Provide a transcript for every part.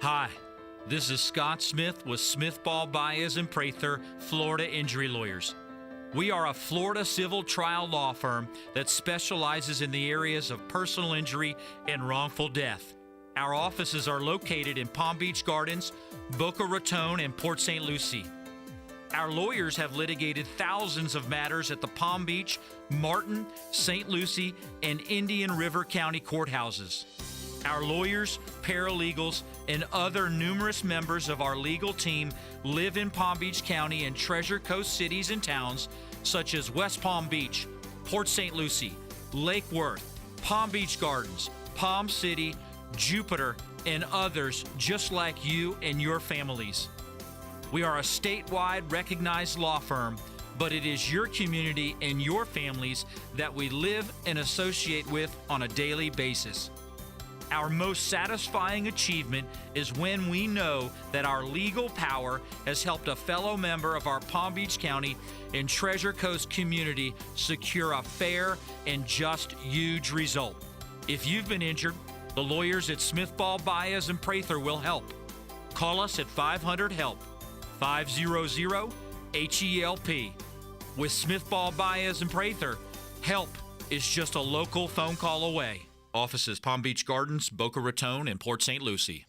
Hi, this is Scott Smith with Smith Ball Baez and Prather, Florida Injury Lawyers. We are a Florida civil trial law firm that specializes in the areas of personal injury and wrongful death. Our offices are located in Palm Beach Gardens, Boca Raton, and Port St. Lucie. Our lawyers have litigated thousands of matters at the Palm Beach, Martin, St. Lucie, and Indian River County courthouses. Our lawyers, paralegals, and other numerous members of our legal team live in Palm Beach County and Treasure Coast cities and towns such as West Palm Beach, Port St. Lucie, Lake Worth, Palm Beach Gardens, Palm City, Jupiter, and others just like you and your families. We are a statewide recognized law firm, but it is your community and your families that we live and associate with on a daily basis. Our most satisfying achievement is when we know that our legal power has helped a fellow member of our Palm Beach County and Treasure Coast community secure a fair and just huge result. If you've been injured, the lawyers at Smith Ball Baez and Prather will help. Call us at 500-HELP, 500-HELP. With Smith Ball Baez and Prather, help is just a local phone call away. Offices Palm Beach Gardens, Boca Raton, and Port St. Lucie.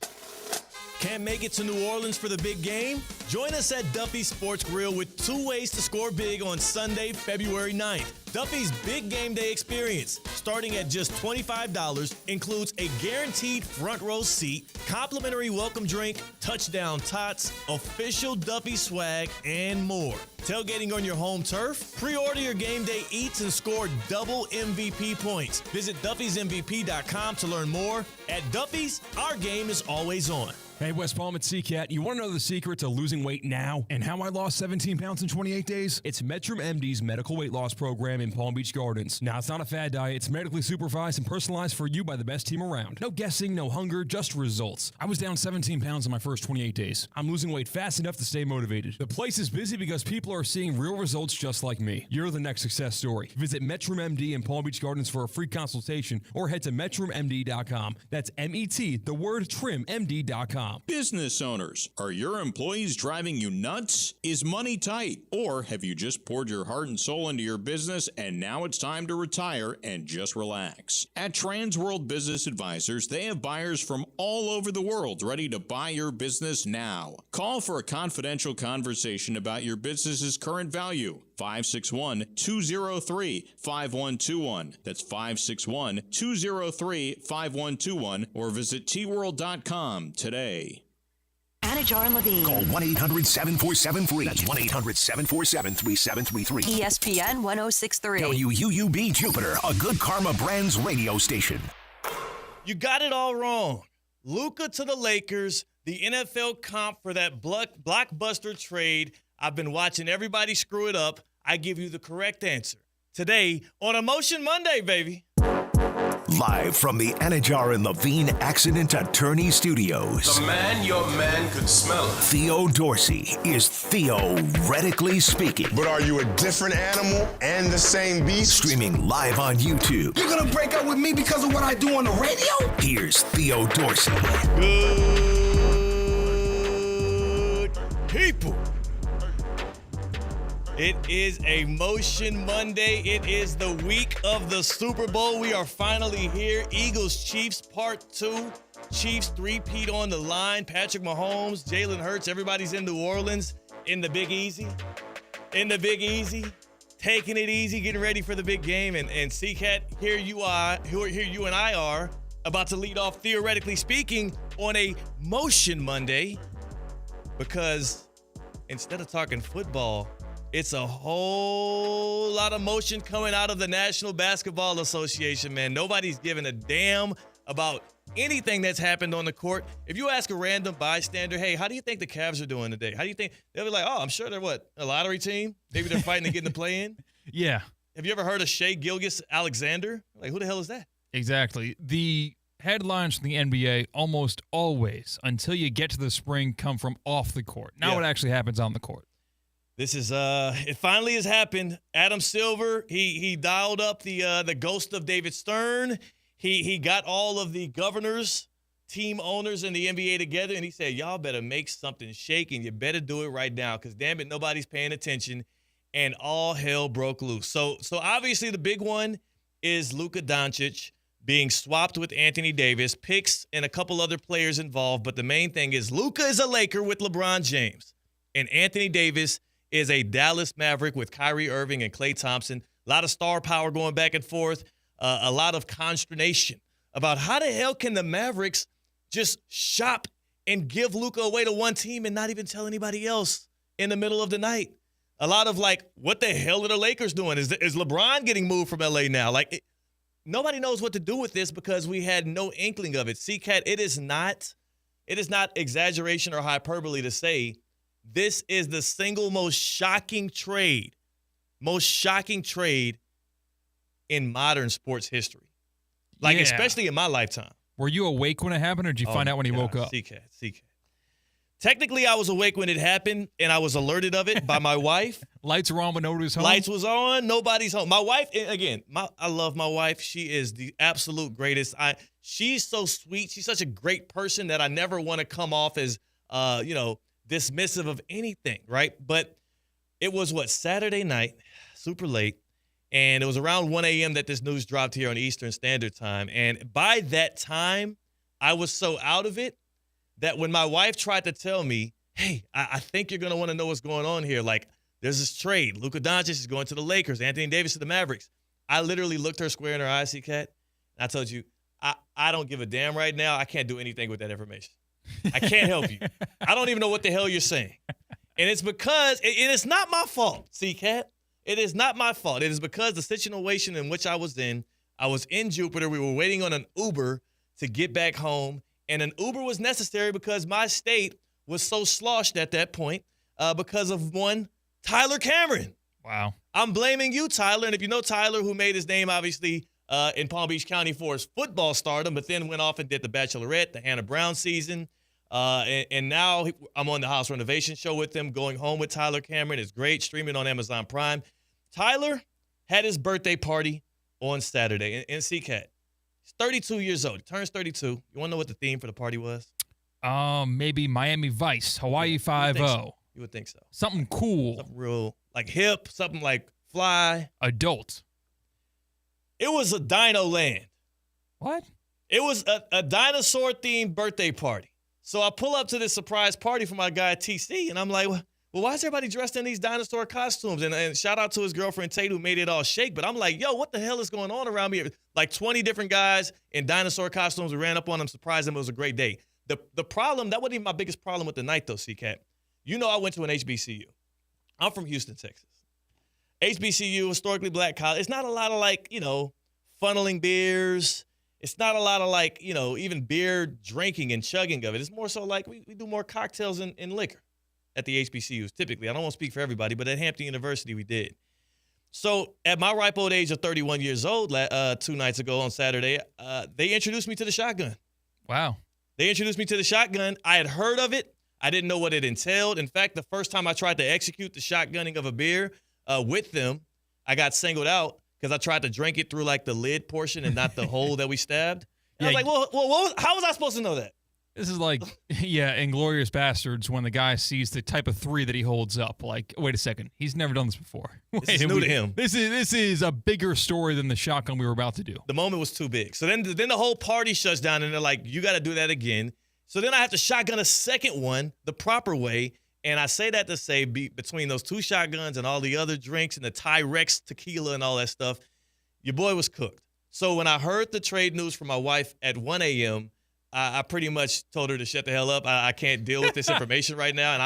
Can't make it to New Orleans for the big game? Join us at Duffy's Sports Grill with 2 ways to score big on Sunday, February 9th. Duffy's Big Game Day experience, starting at just $25, includes a guaranteed front row seat, complimentary welcome drink, touchdown tots, official Duffy swag, and more. Tailgating on your home turf? Pre-order your game day eats and score double MVP points. Visit Duffy'sMVP.com to learn more. At Duffy's, our game is always on. Hey, West Palm, it's CCAT. You want to know the secret to losing weight now and how I lost 17 pounds in 28 days? It's Metrum MD's medical weight loss program in Palm Beach Gardens. Now, it's not a fad diet. It's medically supervised and personalized for you by the best team around. No guessing, no hunger, just results. I was down 17 pounds in my first 28 days. I'm losing weight fast enough to stay motivated. The place is busy because people are seeing real results just like me. You're the next success story. Visit Metrum MD in Palm Beach Gardens for a free consultation or head to MetrumMD.com. That's M-E-T, the word trim, MD.com. Business owners, are your employees driving you nuts? Is money tight? Or have you just poured your heart and soul into your business and now it's time to retire and just relax? At Trans World Business Advisors, they have buyers from all over the world ready to buy your business now. Call for a confidential conversation about your business's current value. 561-203-5121. That's 561-203-5121 or visit tworld.com today. Anajar and Levine. Call 1-800-747-FREE. That's 1-800-747-3733. ESPN 1063. WUUB Jupiter, a Good Karma Brands radio station. You got it all wrong. Luka to the Lakers, the NFL comp for that blockbuster trade. I've been watching everybody screw it up. I give you the correct answer. Today on Emotion Monday, baby. Live from the Anajar and Levine Accident Attorney Studios. The man your man could smell. Theo Dorsey is theoretically speaking. But are you a different animal and the same beast? Streaming live on YouTube. You're gonna break up with me because of what I do on the radio? Here's Theo Dorsey. Good people. It is Emotion Monday. It is the week of the Super Bowl. We are finally here. Eagles-Chiefs Part 2. Chiefs three-peat on the line. Patrick Mahomes, Jalen Hurts, everybody's in New Orleans in the Big Easy. In the Big Easy. Taking it easy, getting ready for the big game. And CCAT, here you and I are about to lead off, theoretically speaking, on a Motion Monday. Because instead of talking football, it's a whole lot of motion coming out of the National Basketball Association, man. Nobody's giving a damn about anything that's happened on the court. If you ask a random bystander, hey, how do you think the Cavs are doing today? How do you think? They'll be like, oh, I'm sure they're what, a lottery team? Maybe they're fighting to get in the play-in? Yeah. Have you ever heard of Shai Gilgeous-Alexander? Like, who the hell is that? Exactly. The headlines from the NBA almost always, until you get to the spring, come from off the court. Now it actually happens on the court. This is it finally has happened. Adam Silver, he dialed up the ghost of David Stern. He got all of the governors team owners in the NBA together, and he said, y'all better make something shake, and you better do it right now because, damn it, nobody's paying attention, and all hell broke loose. So obviously the big one is Luka Doncic being swapped with Anthony Davis, picks and a couple other players involved, but the main thing is Luka is a Laker with LeBron James, and Anthony Davis is a Dallas Maverick with Kyrie Irving and Klay Thompson. A lot of star power going back and forth, a lot of consternation about how the hell can the Mavericks just shop and give Luka away to one team and not even tell anybody else in the middle of the night. A lot of like, what the hell are the Lakers doing? Is LeBron getting moved from LA now? Like, nobody knows what to do with this because we had no inkling of it. C-Cat, it is not exaggeration or hyperbole to say this is the single most shocking trade in modern sports history. Like, especially in my lifetime. Were you awake when it happened, or did you find out when he woke up? C-Cat. Technically, I was awake when it happened, and I was alerted of it by my wife. Lights were on, but nobody's home? Lights was on. Nobody's home. My wife, again, I love my wife. She is the absolute greatest. She's so sweet. She's such a great person that I never want to come off as, dismissive of anything, right? But it was, Saturday night, super late. And it was around 1 a.m. that this news dropped here on Eastern Standard Time. And by that time, I was so out of it that when my wife tried to tell me, hey, I think you're going to want to know what's going on here. Like, there's this trade. Luka Doncic is going to the Lakers. Anthony Davis to the Mavericks. I literally looked her square in her eyes, C-Cat, and I told you, I don't give a damn right now. I can't do anything with that information. I can't help you. I don't even know what the hell you're saying. And it's because it's not my fault, C-Cat. It is not my fault. It is because the situation in which I was in Jupiter. We were waiting on an Uber to get back home, and an Uber was necessary because my state was so sloshed at that point because of one Tyler Cameron. Wow. I'm blaming you, Tyler. And if you know Tyler, who made his name, obviously, in Palm Beach County for his football stardom, but then went off and did The Bachelorette, the Hannah Brown season. And now I'm on the House Renovation Show with him, Going Home with Tyler Cameron. It's great, streaming on Amazon Prime. Tyler had his birthday party on Saturday in C-Cat. He's 32 years old. He turns 32. You want to know what the theme for the party was? Maybe Miami Vice, Hawaii 5-0. You would think so. Something cool. Something real, like hip, something like fly. Adult. It was a Dino Land. What? It was a dinosaur-themed birthday party. So I pull up to this surprise party for my guy TC, and I'm like, well, why is everybody dressed in these dinosaur costumes? And shout out to his girlfriend Tate, who made it all shake. But I'm like, yo, what the hell is going on around me? Like 20 different guys in dinosaur costumes. We ran up on them, surprised them. It was a great day. The problem, that wasn't even my biggest problem with the night, though, C-Cat. You know I went to an HBCU. I'm from Houston, Texas. HBCU, historically black college. It's not a lot of, funneling beers. It's not a lot of, even beer drinking and chugging of it. It's more so like we do more cocktails and liquor at the HBCUs, typically. I don't want to speak for everybody, but at Hampton University we did. So at my ripe old age of 31 years old, 2 nights ago on Saturday, they introduced me to the shotgun. Wow. They introduced me to the shotgun. I had heard of it. I didn't know what it entailed. In fact, the first time I tried to execute the shotgunning of a beer with them, I got singled out because I tried to drink it through, the lid portion and not the hole that we stabbed. And I was like, well, how was I supposed to know that? This is like, Inglourious Bastards when the guy sees the type of 3 that he holds up. Like, wait a second, he's never done this before. This is new to him. This is a bigger story than the shotgun we were about to do. The moment was too big. So then the whole party shuts down, and they're like, you got to do that again. So then I have to shotgun a second one the proper way, and I say that to say between those 2 shotguns and all the other drinks and the Tyrex tequila and all that stuff, your boy was cooked. So when I heard the trade news from my wife at 1 a.m., I pretty much told her to shut the hell up. I can't deal with this information right now. And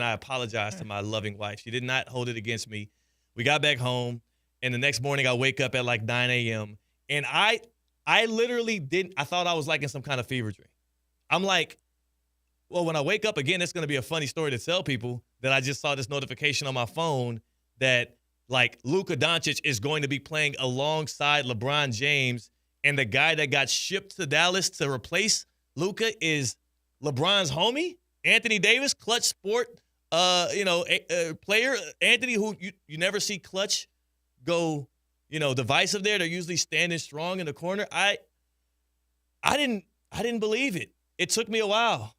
I apologize to my loving wife. She did not hold it against me. We got back home, and the next morning I wake up at 9 a.m. And I literally I thought I was in some kind of fever dream. I'm like, well, when I wake up again, it's going to be a funny story to tell people that I just saw this notification on my phone that Luka Doncic is going to be playing alongside LeBron James. And the guy that got shipped to Dallas to replace Luka is LeBron's homie, Anthony Davis, clutch sport, player. Anthony, who you never see clutch go, divisive there. They're usually standing strong in the corner. I didn't believe it. it took me a while.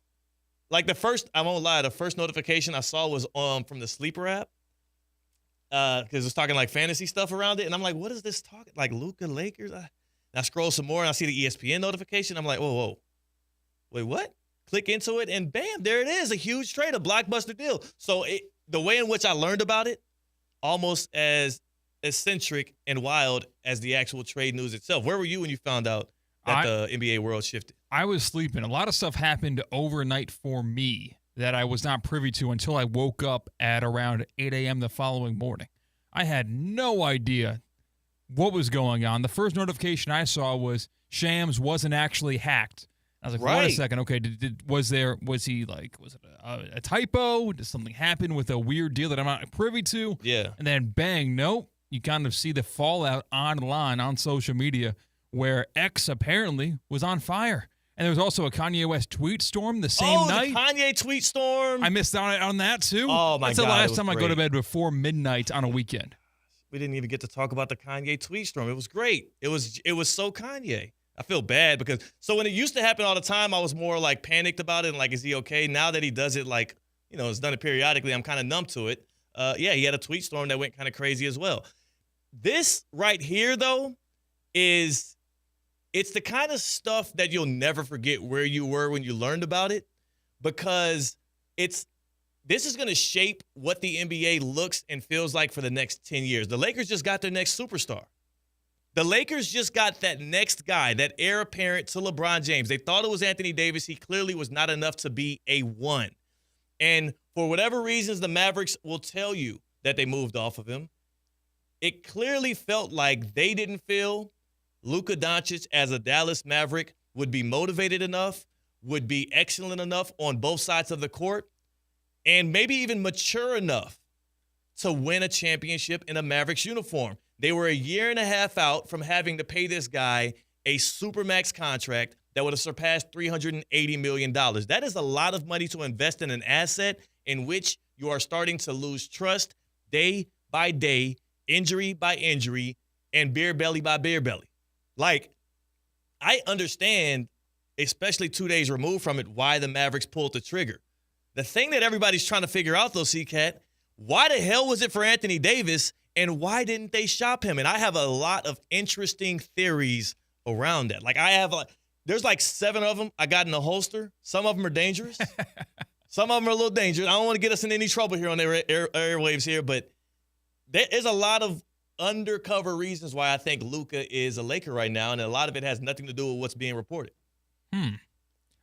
Like I won't lie, the first notification I saw was from the Sleeper app. Because it's talking like fantasy stuff around it. And I'm like, what is this talking? Like LUKA-LAKERS? I scroll some more and I see the ESPN notification. I'm like, whoa. Wait, what? Click into it and bam, there it is. A huge trade, a blockbuster deal. So the way in which I learned about it, almost as eccentric and wild as the actual trade news itself. Where were you when you found out that the NBA world shifted? I was sleeping. A lot of stuff happened overnight for me that I was not privy to until I woke up at around 8 a.m. the following morning. I had no idea what was going on. The first notification I saw was Shams wasn't actually hacked. I was like, wait a second. Okay, was it a typo? Did something happen with a weird deal that I'm not privy to? Yeah. And then bang, nope. You kind of see the fallout online on social media where X apparently was on fire. And there was also a Kanye West tweet storm the same night. Oh, the Kanye tweet storm. I missed out on that too. Oh, my God. That's the last time I go to bed before midnight on a weekend. We didn't even get to talk about the Kanye tweet storm. It was great. It was so Kanye. I feel bad because when it used to happen all the time, I was more like panicked about it and like, is he okay? Now that he does it like, it's done it periodically, I'm kind of numb to it. He had a tweet storm that went kind of crazy as well. This right here, though, it's the kind of stuff that you'll never forget where you were when you learned about it, because this is going to shape what the NBA looks and feels like for the next 10 years. The Lakers just got their next superstar. The Lakers just got that next guy, that heir apparent to LeBron James. They thought it was Anthony Davis. He clearly was not enough to be a one. And for whatever reasons, the Mavericks will tell you that they moved off of him. It clearly felt like they didn't feel Luka Doncic as a Dallas Maverick would be motivated enough, would be excellent enough on both sides of the court, and maybe even mature enough to win a championship in a Mavericks uniform. They were a year and a half out from having to pay this guy a supermax contract that would have surpassed $380 million. That is a lot of money to invest in an asset in which you are starting to lose trust day by day, injury by injury, and beer belly by beer belly. Like, I understand, especially 2 days removed from it, why the Mavericks pulled the trigger. The thing that everybody's trying to figure out, though, C-Cat, why the hell was it for Anthony Davis, and why didn't they shop him? And I have a lot of interesting theories around that. Like, there's like 7 of them I got in the holster. Some of them are dangerous. Some of them are a little dangerous. I don't want to get us in any trouble here on the airwaves here, but there is a lot of undercover reasons why I think Luka is a Laker right now, and a lot of it has nothing to do with what's being reported.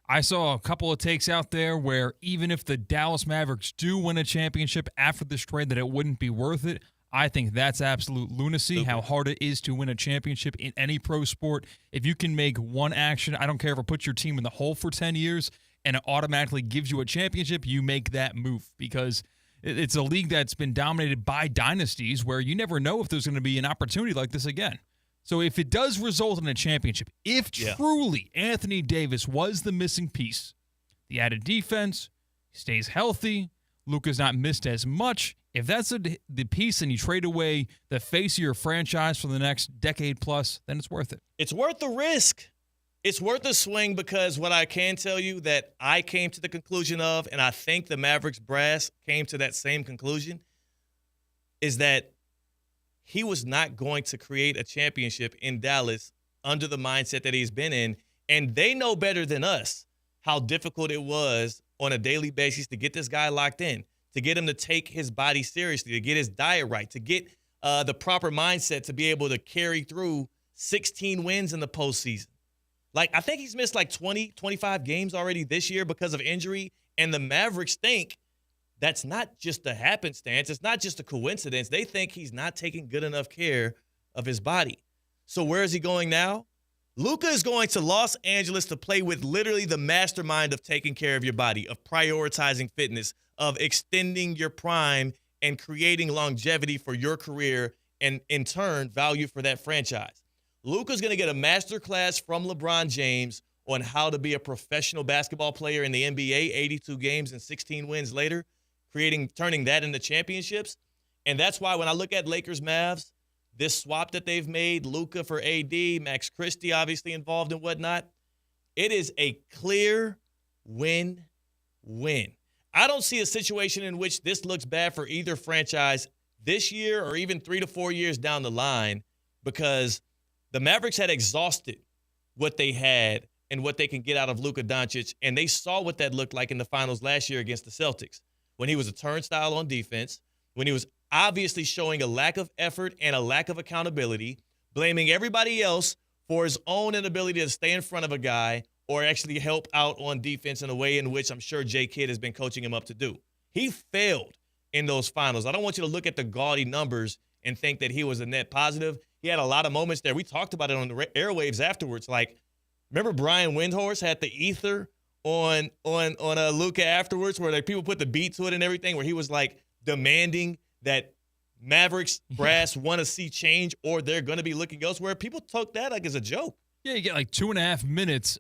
I saw a couple of takes out there where even if the Dallas Mavericks do win a championship after this trade, that it wouldn't be worth it. I think that's absolute lunacy, how hard it is to win a championship in any pro sport. If you can make one action, I don't care if it puts your team in the hole for 10 years and it automatically gives you a championship, you make that move, because it's a league that's been dominated by dynasties where you never know if there's going to be an opportunity like this again. So if it does result in a championship, if truly Anthony Davis was the missing piece, the added defense, he stays healthy, Luka's not missed as much, if that's the piece and you trade away the face of your franchise for the next decade plus, then it's worth it. It's worth the risk. It's worth the swing, because what I can tell you that I came to the conclusion of, and I think the Mavericks brass came to that same conclusion, is that he was not going to create a championship in Dallas under the mindset that he's been in. And they know better than us how difficult it was on a daily basis to get this guy locked in, to get him to take his body seriously, to get his diet right, to get the proper mindset to be able to carry through 16 wins in the postseason. Like, I think he's missed like 20, 25 games already this year because of injury, and the Mavericks think that's not just a happenstance. It's not just a coincidence. They think he's not taking good enough care of his body. So where is he going now? Luka is going to Los Angeles to play with literally the mastermind of taking care of your body, of prioritizing fitness, of extending your prime and creating longevity for your career and, in turn, value for that franchise. Luka's going to get a master class from LeBron James on how to be a professional basketball player in the NBA, 82 games and 16 wins later, turning that into championships. And that's why when I look at Lakers Mavs, this swap that they've made, Luka for AD, Max Christie obviously involved and whatnot, it is a clear win-win. I don't see a situation in which this looks bad for either franchise this year or even 3 to 4 years down the line, because the Mavericks had exhausted what they had and what they can get out of Luka Doncic, and they saw what that looked like in the finals last year against the Celtics, when he was a turnstile on defense, when he was obviously showing a lack of effort and a lack of accountability, blaming everybody else for his own inability to stay in front of a guy or actually help out on defense in a way in which I'm sure Jay Kidd has been coaching him up to do. He failed in those finals. I don't want you to look at the gaudy numbers and think that he was a net positive. He had a lot of moments there. We talked about it on the airwaves afterwards. Like, remember Brian Windhorst had the ether on Luka afterwards, where like people put the beat to it and everything, where he was like demanding that Mavericks brass want to see change or they're going to be looking elsewhere. People took that like as a joke. Yeah, you get like 2.5 minutes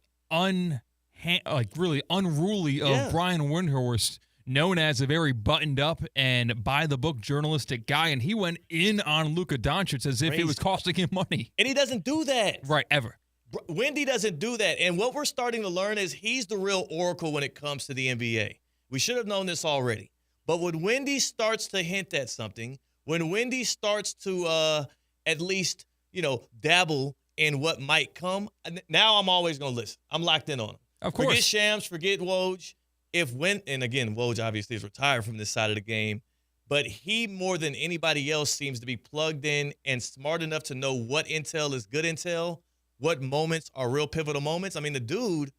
really unruly of Brian Windhorst, known as a very buttoned-up and by-the-book journalistic guy, and he went in on Luka Doncic as if it was costing him money. And he doesn't do that. Right, ever. Wendy doesn't do that. And what we're starting to learn is he's the real oracle when it comes to the NBA. We should have known this already. But when Wendy starts to hint at something, when Wendy starts to at least, dabble in what might come, now I'm always going to listen. I'm locked in on him. Of course. Forget Shams, forget Woj. And again, Woj obviously is retired from this side of the game, but he more than anybody else seems to be plugged in and smart enough to know what intel is good intel, what moments are real pivotal moments. I mean, the dude,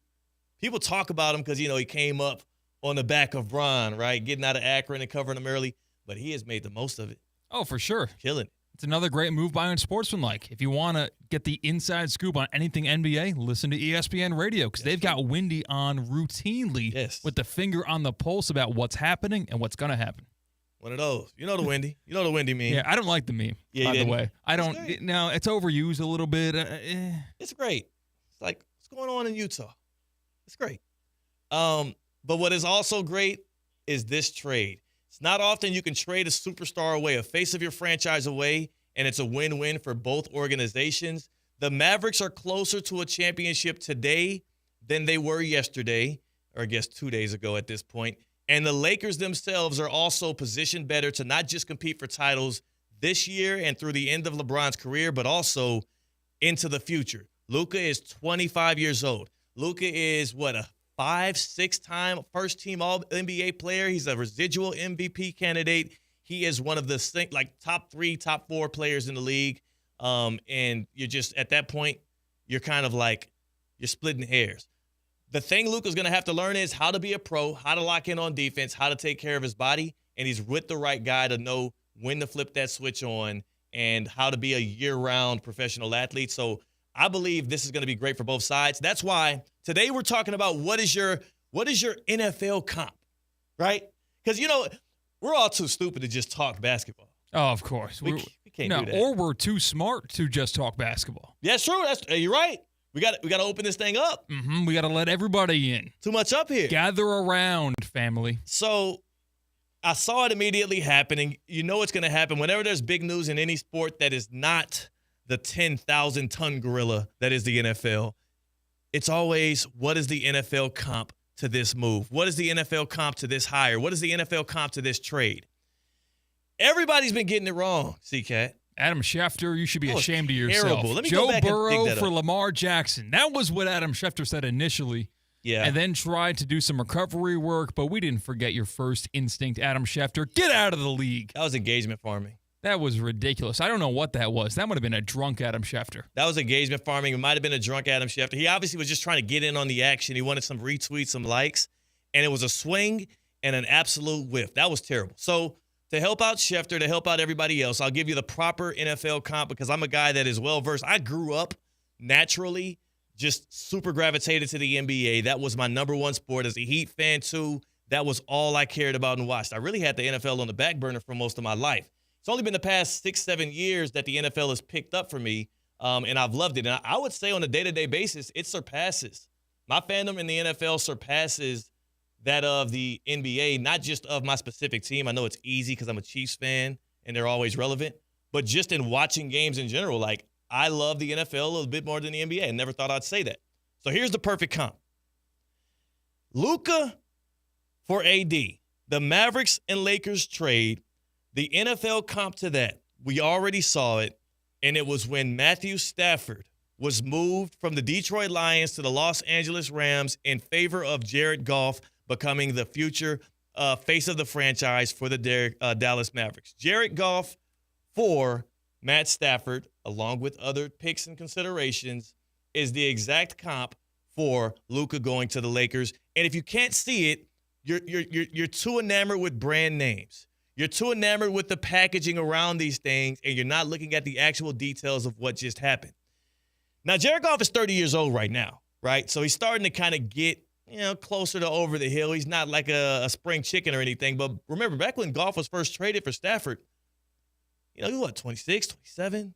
people talk about him because, he came up on the back of Bron, right? Getting out of Akron and covering him early, but he has made the most of it. Oh, for sure. Killing it. It's another great move by Unsportsmanlike. If you want to get the inside scoop on anything NBA, listen to ESPN Radio, because they've got Wendy on routinely with the finger on the pulse about what's happening and what's going to happen. One of those. You know the Wendy. You know the Wendy meme. Yeah, I don't like the meme, by the way. I don't. Now, it's overused a little bit. It's great. It's like, what's going on in Utah? It's great. But what is also great is this trade. It's not often you can trade a superstar away, a face of your franchise away, and it's a win-win for both organizations. The Mavericks are closer to a championship today than they were yesterday, or I guess 2 days ago at this point. And the Lakers themselves are also positioned better to not just compete for titles this year and through the end of LeBron's career, but also into the future. Luka is 25 years old. Luka is, a 5-6-time first-team All-NBA player. He's a residual MVP candidate. He is one of the top 3, top 4 players in the league. And you're just, at that point, you're kind of like, you're splitting hairs. The thing Luka's going to have to learn is how to be a pro, how to lock in on defense, how to take care of his body, and he's with the right guy to know when to flip that switch on and how to be a year-round professional athlete. So I believe this is going to be great for both sides. That's why today we're talking about what is your NFL comp, right? Because, we're all too stupid to just talk basketball. Oh, of course. We can't do that. Or we're too smart to just talk basketball. Yeah, it's true. You're right. We got to open this thing up. Mm-hmm. We got to let everybody in. Too much up here. Gather around, family. So I saw it immediately happening. You know it's going to happen. Whenever there's big news in any sport that is not the 10,000-ton gorilla that is the NFL, it's always, what is the NFL comp to this move? What is the NFL comp to this hire? What is the NFL comp to this trade? Everybody's been getting it wrong, C-Cat. Adam Schefter, you should be ashamed of yourself. Terrible. Let me Joe go back Burrow and dig that for up. Lamar Jackson. That was what Adam Schefter said initially. Yeah. And then tried to do some recovery work, but we didn't forget your first instinct, Adam Schefter. Get out of the league. That was engagement farming. That was ridiculous. I don't know what that was. That would have been a drunk Adam Schefter. That was engagement farming. It might have been a drunk Adam Schefter. He obviously was just trying to get in on the action. He wanted some retweets, some likes, and it was a swing and an absolute whiff. That was terrible. So to help out Schefter, to help out everybody else, I'll give you the proper NFL comp because I'm a guy that is well-versed. I grew up naturally just super gravitated to the NBA. That was my number one sport. As a Heat fan, too, that was all I cared about and watched. I really had the NFL on the back burner for most of my life. It's only been the past 6-7 years that the NFL has picked up for me, and I've loved it. And I would say on a day-to-day basis, it surpasses. My fandom in the NFL surpasses that of the NBA, not just of my specific team. I know it's easy because I'm a Chiefs fan, and they're always relevant. But just in watching games in general, I love the NFL a little bit more than the NBA. I never thought I'd say that. So here's the perfect comp. Luka for AD. The Mavericks and Lakers trade. The NFL comp to that, we already saw it, and it was when Matthew Stafford was moved from the Detroit Lions to the Los Angeles Rams in favor of Jared Goff becoming the future face of the franchise for the Dallas Mavericks. Jared Goff for Matt Stafford, along with other picks and considerations, is the exact comp for Luka going to the Lakers. And if you can't see it, you're too enamored with brand names. You're too enamored with the packaging around these things, and you're not looking at the actual details of what just happened. Now, Jared Goff is 30 years old right now, right? So he's starting to kind of get, closer to over the hill. He's not like a spring chicken or anything. But remember, back when Goff was first traded for Stafford, he was 26, 27?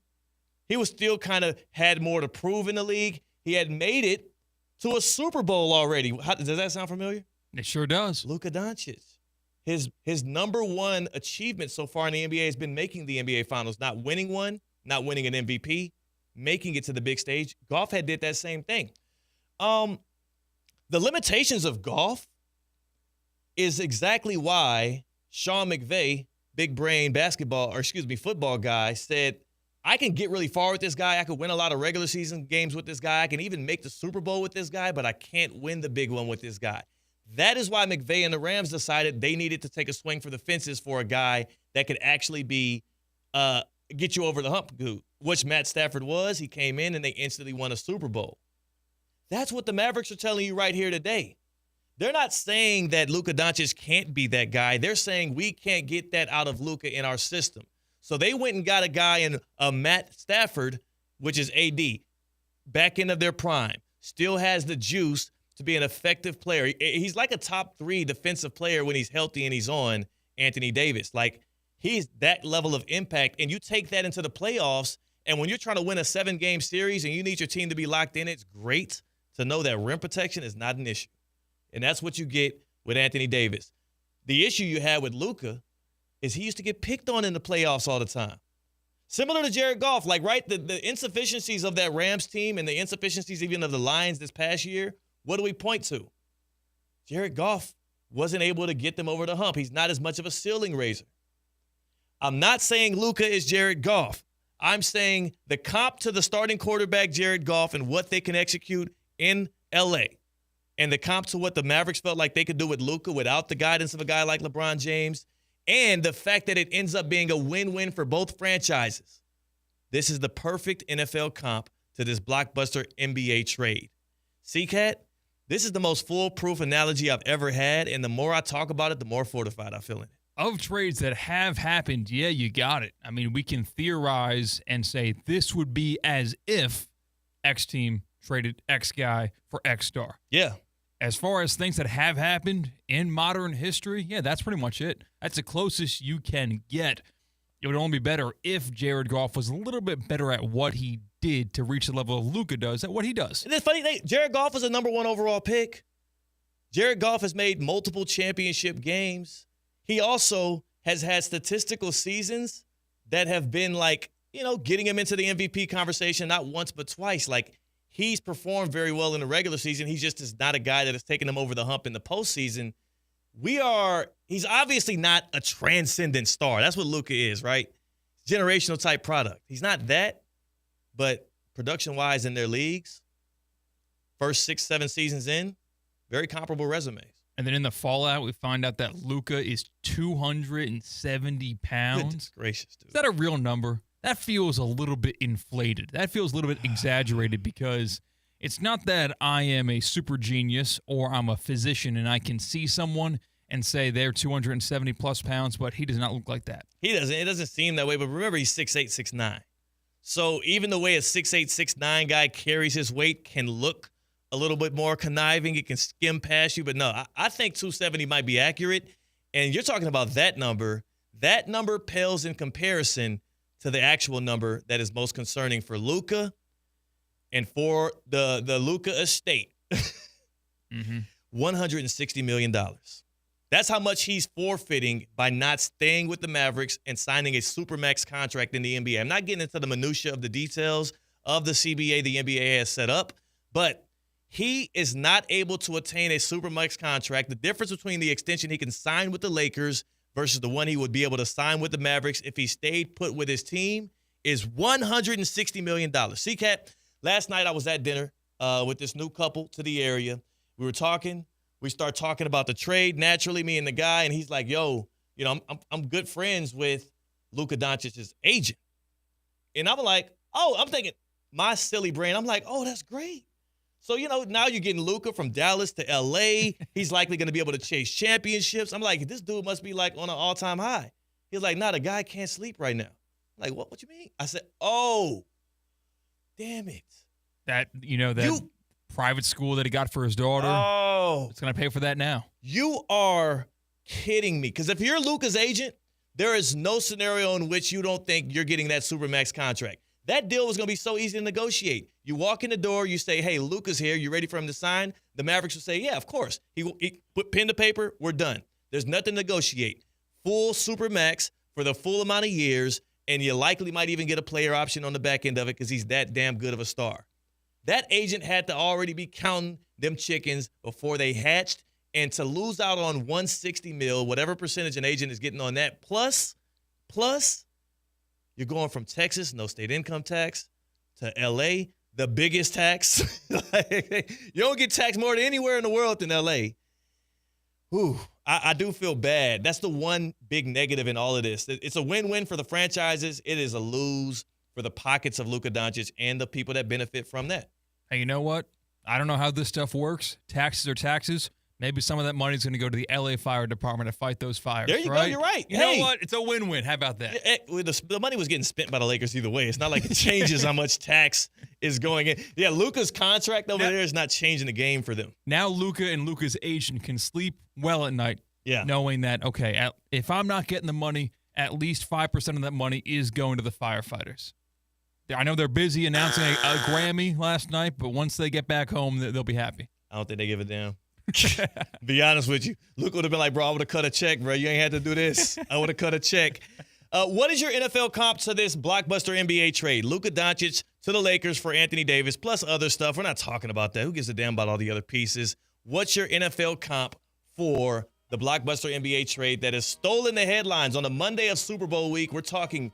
He was still kind of had more to prove in the league. He had made it to a Super Bowl already. Does that sound familiar? It sure does. Luka Doncic. His number one achievement so far in the NBA has been making the NBA Finals, not winning one, not winning an MVP, making it to the big stage. Goff had did that same thing. The limitations of Goff is exactly why Sean McVay, big brain football guy, said, I can get really far with this guy. I could win a lot of regular season games with this guy. I can even make the Super Bowl with this guy, but I can't win the big one with this guy. That is why McVay and the Rams decided they needed to take a swing for the fences for a guy that could actually be get you over the hump, which Matt Stafford was. He came in and they instantly won a Super Bowl. That's what the Mavericks are telling you right here today. They're not saying that Luka Doncic can't be that guy. They're saying we can't get that out of Luka in our system. So they went and got a guy in Matt Stafford, which is AD, back end of their prime, still has the juice to be an effective player. He's like a top 3 defensive player when he's healthy and he's on Anthony Davis. Like, he's that level of impact. And you take that into the playoffs, and when you're trying to win a 7-game series and you need your team to be locked in, it's great to know that rim protection is not an issue. And that's what you get with Anthony Davis. The issue you had with Luka is he used to get picked on in the playoffs all the time. Similar to Jared Goff, the insufficiencies of that Rams team and the insufficiencies even of the Lions this past year, what do we point to? Jared Goff wasn't able to get them over the hump. He's not as much of a ceiling raiser. I'm not saying Luka is Jared Goff. I'm saying the comp to the starting quarterback, Jared Goff, and what they can execute in L.A., and the comp to what the Mavericks felt like they could do with Luka without the guidance of a guy like LeBron James, and the fact that it ends up being a win-win for both franchises. This is the perfect NFL comp to this blockbuster NBA trade. C-Cat, this is the most foolproof analogy I've ever had, and the more I talk about it, the more fortified I feel in it. Of trades that have happened, yeah, you got it. I mean, we can theorize and say this would be as if X team traded X guy for X star. Yeah. As far as things that have happened in modern history, yeah, that's pretty much it. That's the closest you can get. It would only be better if Jared Goff was a little bit better at what he did to reach the level of Luka does at what he does. And the funny thing, Jared Goff is a number 1 overall pick. Jared Goff has made multiple championship games. He also has had statistical seasons that have been getting him into the MVP conversation not once but twice. He's performed very well in the regular season. He just is not a guy that has taken him over the hump in the postseason. He's obviously not a transcendent star. That's what Luka is, right? Generational type product. He's not that, but production-wise in their leagues, first 6-7 seasons in, very comparable resumes. And then in the fallout, we find out that Luka is 270 pounds. Goodness gracious, dude. Is that a real number? That feels a little bit inflated. That feels a little bit exaggerated because it's not that I am a super genius or I'm a physician and I can see someone and say they're 270-plus pounds, but he does not look like that. He doesn't. It doesn't seem that way, but remember, he's 6'8", 6'9". So even the way a 6'8", 6'9" guy carries his weight can look a little bit more conniving. It can skim past you, but no, I think 270 might be accurate. And you're talking about that number. That number pales in comparison to the actual number that is most concerning for Luka and for the Luka estate. $160 million. That's how much he's forfeiting by not staying with the Mavericks and signing a supermax contract in the NBA. I'm not getting into the minutia of the details of the CBA the NBA has set up, but he is not able to attain a Supermax contract. The difference between the extension he can sign with the Lakers versus the one he would be able to sign with the Mavericks if he stayed put with his team is $160 million. C-Cat, last night I was at dinner with this new couple to the area. We were talking. We start talking about the trade, naturally, me and the guy, and he's like, yo, you know, I'm good friends with Luka Doncic's agent. And I'm like, oh, I'm thinking, my silly brain, I'm like, oh, that's great. So, you know, now you're getting Luka from Dallas to L.A. He's likely going to be able to chase championships. I'm like, this dude must be like on an all-time high. He's like, nah, the guy can't sleep right now. I'm like, what you mean? I said, oh, damn it. That private school that he got for his daughter. Oh. It's going to pay for that now. You are kidding me. Because if you're Luka's agent, there is no scenario in which you don't think you're getting that Supermax contract. That deal was going to be so easy to negotiate. You walk in the door, you say, hey, Luka's here. You ready for him to sign? The Mavericks will say, yeah, of course. He put pen to paper. We're done. There's nothing to negotiate. Full Supermax for the full amount of years, and you likely might even get a player option on the back end of it because he's that damn good of a star. That agent had to already be counting them chickens before they hatched, and to lose out on $160 million, whatever percentage an agent is getting on that, plus you're going from Texas, no state income tax, to L.A., the biggest tax. You don't get taxed more than anywhere in the world than L.A. Whew, I do feel bad. That's the one big negative in all of this. It's a win-win for the franchises. It is a lose for the pockets of Luka Doncic and the people that benefit from that. Hey, you know what? I don't know how this stuff works. Taxes are taxes. Maybe some of that money is going to go to the L.A. Fire Department to fight those fires. There you go. You're right. You know what? It's a win-win. How about that? The money was getting spent by the Lakers either way. It's not like it changes how much tax is going in. Yeah, Luka's contract over there is not changing the game for them. Now Luka and Luka's agent can sleep well at night, knowing that, okay, if I'm not getting the money, at least 5% of that money is going to the firefighters. I know they're busy announcing a Grammy last night, but once they get back home, they'll be happy. I don't think they give a damn. Be honest with you. Luka would have been like, bro, I would have cut a check, bro. You ain't had to do this. I would have cut a check. What is your NFL comp to this blockbuster NBA trade? Luka Doncic to the Lakers for Anthony Davis, plus other stuff. We're not talking about that. Who gives a damn about all the other pieces? What's your NFL comp for the blockbuster NBA trade that has stolen the headlines on the Monday of Super Bowl week? We're talking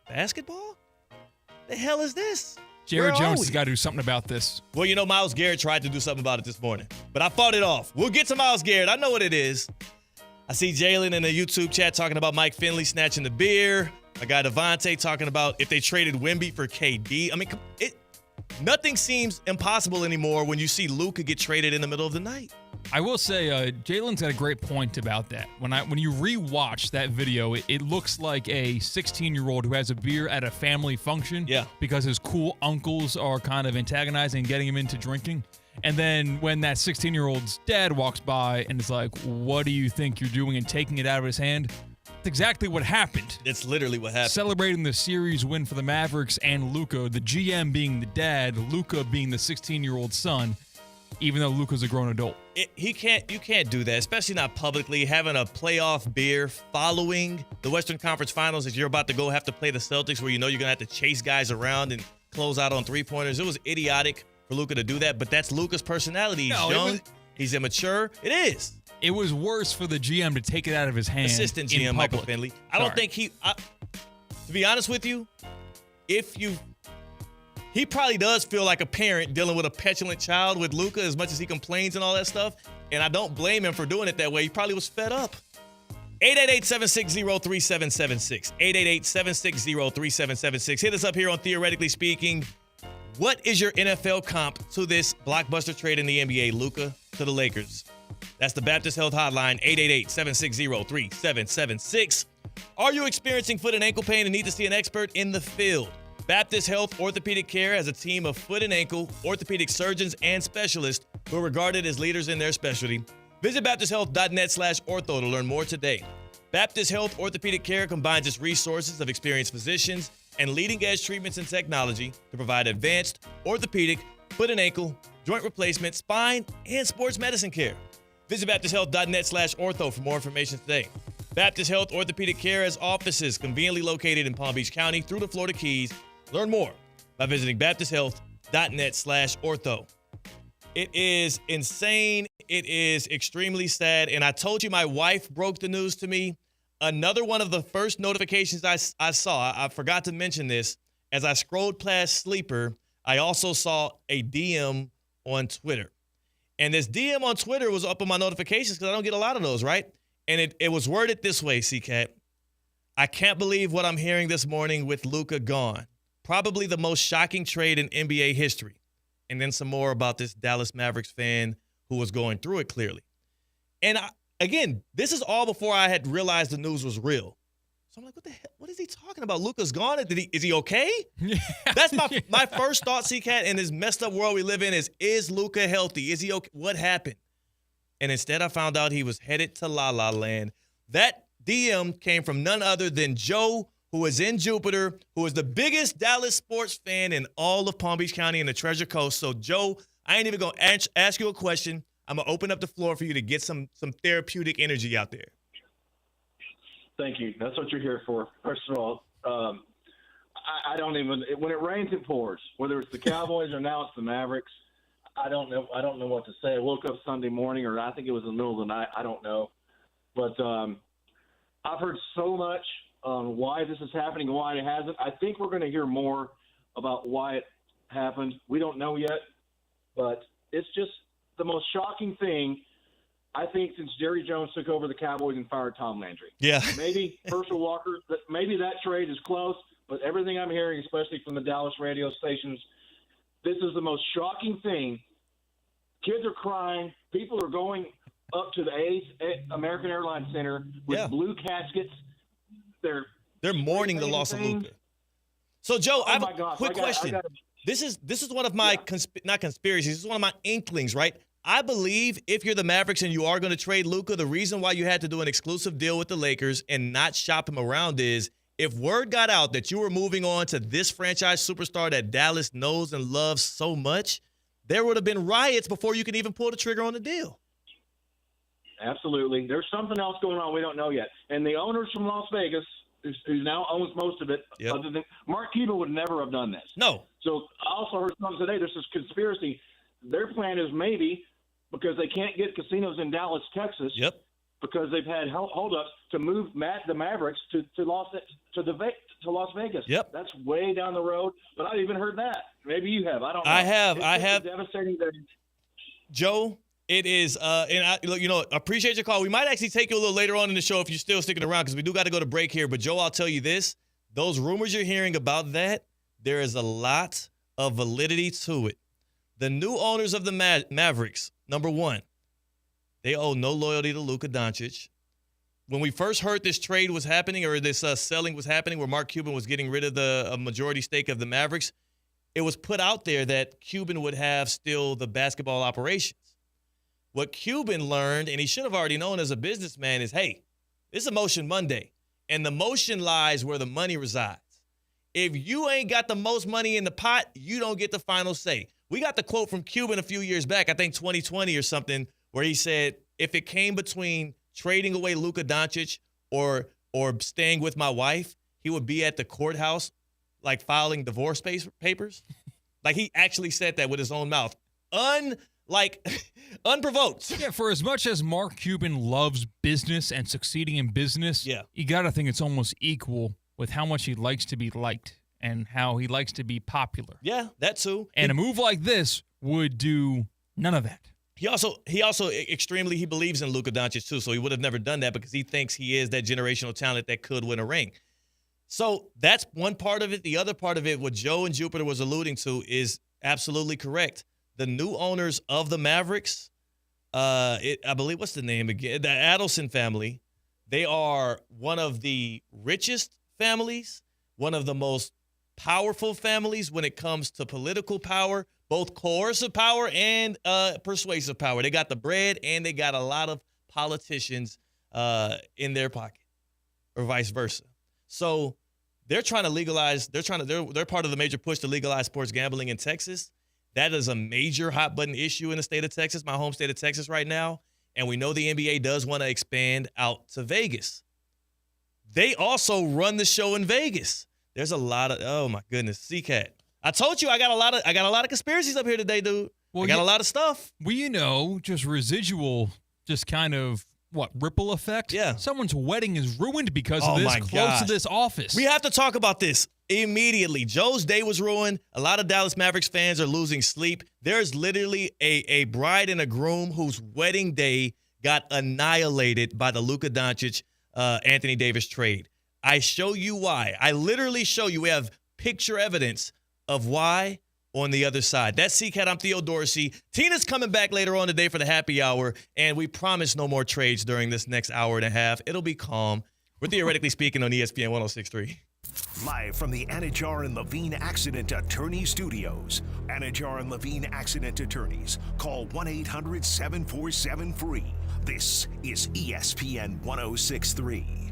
basketball? The hell is this? Jerry Jones has got to do something about this. Well, you know, Myles Garrett tried to do something about it this morning, but I fought it off. We'll get to Myles Garrett. I know what it is. I see Jalen in the YouTube chat talking about Mike Finley snatching the beer. My guy Devontae talking about if they traded Wemby for KD. I mean, nothing seems impossible anymore when you see Luka get traded in the middle of the night. I will say, Jalen's got a great point about that. When you rewatch that video, it looks like a 16-year-old who has a beer at a family function because his cool uncles are kind of antagonizing and getting him into drinking. And then when that 16-year-old's dad walks by and is like, what do you think you're doing, and taking it out of his hand, that's exactly what happened. That's literally what happened. Celebrating the series win for the Mavericks and Luka, the GM being the dad, Luka being the 16-year-old son, even though Luka's a grown adult. You can't do that, especially not publicly. Having a playoff beer following the Western Conference Finals as you're about to go have to play the Celtics, where you know you're going to have to chase guys around and close out on three-pointers. It was idiotic for Luka to do that, but that's Luka's personality. He's young. He's immature. It is. It was worse for the GM to take it out of his hand. Assistant GM Michael Finley. I don't think to be honest with you, he probably does feel like a parent dealing with a petulant child with Luka as much as he complains and all that stuff. And I don't blame him for doing it that way. He probably was fed up. 888-760-3776. 888-760-3776. Hit us up here on Theoretically Speaking. What is your NFL comp to this blockbuster trade in the NBA, Luka to the Lakers? That's the Baptist Health Hotline, 888-760-3776. Are you experiencing foot and ankle pain and need to see an expert in the field? Baptist Health Orthopedic Care has a team of foot and ankle orthopedic surgeons and specialists who are regarded as leaders in their specialty. Visit baptisthealth.net/ortho to learn more today. Baptist Health Orthopedic Care combines its resources of experienced physicians and leading-edge treatments and technology to provide advanced orthopedic, foot and ankle, joint replacement, spine, and sports medicine care. Visit baptisthealth.net/ortho for more information today. Baptist Health Orthopedic Care has offices conveniently located in Palm Beach County through the Florida Keys. Learn more by visiting baptisthealth.net/ortho. It is insane. It is extremely sad. And I told you my wife broke the news to me. Another one of the first notifications I saw, I forgot to mention this, as I scrolled past Sleeper, I also saw a DM on Twitter. And this DM on Twitter was up on my notifications because I don't get a lot of those, right? And it was worded this way, C-Cat. I can't believe what I'm hearing this morning with Luka gone. Probably the most shocking trade in NBA history. And then some more about this Dallas Mavericks fan who was going through it clearly. And again, this is all before I had realized the news was real. So I'm like, what the hell? What is he talking about? Luka's gone. Is he okay? Yeah. That's my first thought, C-Cat, in this messed up world we live in is Luka healthy? Is he okay? What happened? And instead I found out he was headed to La La Land. That DM came from none other than Joe, who is in Jupiter, who is the biggest Dallas sports fan in all of Palm Beach County and the Treasure Coast. So, Joe, I ain't even going to ask you a question. I'm going to open up the floor for you to get some therapeutic energy out there. Thank you. That's what you're here for. First of all, I don't even – when it rains, it pours. Whether it's the Cowboys or now it's the Mavericks, I don't know what to say. I woke up Sunday morning, or I think it was in the middle of the night. I don't know. But I've heard so much on why this is happening and why it hasn't. I think we're going to hear more about why it happened. We don't know yet, but it's just the most shocking thing, I think, since Jerry Jones took over the Cowboys and fired Tom Landry. Yeah. Maybe Herschel Walker, maybe that trade is close, but everything I'm hearing, especially from the Dallas radio stations, this is the most shocking thing. Kids are crying. People are going up to the American Airlines Center with blue caskets. They're mourning the loss of Luka. So, Joe, I have a quick question. This is one of my not conspiracies. This is one of my inklings, right? I believe if you're the Mavericks and you are going to trade Luka, the reason why you had to do an exclusive deal with the Lakers and not shop him around is if word got out that you were moving on to this franchise superstar that Dallas knows and loves so much, there would have been riots before you could even pull the trigger on the deal. Absolutely. There's something else going on we don't know yet. And the owners from Las Vegas, who now owns most of it, other than Mark Cuban would never have done this. No. So I also heard something today. There's this conspiracy. Their plan is maybe because they can't get casinos in Dallas, Texas, because they've had holdups to move the Mavericks to Las Vegas. Yep. That's way down the road. But I even heard that. Maybe you have. I don't know. I have. Devastating. Joe. It is, and I appreciate your call. We might actually take you a little later on in the show if you're still sticking around because we do got to go to break here. But, Joe, I'll tell you this. Those rumors you're hearing about that, there is a lot of validity to it. The new owners of the Mavericks, number one, they owe no loyalty to Luka Doncic. When we first heard this trade was happening or this selling was happening where Mark Cuban was getting rid of a majority stake of the Mavericks, it was put out there that Cuban would have still the basketball operations. What Cuban learned, and he should have already known as a businessman, is, hey, this is a motion Monday, and the motion lies where the money resides. If you ain't got the most money in the pot, you don't get the final say. We got the quote from Cuban a few years back, I think 2020 or something, where he said, if it came between trading away Luka Doncic or staying with my wife, he would be at the courthouse, like filing divorce papers. Like he actually said that with his own mouth. Unprovoked. Yeah, for as much as Mark Cuban loves business and succeeding in business, you got to think it's almost equal with how much he likes to be liked and how he likes to be popular. Yeah, that too. And a move like this would do none of that. He also he believes in Luka Doncic too, so he would have never done that because he thinks he is that generational talent that could win a ring. So that's one part of it. The other part of it, what Joe and Jupiter was alluding to, is absolutely correct. The new owners of the Mavericks, I believe, what's the name again? The Adelson family. They are one of the richest families, one of the most powerful families when it comes to political power, both coercive power and persuasive power. They got the bread and they got a lot of politicians in their pocket, or vice versa. So they're trying to legalize. They're part of the major push to legalize sports gambling in Texas. That is a major hot button issue in the state of Texas, my home state of Texas right now. And we know the NBA does want to expand out to Vegas. They also run the show in Vegas. There's a lot of, oh my goodness, C-Cat. I told you I got a lot of conspiracies up here today, dude. I got a lot of stuff. Well, just residual, just kind of, ripple effect? Yeah. Someone's wedding is ruined because of this close to this office. We have to talk about this immediately. Joe's day was ruined. A lot of Dallas Mavericks fans are losing sleep. There's literally a bride and a groom whose wedding day got annihilated by the Luka Doncic, Anthony Davis trade. I show you why. I literally show you. We have picture evidence of why on the other side. That's CCAT. I'm Theo Dorsey. Tina's coming back later on today for the happy hour, and we promise no more trades during this next hour and a half. It'll be calm. We're theoretically speaking on ESPN 106.3. Live from the Anajar and Levine Accident Attorney Studios. Anajar and Levine Accident Attorneys. Call 1-800-747-FREE. This is ESPN 106.3.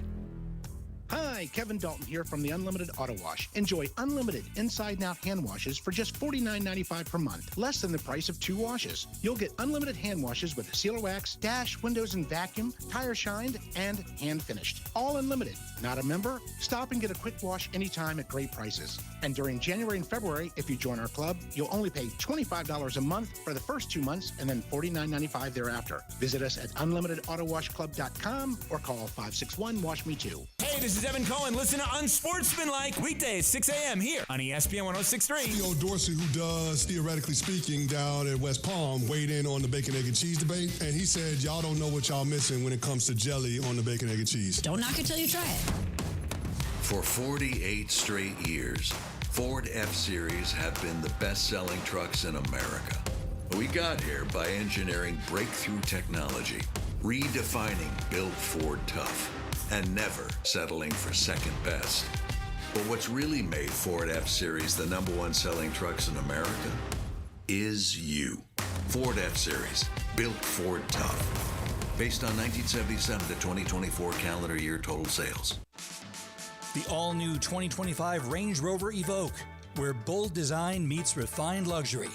Hi, Kevin Dalton here from the Unlimited Auto Wash. Enjoy unlimited inside and out hand washes for just $49.95 per month, less than the price of 2 washes. You'll get unlimited hand washes with sealer wax, dash, windows and vacuum, tire shined, and hand finished. All unlimited. Not a member? Stop and get a quick wash anytime at great prices. And during January and February, if you join our club, you'll only pay $25 a month for the first 2 months and then $49.95 thereafter. Visit us at unlimitedautowashclub.com or call 561-WASH-ME-TOO. Hey, this is Evan Cohen. Listen to Unsportsmanlike weekdays, 6 a.m. here on ESPN 106.3. Theo Dorsey, who does Theoretically Speaking down at West Palm, weighed in on the bacon, egg, and cheese debate, and he said y'all don't know what y'all missing when it comes to jelly on the bacon, egg, and cheese. Don't knock it till you try it. For 48 straight years, Ford F-Series have been the best-selling trucks in America. We got here by engineering breakthrough technology, redefining Built Ford Tough, and never settling for second best. But what's really made Ford F-Series the #1 selling trucks in America is you. Ford F-Series, Built Ford Tough. Based on 1977 to 2024 calendar year total sales. The all-new 2025 Range Rover Evoque, where bold design meets refined luxury.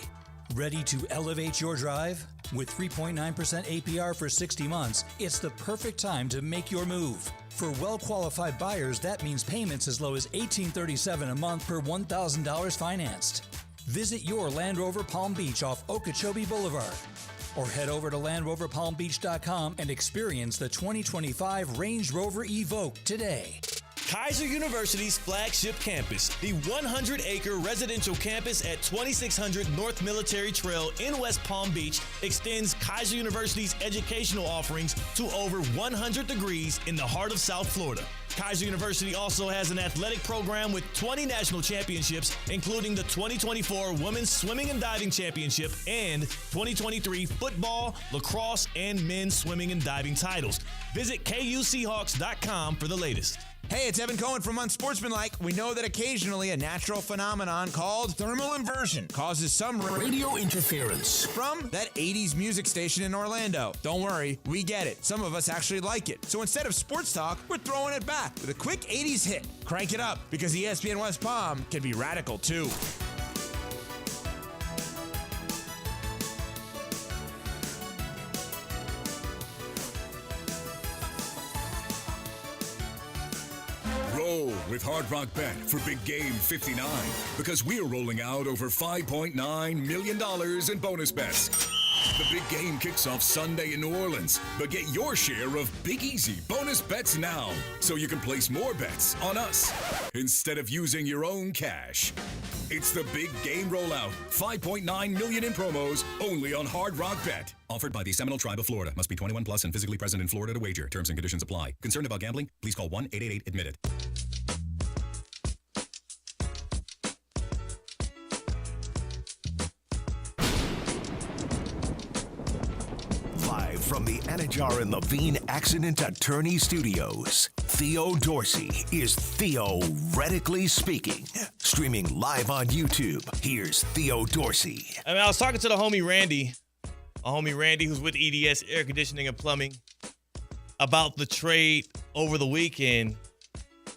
Ready to elevate your drive? With 3.9% APR for 60 months, it's the perfect time to make your move. For well-qualified buyers, that means payments as low as $1,837 a month per $1,000 financed. Visit your Land Rover Palm Beach off Okeechobee Boulevard. Or head over to LandRoverPalmBeach.com and experience the 2025 Range Rover Evoque today. Kaiser University's flagship campus, the 100-acre residential campus at 2600 North Military Trail in West Palm Beach, extends Kaiser University's educational offerings to over 100 degrees in the heart of South Florida. Kaiser University also has an athletic program with 20 national championships, including the 2024 Women's Swimming and Diving Championship and 2023 football, lacrosse, and men's swimming and diving titles. Visit KUSeahawks.com for the latest. Hey, it's Evan Cohen from Unsportsmanlike. We know that occasionally a natural phenomenon called thermal inversion causes some radio interference from that 80s music station in Orlando. Don't worry, we get it. Some of us actually like it. So instead of sports talk, we're throwing it back with a quick 80s hit. Crank it up, because ESPN West Palm can be radical too. Roll with Hard Rock Bet for Big Game 59, because we're rolling out over $5.9 million in bonus bets. The big game kicks off Sunday in New Orleans, but get your share of Big Easy bonus bets now, so you can place more bets on us instead of using your own cash. It's the big game rollout. $5.9 million in promos, only on Hard Rock Bet. Offered by the Seminole Tribe of Florida. Must be 21 plus and physically present in Florida to wager. Terms and conditions apply. Concerned about gambling? Please call 1-888-ADMIT-IT. Live from the Anajar and Levine Accident Attorney Studios, Theo Dorsey is Theoretically Speaking. Streaming live on YouTube, here's Theo Dorsey. I was talking to the homie Randy, who's with EDS Air Conditioning and Plumbing, about the trade over the weekend.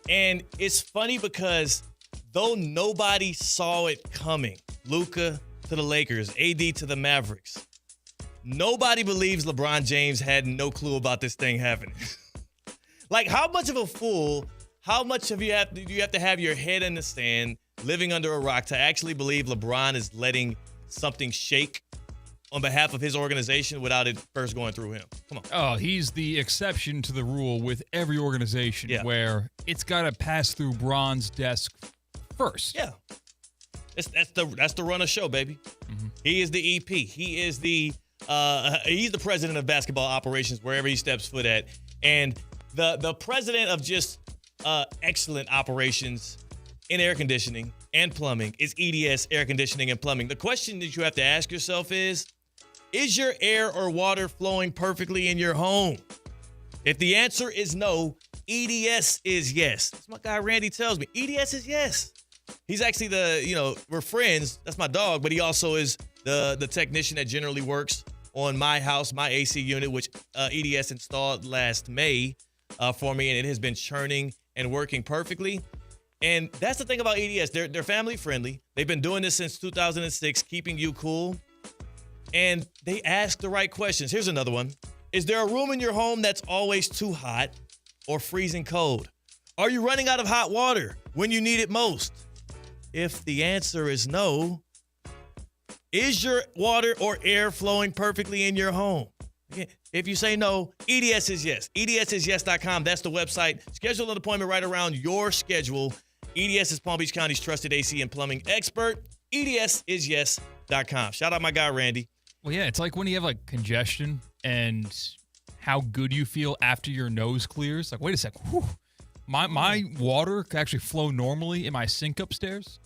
And it's funny because though nobody saw it coming, Luka to the Lakers, AD to the Mavericks, nobody believes LeBron James had no clue about this thing happening. Like, how much of a fool, how much do you have to have your head in the sand, living under a rock, to actually believe LeBron is letting something shake on behalf of his organization without it first going through him. Come on. Oh, he's the exception to the rule with every organization where it's got to pass through Braun's desk first. Yeah. That's the run of show, baby. Mm-hmm. He is the EP. He is he's the president of basketball operations wherever he steps foot at. And the president of just excellent operations in air conditioning and plumbing is EDS Air Conditioning and Plumbing. The question that you have to ask yourself is your air or water flowing perfectly in your home? If the answer is no, EDS is yes. That's my guy Randy tells me. EDS is yes. He's actually we're friends. That's my dog, but he also is the technician that generally works on my house, my AC unit, which EDS installed last May for me, and it has been churning and working perfectly. And that's the thing about EDS. They're family friendly. They've been doing this since 2006, keeping you cool. And they ask the right questions. Here's another one. Is there a room in your home that's always too hot or freezing cold? Are you running out of hot water when you need it most? If the answer is no, is your water or air flowing perfectly in your home? Again, if you say no, EDS is yes. EDSisyes.com. That's the website. Schedule an appointment right around your schedule. EDS is Palm Beach County's trusted AC and plumbing expert. EDSisyes.com. Shout out my guy, Randy. Well, yeah, it's like when you have like congestion and how good you feel after your nose clears. Like, wait a second. Whew. My water can actually flow normally in my sink upstairs.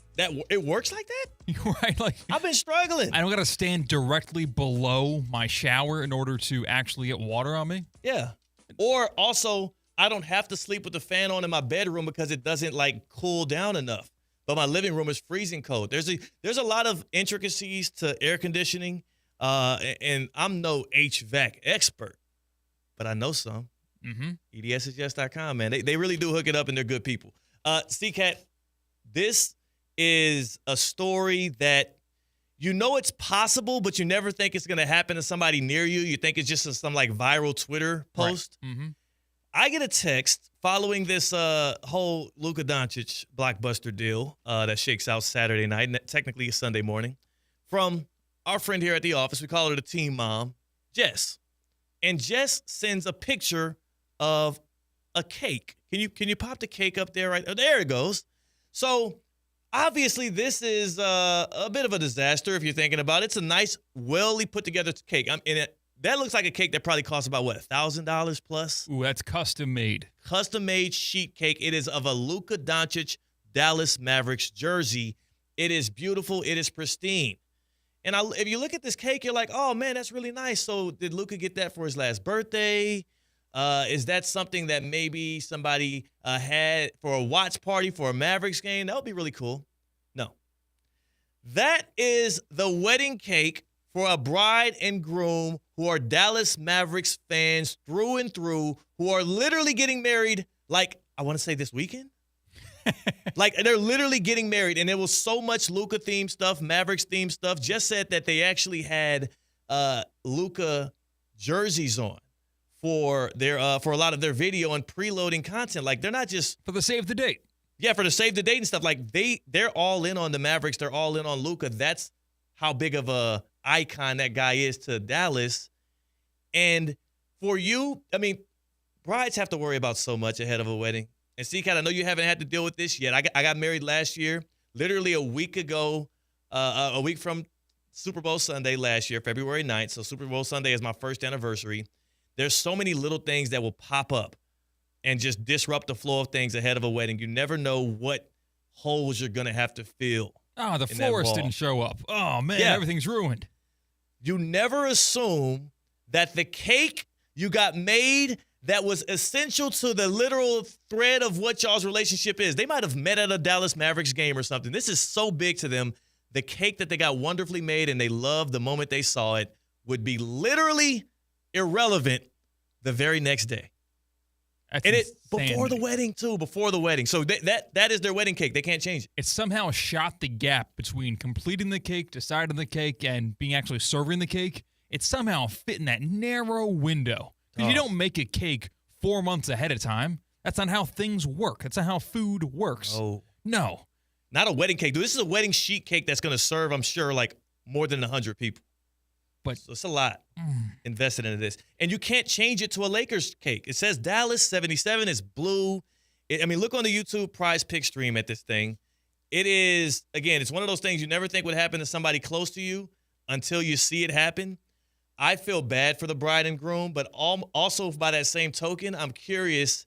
It works like that? You're right. Like, I've been struggling. I don't got to stand directly below my shower in order to actually get water on me. Yeah. Or also, I don't have to sleep with the fan on in my bedroom because it doesn't like cool down enough. But my living room is freezing cold. There's a lot of intricacies to air conditioning, and I'm no HVAC expert, but I know some. Mm-hmm. EDSisyes.com, man. They really do hook it up, and they're good people. C-Cat, this is a story that you know it's possible, but you never think it's going to happen to somebody near you. You think it's just some like viral Twitter post. Right. Mm-hmm. I get a text following this whole Luka Doncic blockbuster deal that shakes out Saturday night, technically Sunday morning, from our friend here at the office. We call her the team mom, Jess. And Jess sends a picture of a cake. Can you pop the cake up there? Right, oh, there it goes. So obviously this is a bit of a disaster if you're thinking about it. It's a nice, well put together cake. That looks like a cake that probably costs about, $1,000 plus? Ooh, that's custom made. Custom made sheet cake. It is of a Luka Doncic Dallas Mavericks jersey. It is beautiful. It is pristine. And if you look at this cake, you're like, oh, man, that's really nice. So did Luka get that for his last birthday? Is that something that maybe somebody had for a watch party for a Mavericks game? That would be really cool. No. That is the wedding cake for a bride and groom who are Dallas Mavericks fans through and through, who are literally getting married, like, I want to say this weekend. Like, they're literally getting married, and there was so much Luka-themed stuff, Mavericks-themed stuff. Just said that they actually had Luka jerseys on for a lot of their video and preloading content. Like, they're not just for the save the date. Yeah, for the save the date and stuff. Like, they're all in on the Mavericks. They're all in on Luka. That's how big of a icon that guy is to Dallas. And for you, I mean, brides have to worry about so much ahead of a wedding. And C-Cat, I know you haven't had to deal with this yet. I got married last year, literally a week ago, a week from Super Bowl Sunday last year, February 9th. So Super Bowl Sunday is my first anniversary. There's so many little things that will pop up and just disrupt the flow of things ahead of a wedding. You never know what holes you're going to have to fill. Oh, the florist didn't show up. Oh, man, everything's ruined. You never assume that the cake you got made that was essential to the literal thread of what y'all's relationship is. They might have met at a Dallas Mavericks game or something. This is so big to them. The cake that they got wonderfully made and they loved the moment they saw it would be literally irrelevant the very next day. That's and it insanity. before the wedding too, before the wedding. So that is their wedding cake. They can't change it. It somehow shot the gap between completing the cake, deciding the cake, and being actually serving the cake. It somehow fit in that narrow window. Because you don't make a cake 4 months ahead of time. That's not how things work. That's not how food works. Oh. No. Not a wedding cake, dude. This is a wedding sheet cake that's going to serve, I'm sure, like more than 100 people. But so it's a lot invested into this. And you can't change it to a Lakers cake. It says Dallas 77 is blue. Look on the YouTube Prize Pick stream at this thing. It is, again, it's one of those things you never think would happen to somebody close to you until you see it happen. I feel bad for the bride and groom, but also by that same token, I'm curious,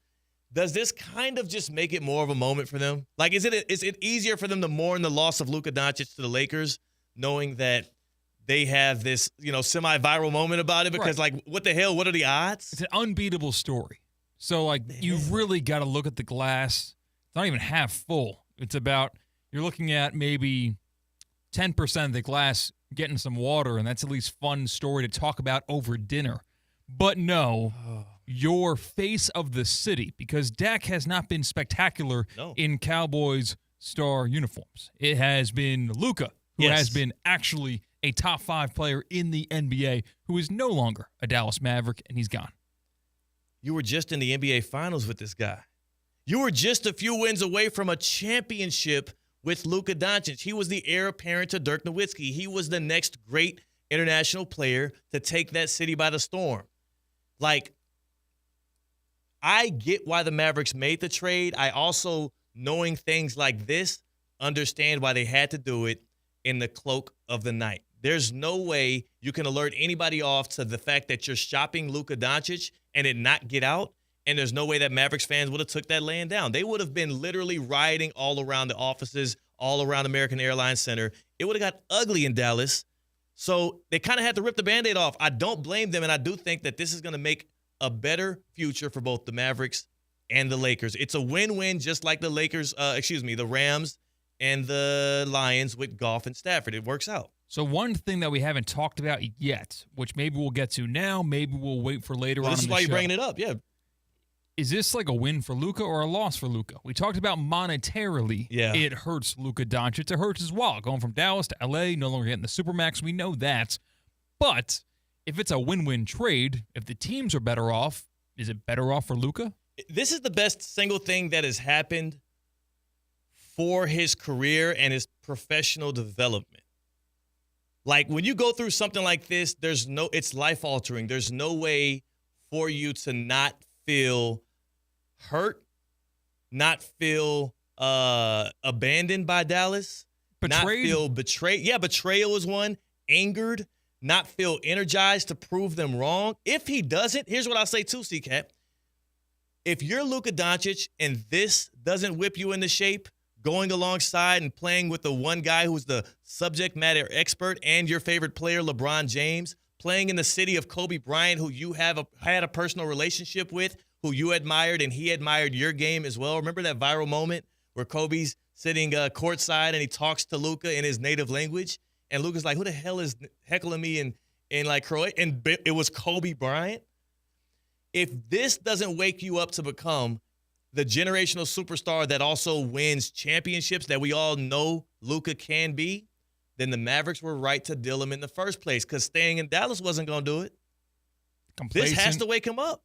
does this kind of just make it more of a moment for them? Like, is it easier for them to mourn the loss of Luka Doncic to the Lakers, knowing that they have this, semi-viral moment about it? Because, what the hell? What are the odds? It's an unbeatable story. So, you've really got to look at the glass. It's not even half full. It's about, you're looking at maybe 10% of the glass getting some water, and that's at least fun story to talk about over dinner. But no, your face of the city, because Dak has not been spectacular in Cowboys star uniforms. It has been Luka, who has been actually a top 5 player in the NBA, who is no longer a Dallas Maverick, and he's gone. You were just in the NBA Finals with this guy. You were just a few wins away from a championship with Luka Doncic. He was the heir apparent to Dirk Nowitzki. He was the next great international player to take that city by the storm. I get why the Mavericks made the trade. I also, knowing things like this, understand why they had to do it in the cloak of the night. There's no way you can alert anybody off to the fact that you're shopping Luka Doncic and it not get out. And there's no way that Mavericks fans would have took that laying down. They would have been literally rioting all around the offices, all around American Airlines Center. It would have got ugly in Dallas. So they kind of had to rip the Band-Aid off. I don't blame them, and I do think that this is going to make a better future for both the Mavericks and the Lakers. It's a win-win, just like the the Rams and the Lions with Goff and Stafford. It works out. So one thing that we haven't talked about yet, which maybe we'll get to now, maybe we'll wait for later on in the show. This is why you're bringing it up, yeah. Is this like a win for Luka or a loss for Luka? We talked about monetarily. Yeah. It hurts Luka Doncic. It hurts as well. Going from Dallas to L.A., no longer getting the Supermax. We know that. But if it's a win-win trade, if the teams are better off, is it better off for Luka? This is the best single thing that has happened for his career and his professional development. When you go through something like this, it's life-altering. There's no way for you to not feel hurt, not feel abandoned by Dallas, betrayed. Not feel betrayed. Yeah, betrayal is one. Angered, not feel energized to prove them wrong. If he doesn't, here's what I'll say too, C-Cat. If you're Luka Doncic and this doesn't whip you into shape, going alongside and playing with the one guy who's the subject matter expert and your favorite player, LeBron James, playing in the city of Kobe Bryant, who you had a personal relationship with, who you admired, and he admired your game as well. Remember that viral moment where Kobe's sitting courtside and he talks to Luka in his native language? And Luka's like, who the hell is heckling me in Croatian? And it was Kobe Bryant. If this doesn't wake you up to become the generational superstar that also wins championships that we all know Luka can be, then the Mavericks were right to deal him in the first place, because staying in Dallas wasn't going to do it. Complacent. This has to wake him up.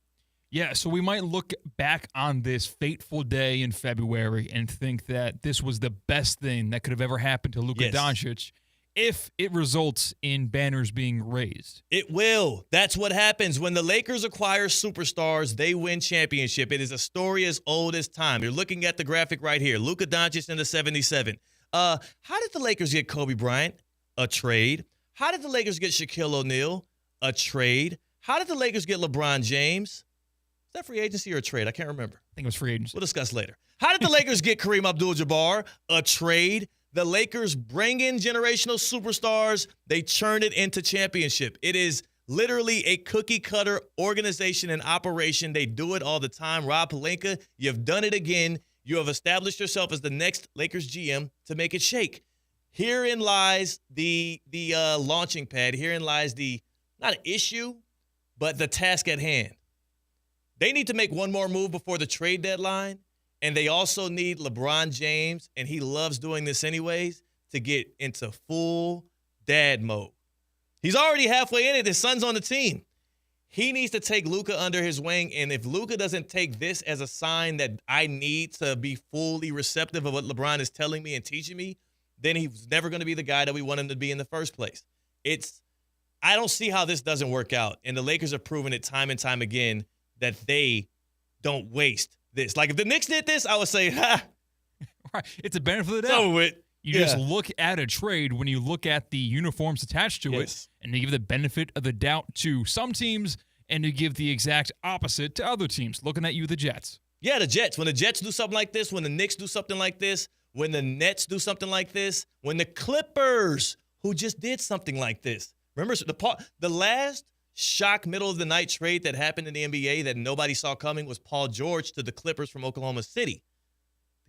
Yeah, so we might look back on this fateful day in February and think that this was the best thing that could have ever happened to Luka Doncic if it results in banners being raised. It will. That's what happens. When the Lakers acquire superstars, they win championship. It is a story as old as time. You're looking at the graphic right here. Luka Doncic in the 77. How did the Lakers get Kobe Bryant? A trade. How did the Lakers get Shaquille O'Neal? A trade. How did the Lakers get LeBron James? Is that free agency or a trade? I can't remember. I think it was free agency. We'll discuss later. How did the Lakers get Kareem Abdul-Jabbar? A trade. The Lakers bring in generational superstars. They churn it into championship. It is literally a cookie-cutter organization and operation. They do it all the time. Rob Pelinka, you've done it again. You have established yourself as the next Lakers GM to make it shake. Herein lies the launching pad. Herein lies not an issue, but the task at hand. They need to make one more move before the trade deadline, and they also need LeBron James, and he loves doing this anyways, to get into full dad mode. He's already halfway in it. His son's on the team. He needs to take Luka under his wing, and if Luka doesn't take this as a sign that I need to be fully receptive of what LeBron is telling me and teaching me, then he's never going to be the guy that we want him to be in the first place. I don't see how this doesn't work out. And the Lakers have proven it time and time again that they don't waste this. Like, if the Knicks did this, I would say, ha. Right. It's a benefit of the doubt. So you just look at a trade when you look at the uniforms attached to it, and you give the benefit of the doubt to some teams, and you give the exact opposite to other teams. Looking at you, the Jets. Yeah, the Jets. When the Jets do something like this, when the Knicks do something like this, when the Nets do something like this, when the Clippers, who just did something like this. Remember, the last shock middle of the night trade that happened in the NBA that nobody saw coming was Paul George to the Clippers from Oklahoma City.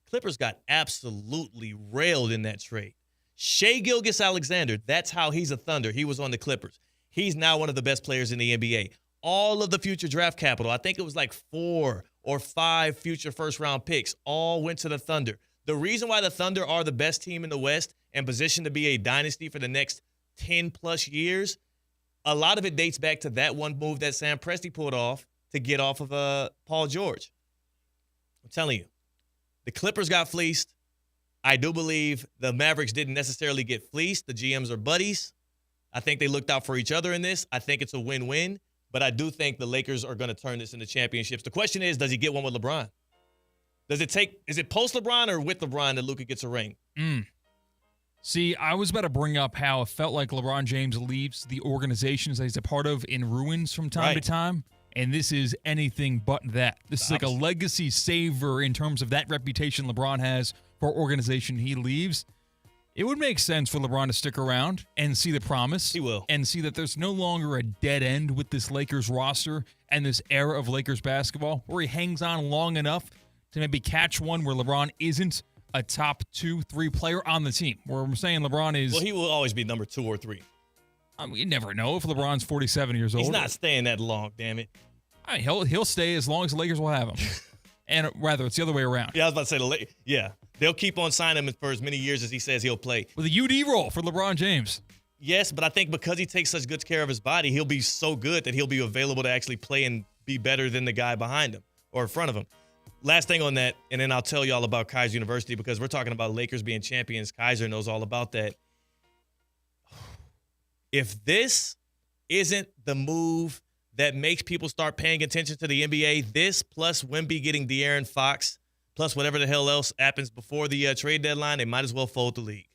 The Clippers got absolutely railed in that trade. Shai Gilgeous-Alexander, that's how he's a Thunder. He was on the Clippers. He's now one of the best players in the NBA. All of the future draft capital, I think it was like 4 or 5 future first-round picks, all went to the Thunder. The reason why the Thunder are the best team in the West and positioned to be a dynasty for the next 10-plus years, a lot of it dates back to that one move that Sam Presti pulled off to get off of Paul George. I'm telling you, the Clippers got fleeced. I do believe the Mavericks didn't necessarily get fleeced. The GMs are buddies. I think they looked out for each other in this. I think it's a win-win, but I do think the Lakers are going to turn this into championships. The question is, does he get one with LeBron? Is it post-LeBron or with LeBron that Luka gets a ring? See, I was about to bring up how it felt like LeBron James leaves the organizations that he's a part of in ruins from time to time, and this is anything but that. This is like a legacy saver in terms of that reputation LeBron has for organization he leaves. It would make sense for LeBron to stick around and see the promise. He will. And see that there's no longer a dead end with this Lakers roster and this era of Lakers basketball where he hangs on long enough to maybe catch one where LeBron isn't a top 2-3 player on the team. Where I'm saying LeBron is... Well, he will always be number 2 or 3. I mean, you never know if LeBron's 47 years old. He's not staying that long, damn it. I mean, he'll stay as long as the Lakers will have him. And rather, it's the other way around. Yeah, I was about to say, they'll keep on signing him for as many years as he says he'll play. With a UD role for LeBron James. Yes, but I think because he takes such good care of his body, he'll be so good that he'll be available to actually play and be better than the guy behind him or in front of him. Last thing on that, and then I'll tell you all about Kaiser University because we're talking about Lakers being champions. Kaiser knows all about that. If this isn't the move that makes people start paying attention to the NBA, this plus Wemby getting De'Aaron Fox, plus whatever the hell else happens before the trade deadline, they might as well fold the league.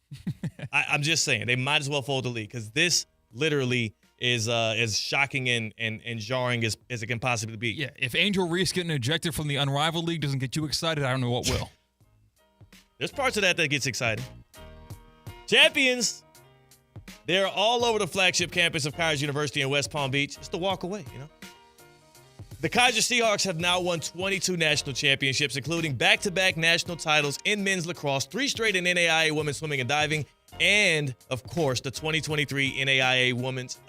I'm just saying, they might as well fold the league because this literally is as shocking and jarring as it can possibly be. Yeah, if Angel Reese getting ejected from the Unrivaled League doesn't get you excited, I don't know what will. There's parts of that gets exciting. Champions, they're all over the flagship campus of Kaiser University in West Palm Beach. It's the walk away, you know. The Kaiser Seahawks have now won 22 national championships, including back-to-back national titles in men's lacrosse, 3 straight in NAIA women's swimming and diving, and, of course, the 2023 NAIA women's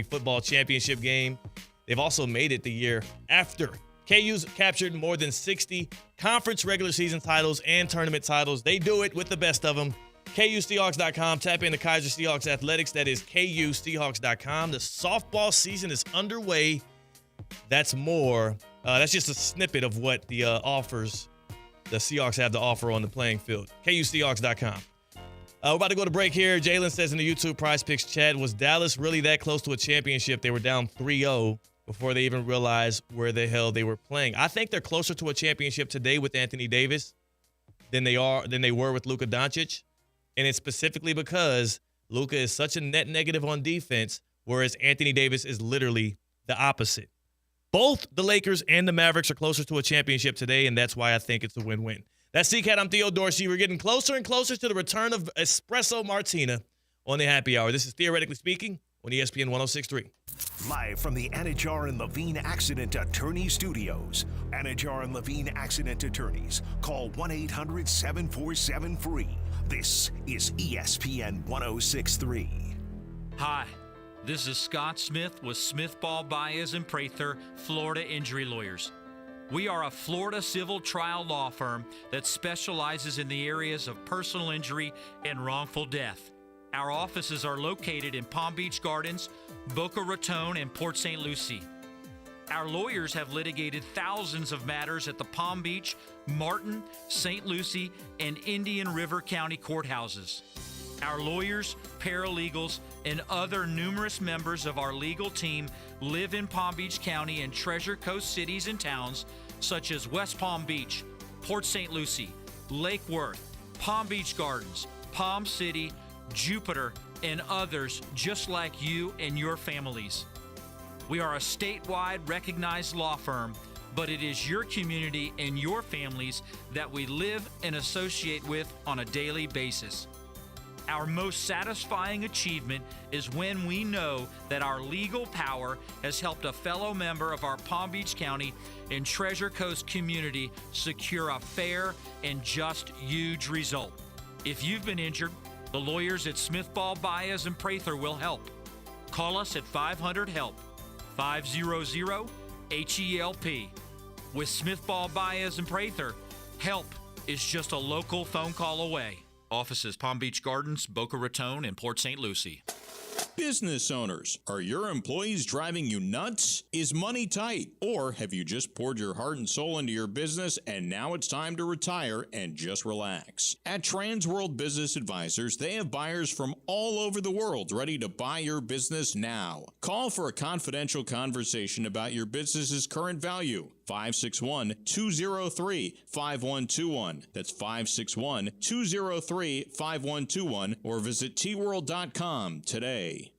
football championship game. They've also made it the year after. KU's captured more than 60 conference regular season titles and tournament titles. They do it with the best of them. KUSeahawks.com. Tap into Kaiser Seahawks Athletics. That is KUSeahawks.com. The softball season is underway. That's more. That's just a snippet of what the offers the Seahawks have to offer on the playing field. KUSeahawks.com. We're about to go to break here. Jalen says in the YouTube Prize Picks chat, was Dallas really that close to a championship? They were down 3-0 before they even realized where the hell they were playing. I think they're closer to a championship today with Anthony Davis than they were with Luka Doncic. And it's specifically because Luka is such a net negative on defense, whereas Anthony Davis is literally the opposite. Both the Lakers and the Mavericks are closer to a championship today, and that's why I think it's a win-win. That's CCAT. I'm Theo Dorsey. We're getting closer and closer to the return of Espresso Martina on the Happy Hour. This is Theoretically Speaking on ESPN 106.3. Live from the Anajar and Levine Accident Attorney Studios. Anajar and Levine Accident Attorneys. Call 1-800-747-FREE. This is ESPN 106.3. Hi, this is Scott Smith with Smith Ball Baez and Prather, Florida Injury Lawyers. We are a Florida civil trial law firm that specializes in the areas of personal injury and wrongful death. Our offices are located in Palm Beach Gardens, Boca Raton, and Port St. Lucie. Our lawyers have litigated thousands of matters at the Palm Beach, Martin, St. Lucie, and Indian River County courthouses. Our lawyers, paralegals, and other numerous members of our legal team live in Palm Beach County and Treasure Coast cities and towns such as West Palm Beach, Port St. Lucie, Lake Worth, Palm Beach Gardens, Palm City, Jupiter, and others just like you and your families. We are a statewide recognized law firm, but it is your community and your families that we live and associate with on a daily basis. Our most satisfying achievement is when we know that our legal power has helped a fellow member of our Palm Beach County and Treasure Coast community secure a fair and just huge result. If you've been injured, the lawyers at Smith Ball, Baez, and Prather will help. Call us at 500-HELP, 500-HELP. With Smith Ball, Baez, and Prather, help is just a local phone call away. Offices Palm Beach Gardens, Boca Raton, and Port St. Lucie. Business owners, are your employees driving you nuts? Is money tight? Or have you just poured your heart and soul into your business and now it's time to retire and just relax? At Trans World Business Advisors, they have buyers from all over the world ready to buy your business now. Call for a confidential conversation about your business's current value. 561-203-5121. That's 561-203-5121 or visit tworld.com today.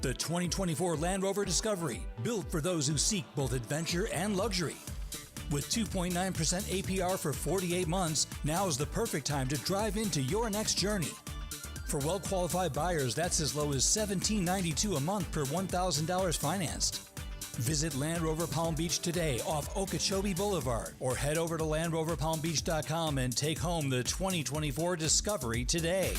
The 2024 Land Rover Discovery, built for those who seek both adventure and luxury. With 2.9% APR for 48 months, now is the perfect time to drive into your next journey. For well-qualified buyers, that's as low as $17.92 a month per $1,000 financed. Visit Land Rover Palm Beach today off Okeechobee Boulevard or head over to LandRoverPalmBeach.com and take home the 2024 Discovery today.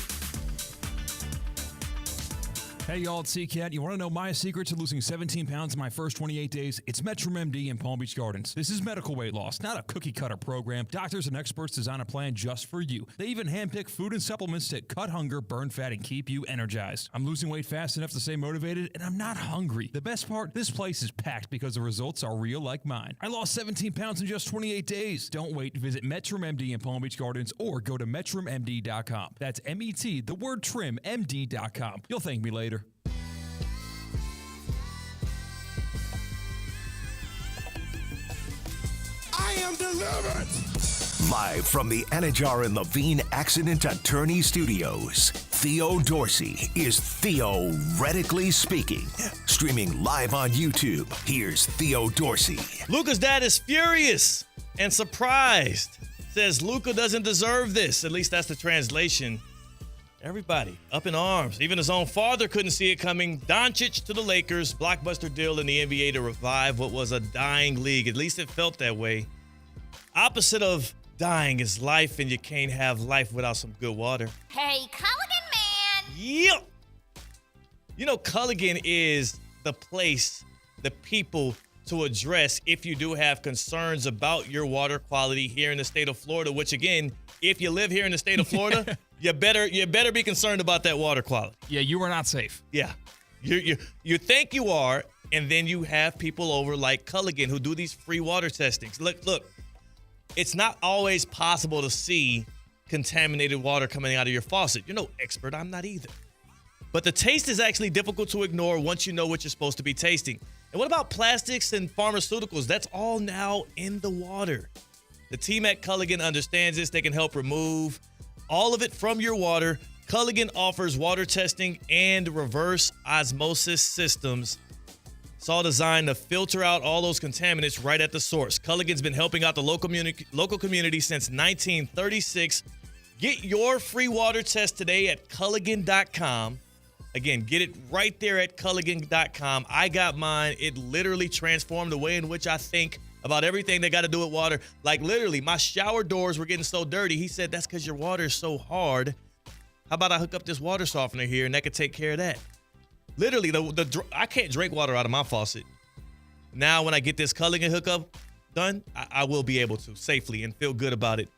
Hey y'all, it's C-Cat. You want to know my secret to losing 17 pounds in my first 28 days? It's Metrum MD in Palm Beach Gardens. This is medical weight loss, not a cookie-cutter program. Doctors and experts design a plan just for you. They even handpick food and supplements that cut hunger, burn fat, and keep you energized. I'm losing weight fast enough to stay motivated, and I'm not hungry. The best part, this place is packed because the results are real like mine. I lost 17 pounds in just 28 days. Don't wait. Visit Metrum MD in Palm Beach Gardens or go to MetrumMD.com. That's M-E-T, the word trim, MD.com. You'll thank me later. I am delivered! Live from the Anajar and Levine Accident Attorney Studios, Theo Dorsey is theoretically speaking. Streaming live on YouTube, here's Theo Dorsey. Luka's dad is furious and surprised. Says Luka doesn't deserve this. At least that's the translation. Everybody up in arms. Even his own father couldn't see it coming. Doncic to the Lakers. Blockbuster deal in the NBA to revive what was a dying league. At least it felt that way. Opposite of dying is life, and you can't have life without some good water. Hey, Culligan man! Yep. You know, Culligan is the place, the people to address if you do have concerns about your water quality here in the state of Florida, which again, if you live here in the state of Florida, you better be concerned about that water quality. Yeah, you are not safe. Yeah. You think you are, and then you have people over like Culligan who do these free water testings. Look, it's not always possible to see contaminated water coming out of your faucet. You're no expert. I'm not either. But the taste is actually difficult to ignore once you know what you're supposed to be tasting. And what about plastics and pharmaceuticals? That's all now in the water. The team at Culligan understands this. They can help remove all of it from your water. Culligan offers water testing and reverse osmosis systems. It's all designed to filter out all those contaminants right at the source. Culligan's been helping out the local community since 1936. Get your free water test today at Culligan.com. Again, get it right there at Culligan.com. I got mine. It literally transformed the way in which I think about everything that got to do with water. Like literally, my shower doors were getting so dirty. He said, that's because your water is so hard. How about I hook up this water softener here and that could take care of that? Literally, I can't drink water out of my faucet. Now, when I get this Culligan hookup done, I will be able to safely and feel good about it.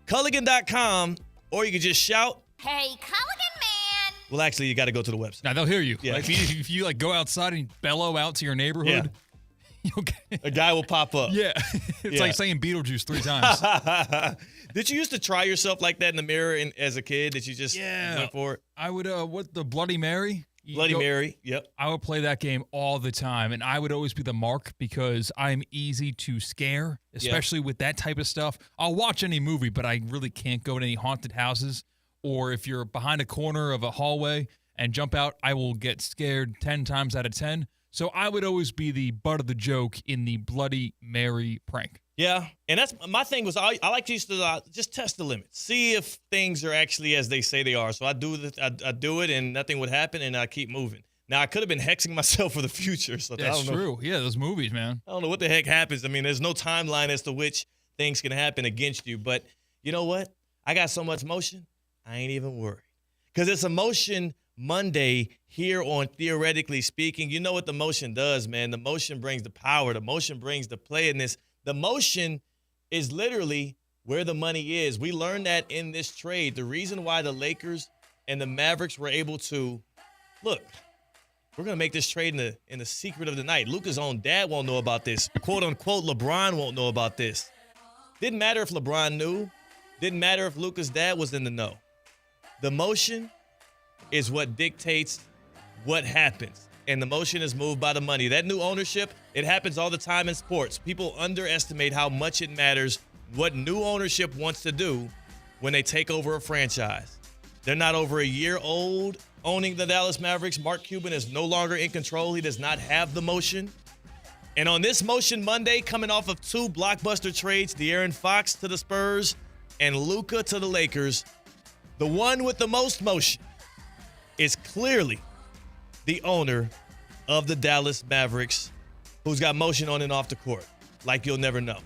Culligan.com, or you can just shout, "Hey, Culligan man!" Well, actually, you got to go to the website. Now, they'll hear you. Yeah. Like, if you like go outside and bellow out to your neighborhood, Okay. A guy will pop up. Yeah. It's like saying Beetlejuice 3 times. Did you used to try yourself like that in the mirror as a kid that you just went for it? I would, the Bloody Mary? Mary, yep. I would play that game all the time, and I would always be the mark because I'm easy to scare, especially with that type of stuff. I'll watch any movie, but I really can't go to any haunted houses. Or if you're behind a corner of a hallway and jump out, I will get scared 10 times out of 10. So I would always be the butt of the joke in the Bloody Mary prank. Yeah, and that's my thing was I like to used to just test the limits, see if things are actually as they say they are. So I do it, and nothing would happen, and I keep moving. Now I could have been hexing myself for the future. So That's I don't know. true. Yeah, those movies, man. I don't know what the heck happens. I mean, there's no timeline as to which things can happen against you. But you know what? I got so much motion, I ain't even worried. Because it's a Motion Monday here on Theoretically Speaking. You know what the motion does, man. The motion brings the power. The motion brings the play in this. The motion is literally where the money is. We learned that in this trade. The reason why the Lakers and the Mavericks were able to, look, we're going to make this trade in the secret of the night. Luka's own dad won't know about this. Quote, unquote, LeBron won't know about this. Didn't matter if LeBron knew. Didn't matter if Luka's dad was in the know. The motion is what dictates what happens. And the motion is moved by the money. That new ownership, it happens all the time in sports. People underestimate how much it matters what new ownership wants to do when they take over a franchise. They're not over a year old owning the Dallas Mavericks. Mark Cuban is no longer in control. He does not have the motion. And on this Motion Monday, coming off of 2 blockbuster trades, De'Aaron Fox to the Spurs and Luka to the Lakers, the one with the most motion is clearly the owner of the Dallas Mavericks, who's got motion on and off the court, like you'll never know.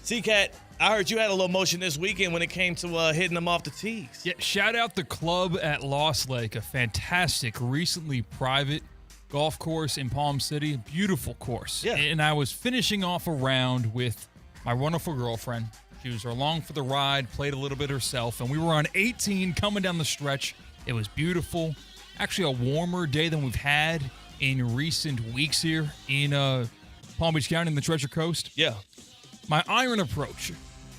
C-Cat, I heard you had a little motion this weekend when it came to hitting them off the tees. Yeah, shout out the club at Lost Lake, a fantastic, recently private golf course in Palm City. Beautiful course. Yeah. And I was finishing off a round with my wonderful girlfriend. She was along for the ride, played a little bit herself, and we were on 18 coming down the stretch. It was beautiful. Actually, a warmer day than we've had in recent weeks here in Palm Beach County in the Treasure Coast. Yeah. My iron approach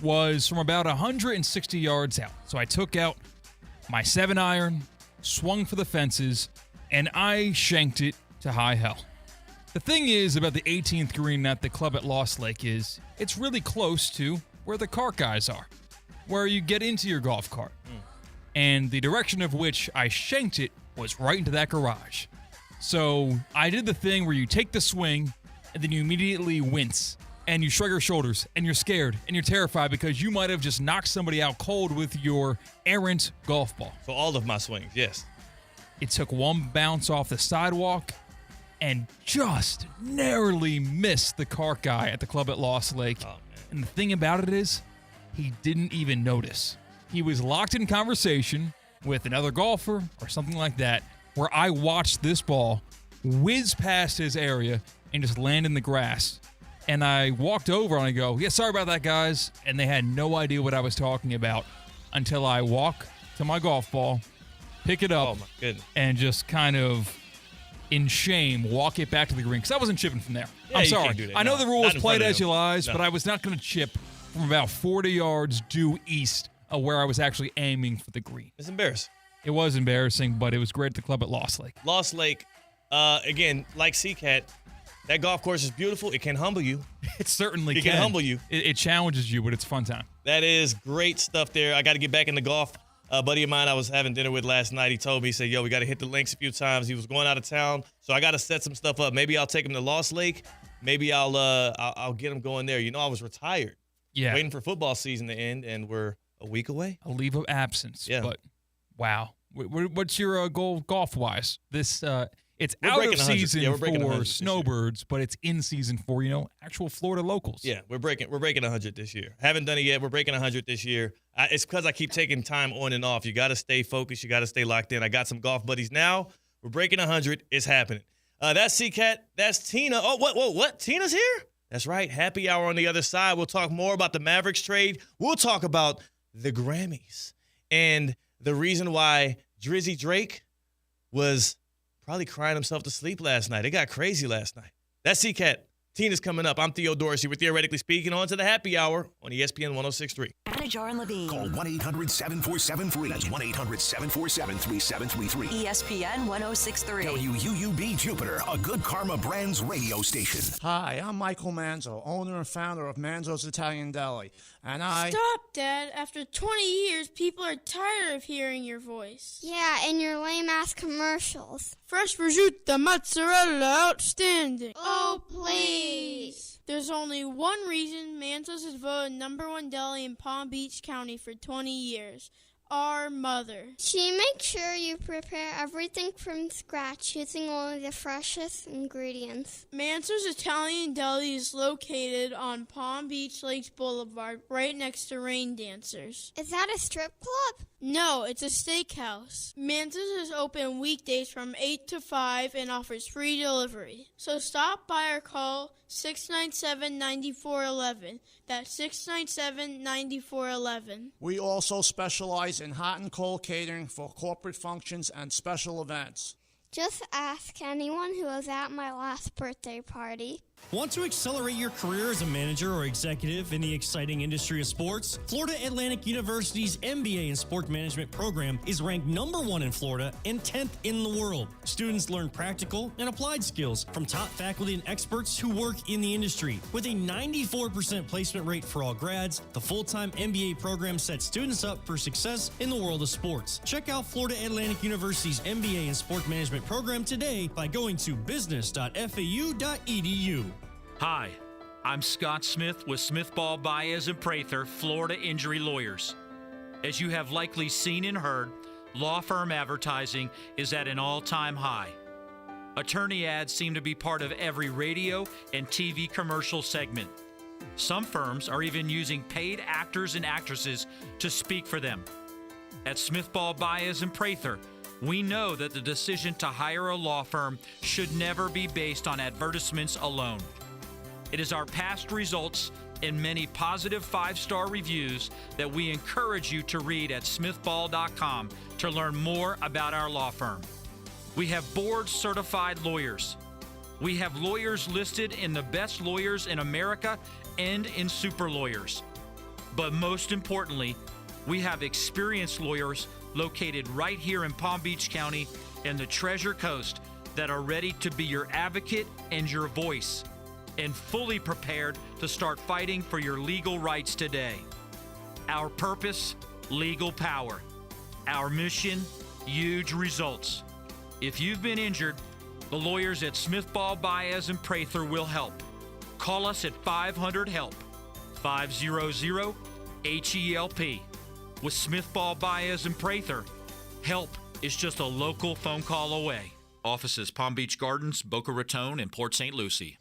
was from about 160 yards out. So I took out my 7-iron, swung for the fences, and I shanked it to high hell. The thing is about the 18th green at the club at Lost Lake is it's really close to where the cart guys are, where you get into your golf cart. And the direction of which I shanked it was right into that garage. So I did the thing where you take the swing and then you immediately wince and you shrug your shoulders and you're scared and you're terrified because you might have just knocked somebody out cold with your errant golf ball. So all of my swings, yes. It took one bounce off the sidewalk and just narrowly missed the cart guy at the club at Lost Lake. Oh, man. And the thing about it is, he didn't even notice. He was locked in conversation with another golfer or something like that, where I watched this ball whiz past his area and just land in the grass. And I walked over and I go, yeah, sorry about that, guys. And they had no idea what I was talking about until I walk to my golf ball, pick it up, and just kind of in shame walk it back to the green because I wasn't chipping from there. Yeah, I'm you sorry. can't do that. I know the rule is played as you lies, No. but I was not going to chip from about 40 yards due east of where I was actually aiming for the green. It's embarrassing. It was embarrassing, but it was great at the club at Lost Lake. Lost Lake, again, like C-Cat, that golf course is beautiful. It can humble you. It certainly It can humble you. It challenges you, but it's a fun time. That is great stuff there. I got to get back into golf. A buddy of mine I was having dinner with last night, he told me, he said, yo, we got to hit the links a few times. He was going out of town, so I got to set some stuff up. Maybe I'll take him to Lost Lake. Maybe I'll get him going there. You know, I was retired. Yeah. Waiting for football season to end, and we're a week away. A leave of absence. Yeah. But, wow. What's your goal golf-wise? This it's We're out breaking of 100. season Yeah, we're breaking for 100 this year. snowbirds, but it's in season for, actual Florida locals. Yeah, we're breaking 100 this year. Haven't done it yet. We're breaking 100 this year. It's because I keep taking time on and off. You got to stay focused. You got to stay locked in. I got some golf buddies now. We're breaking 100. It's happening. That's C-Cat. That's Tina. Oh, what? Tina's here? That's right. Happy hour on the other side. We'll talk more about the Mavericks trade. We'll talk about the Grammys and the reason why Drizzy Drake was probably crying himself to sleep last night. It got crazy last night. That's C-Cat Tina's coming up. I'm Theo Dorsey. We're Theoretically Speaking on to the happy hour on ESPN 106.3. Anajar and Levine. Call 1-800-747-FREE. That's 1-800-747-3733. ESPN 106.3. WUUB Jupiter, a Good Karma Brands radio station. Hi, I'm Michael Manzo, owner and founder of Manzo's Italian Deli. And Stop, Dad. After 20 years, people are tired of hearing your voice. Yeah, and your lame-ass commercials. Fresh prosciutto, mozzarella, outstanding. Oh, please. There's only one reason Manzo's is voted #1 deli in Palm Beach County for 20 years. Our mother. She makes sure you prepare everything from scratch using only the freshest ingredients. Manzo's Italian Deli is located on Palm Beach Lakes Boulevard, right next to Rain Dancers. Is that a strip club? No, it's a steakhouse. Manzo's is open weekdays from 8 to 5 and offers free delivery. So stop by or call 697-9411. That's 697-9411. we also specialize in hot and cold catering for corporate functions and special events. Just ask anyone who was at my last birthday party. Want to accelerate your career as a manager or executive in the exciting industry of sports? Florida Atlantic University's MBA in Sport Management program is ranked #1 in Florida and 10th in the world. Students learn practical and applied skills from top faculty and experts who work in the industry. With a 94% placement rate for all grads, the full-time MBA program sets students up for success in the world of sports. Check out Florida Atlantic University's MBA in Sport Management program today by going to business.fau.edu. Hi, I'm Scott Smith with Smith Ball Baez and Prather, Florida Injury Lawyers. As you have likely seen and heard, law firm advertising is at an all-time high. Attorney ads seem to be part of every radio and TV commercial segment. Some firms are even using paid actors and actresses to speak for them. At Smith Ball Baez and Prather, we know that the decision to hire a law firm should never be based on advertisements alone. It is our past results and many positive 5-star reviews that we encourage you to read at smithball.com to learn more about our law firm. We have board-certified lawyers. We have lawyers listed in the best lawyers in America and in super lawyers. But most importantly, we have experienced lawyers located right here in Palm Beach County and the Treasure Coast that are ready to be your advocate and your voice, and fully prepared to start fighting for your legal rights today. Our purpose, legal power. Our mission, huge results. If you've been injured, the lawyers at Smith Ball Baez and Prather will help. Call us at 500-HELP, 500-HELP. With Smith Ball Baez and Prather, help is just a local phone call away. Offices Palm Beach Gardens, Boca Raton, and Port St. Lucie.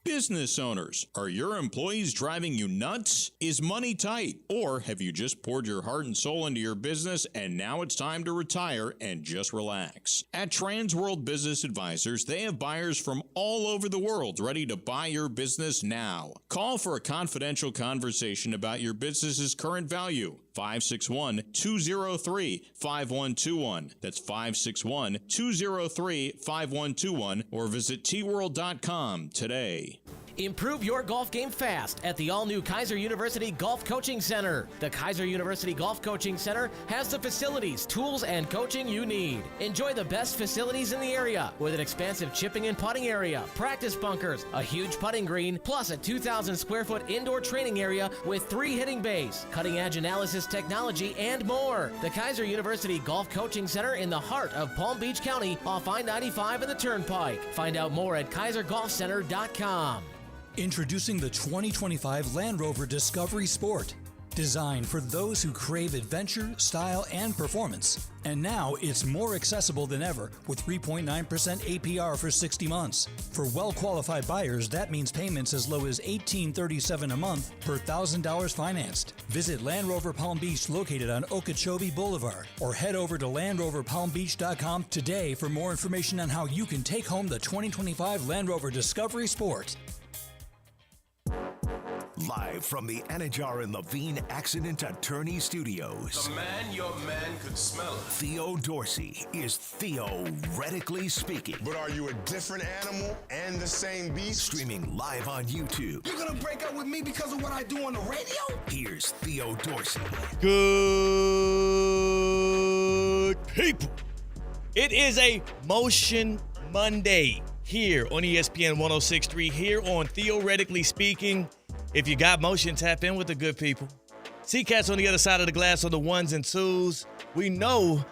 Business owners, are your employees driving you nuts? Is money tight? Or have you just poured your heart and soul into your business and now it's time to retire and just relax? At Trans World Business Advisors, they have buyers from all over the world ready to buy your business now. Call for a confidential conversation about your business's current value. 561-203-5121. That's 561-203-5121 or visit tworld.com today. Improve your golf game fast at the all-new Kaiser University Golf Coaching Center. The Kaiser University Golf Coaching Center has the facilities, tools, and coaching you need. Enjoy the best facilities in the area with an expansive chipping and putting area, practice bunkers, a huge putting green, plus a 2,000 square foot indoor training area with 3 hitting bays, cutting-edge analysis technology, and more. The Kaiser University Golf Coaching Center in the heart of Palm Beach County off I-95 and the Turnpike. Find out more at kaisergolfcenter.com. Introducing the 2025 Land Rover Discovery Sport. Designed for those who crave adventure, style, and performance. And now it's more accessible than ever with 3.9% APR for 60 months. For well-qualified buyers, that means payments as low as $1,837 a month per $1,000 financed. Visit Land Rover Palm Beach located on Okeechobee Boulevard or head over to LandRoverPalmBeach.com today for more information on how you can take home the 2025 Land Rover Discovery Sport. Live from the Anajar and Levine Accident Attorney Studios. The man your man could smell it. Theo Dorsey is theoretically speaking. But are you a different animal and the same beast? Streaming live on YouTube. You're gonna break up with me because of what I do on the radio? Here's Theo Dorsey. Good people. It is a Motion Monday here on ESPN 106.3, here on Theoretically Speaking. If you got motion, tap in with the good people. C-Cat's on the other side of the glass on the ones and twos. We know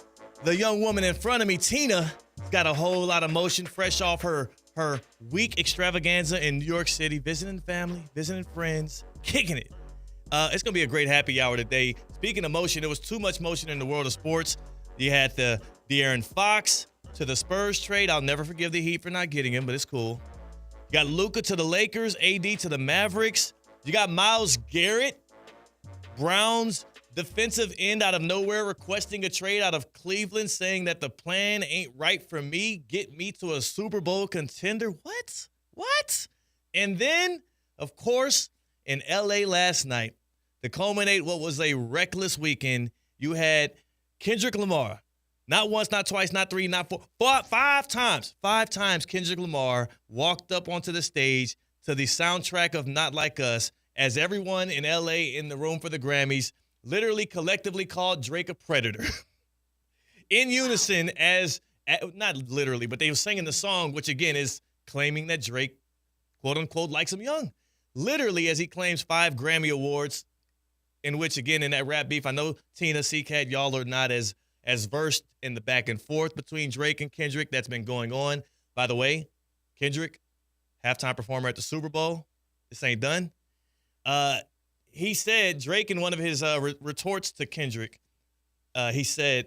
the young woman in front of me, Tina, got a whole lot of motion fresh off her week extravaganza in New York City, visiting family, visiting friends, kicking it. It's going to be a great happy hour today. Speaking of motion, there was too much motion in the world of sports. You had the De'Aaron Fox to the Spurs trade. I'll never forgive the Heat for not getting him, but it's cool. You got Luka to the Lakers, AD to the Mavericks. You got Myles Garrett, Browns defensive end out of nowhere, requesting a trade out of Cleveland, saying that the plan ain't right for me. Get me to a Super Bowl contender. What? And then, of course, in L.A. last night, to culminate what was a reckless weekend, you had Kendrick Lamar. Not once, not twice, not three, not four, five times. 5 times Kendrick Lamar walked up onto the stage to the soundtrack of Not Like Us as everyone in L.A. in the room for the Grammys literally collectively called Drake a predator. In unison not literally, but they were singing the song, which again is claiming that Drake, quote unquote, likes him young. Literally as he claims 5 Grammy Awards, in which again in that rap beef, I know Tina, C-Cat, y'all are not as versed in the back and forth between Drake and Kendrick that's been going on. By the way, Kendrick, halftime performer at the Super Bowl. This ain't done. He said, Drake in one of his retorts to Kendrick, he said,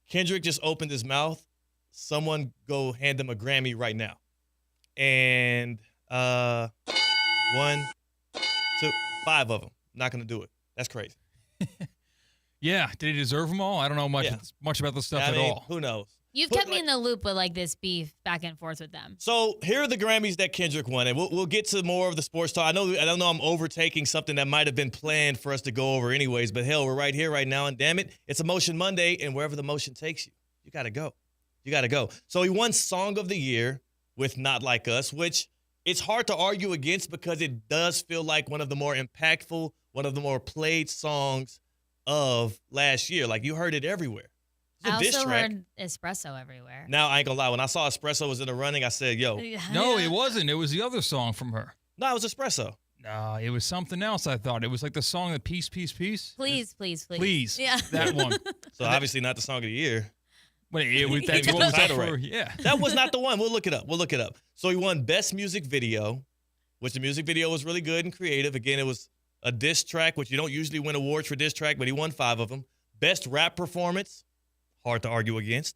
Kendrick just opened his mouth. Someone go hand him a Grammy right now. And 1, 2, 5 of them. Not going to do it. That's crazy. Yeah, did he deserve them all? I don't know much about this stuff at all. Who knows? You've kept me in the loop with like this beef back and forth with them. So here are the Grammys that Kendrick won, and we'll get to more of the sports talk. I don't know I'm overtaking something that might have been planned for us to go over anyways, but hell, we're right here right now, and damn it, it's a Motion Monday, and wherever the motion takes you, you got to go. You got to go. So he won Song of the Year with Not Like Us, which it's hard to argue against because it does feel like one of the more impactful, one of the more played songs of last year. Like you heard it everywhere. I also heard Espresso everywhere. Now, I ain't gonna lie. When I saw Espresso was in the running, I said, yo. No, it wasn't. It was the other song from her. No, it was Espresso. No, it was something else, I thought. It was like the song that Peace, Peace, Peace. Please, please, please. Please. Yeah. That one. So obviously not the song of the year. But that's what was that for? Yeah. That was not the one. We'll look it up. So he won Best Music Video, which the music video was really good and creative. Again, it was a diss track, which you don't usually win awards for diss track, but he won 5 of them. Best Rap Performance. Hard to argue against.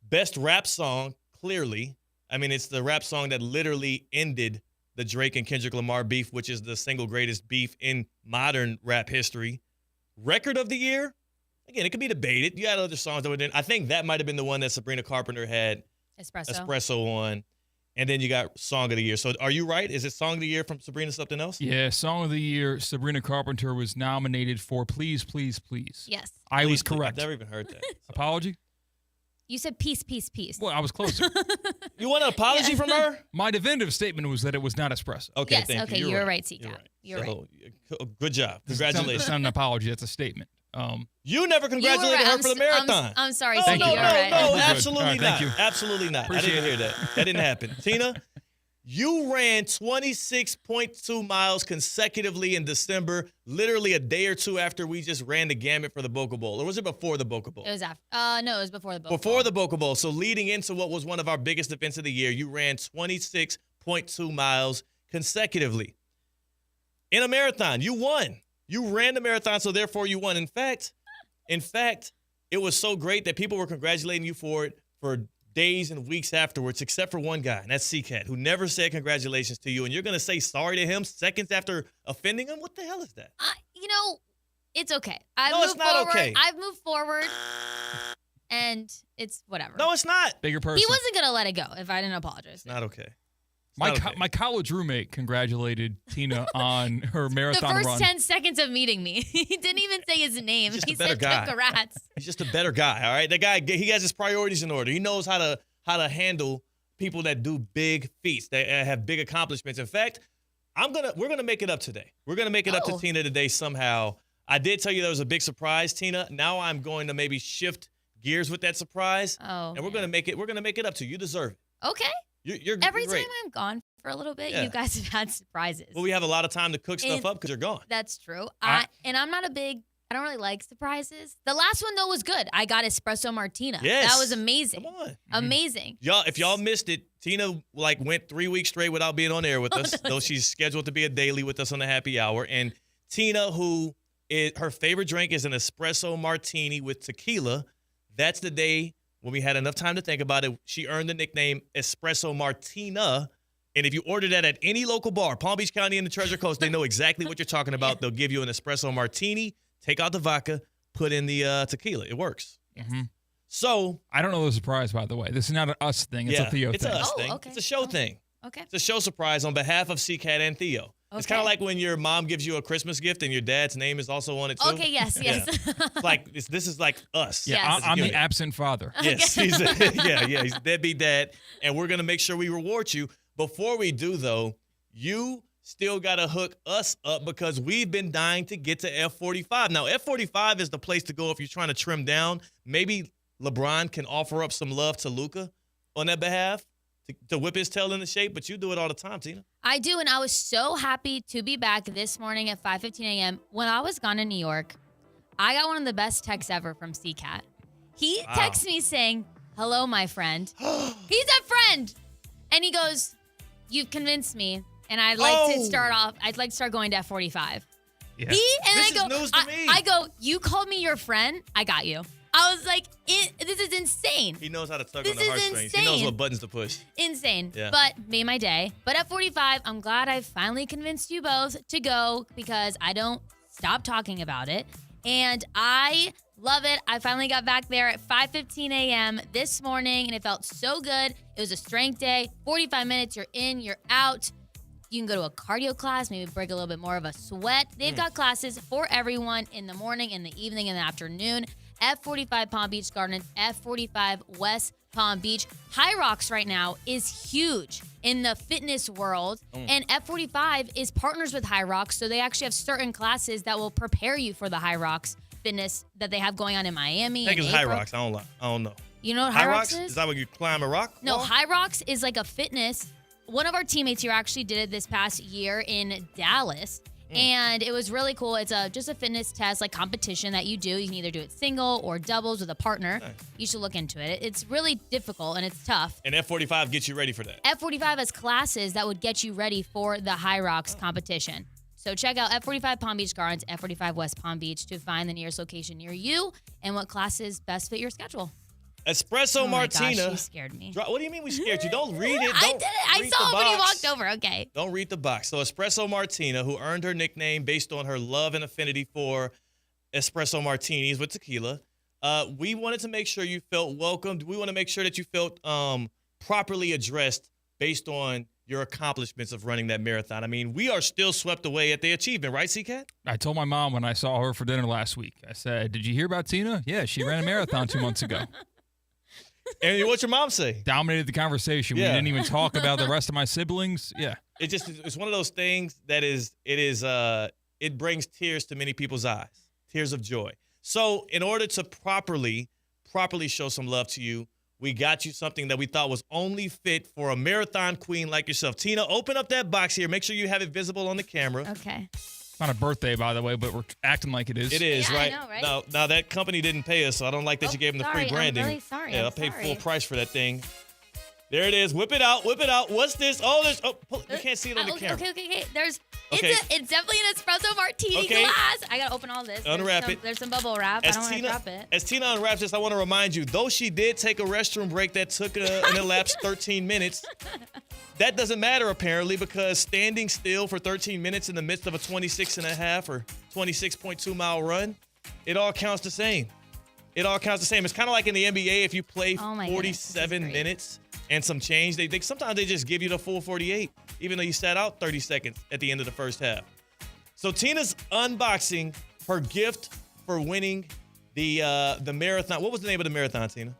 Best rap song, clearly. I mean, it's the rap song that literally ended the Drake and Kendrick Lamar beef, which is the single greatest beef in modern rap history. Record of the year, again, it could be debated. You had other songs that were in. I think that might have been the one that Sabrina Carpenter had Espresso on. And then you got Song of the Year. So are you right? Is it Song of the Year from Sabrina something else? Yeah, Song of the Year, Sabrina Carpenter was nominated for Please, Please, Please. Yes. I was correct. I've never even heard that. So. Apology? You said peace, peace, peace. Well, I was closer. You want an apology from her? My definitive statement was that it was not espresso. Okay, yes, thank okay, you. You're right, C-Cat. You're right. Good job. Congratulations. It's not an apology. That's a statement. You never congratulated her for the marathon. I'm sorry, No, C-Cat. no, Right. no, absolutely right, not. thank you. Absolutely not. Appreciate I didn't hear that. That didn't happen. Tina, you ran 26.2 miles consecutively in December, literally a day or two after we just ran the gamut for the Boca Bowl. Or was it before the Boca Bowl? It was after. No, it was before the Boca Bowl. Before the Boca Bowl. So leading into what was one of our biggest events of the year, you ran 26.2 miles consecutively. In a marathon, you won. You ran the marathon, so therefore you won. In fact, it was so great that people were congratulating you for it for days and weeks afterwards, except for one guy, and that's C-Cat, who never said congratulations to you. And you're going to say sorry to him seconds after offending him? What the hell is that? It's okay. It's not okay. I've moved forward, and it's whatever. No, it's not. Bigger person. He wasn't going to let it go if I didn't apologize. It's not okay. My college roommate congratulated Tina on her The marathon first run. 10 seconds of meeting me. He didn't even say his name. He said congrats. He's just a better guy, all right? That guy, he has his priorities in order. He knows how to handle people that do big feats, that have big accomplishments. In fact, we're gonna make it up today. We're gonna make it up to Tina today somehow. I did tell you there was a big surprise, Tina. Now I'm going to maybe shift gears with that surprise. Oh, and we're gonna make it up to you. You deserve it. Okay. You're Every great. time I'm gone for a little bit, Yeah. you guys have had surprises. Well, we have a lot of time to cook stuff And up because you're gone. That's true. I don't really like surprises. The last one, though, was good. I got espresso martina. Yes. That was amazing. Come on. Amazing. Y'all, if y'all missed it, Tina went 3 weeks straight without being on air with us, though she's scheduled to be a daily with us on the happy hour. And Tina, her favorite drink is an espresso martini with tequila. That's the day when we had enough time to think about it. She earned the nickname Espresso Martina. And if you order that at any local bar, Palm Beach County and the Treasure Coast, they know exactly what you're talking about. They'll give you an espresso martini, take out the vodka, put in the tequila. It works. Mm-hmm. So I don't know the surprise, by the way. This is not an us thing. It's a Theo it's thing. a us thing. okay. It's a show thing. Okay. It's a show surprise on behalf of CCAT and Theo. It's kind of like when your mom gives you a Christmas gift and your dad's name is also on it too. Okay, yes. It's like this is like us. Yeah, Yes. I'm the absent father. Yes, he's a deadbeat dad, and we're gonna make sure we reward you. Before we do, though, you still gotta hook us up because we've been dying to get to F45. Now, F45 is the place to go if you're trying to trim down. Maybe LeBron can offer up some love to Luka on that behalf to whip his tail into shape, but you do it all the time, Tina. I do, and I was so happy to be back this morning at 5:15 a.m. When I was gone in New York, I got one of the best texts ever from CCAT. He texts me saying, "Hello, my friend." He's a friend. And he goes, "You've convinced me, and I'd like to start going to F45. Yeah. This is news to me. I go, "You called me your friend? I got you." I was like, this is insane. He knows how to tug This on the is heartstrings. He knows insane. what buttons to push. Insane. Yeah. But made my day. But at 45, I'm glad I finally convinced you both to go because I don't stop talking about it. And I love it. I finally got back there at 5:15 a.m. this morning, and it felt so good. It was a strength day. 45 minutes, you're in, you're out. You can go to a cardio class, maybe break a little bit more of a sweat. They've got classes for everyone in the morning, in the evening, in the afternoon. F45 Palm Beach Gardens, F45 West Palm Beach. High Rocks right now is huge in the fitness world, and F45 is partners with High Rocks, so they actually have certain classes that will prepare you for the High Rocks fitness that they have going on in Miami. I think in it's High April. Rocks. I don't know. You know what High Rocks is? Is that when you climb a rock? No, wall? High Rocks is like a fitness. One of our teammates here actually did it this past year in Dallas. And it was really cool. It's just a fitness test, like competition that you do. You can either do it single or doubles with a partner. Nice. You should look into it. It's really difficult and it's tough. And F45 gets you ready for that. F45 has classes that would get you ready for the High Rocks competition. So check out F45 Palm Beach Gardens, F45 West Palm Beach to find the nearest location near you and what classes best fit your schedule. Espresso Martina. My gosh, you scared me. What do you mean we scared you? Don't read it. I Don't did it. I read saw the it when you box. walked over. Okay. Don't read the box. So Espresso Martina, who earned her nickname based on her love and affinity for espresso martinis with tequila, we wanted to make sure you felt welcomed. We want to make sure that you felt properly addressed based on your accomplishments of running that marathon. I mean, we are still swept away at the achievement, right, CCAT? I told my mom when I saw her for dinner last week, I said, "Did you hear about Tina? Yeah, she ran a marathon 2 months ago." And what's your mom say? Dominated the conversation. Yeah. We didn't even talk about the rest of my siblings. Yeah. It's one of those things that it brings tears to many people's eyes, tears of joy. So in order to properly show some love to you, we got you something that we thought was only fit for a marathon queen like yourself. Tina, open up that box here. Make sure you have it visible on the camera. Okay. It's not a birthday, by the way, but we're acting like it is. It is, Yeah, I right? know, right? Now that company didn't pay us, so I don't like that you gave them the sorry, free branding. I'm really sorry. Yeah, I'm I paid sorry. full price for that thing. There it is. Whip it out. Whip it out. What's this? You can't see it on the camera. Okay. Okay. It's definitely an espresso martini Okay. glass. I gotta open all this. Unwrap it. There's some bubble wrap. I don't want to drop it. As Tina unwraps this, I want to remind you, though she did take a restroom break that took an elapsed 13 minutes, that doesn't matter apparently because standing still for 13 minutes in the midst of a 26.5 or 26.2 mile run, it all counts the same. It all counts the same. It's kind of like in the NBA if you play Oh my 47 goodness, this is great. minutes and some change. They sometimes they just give you the full 48, even though you sat out 30 seconds at the end of the first half. So Tina's unboxing her gift for winning the marathon. What was the name of the marathon, Tina?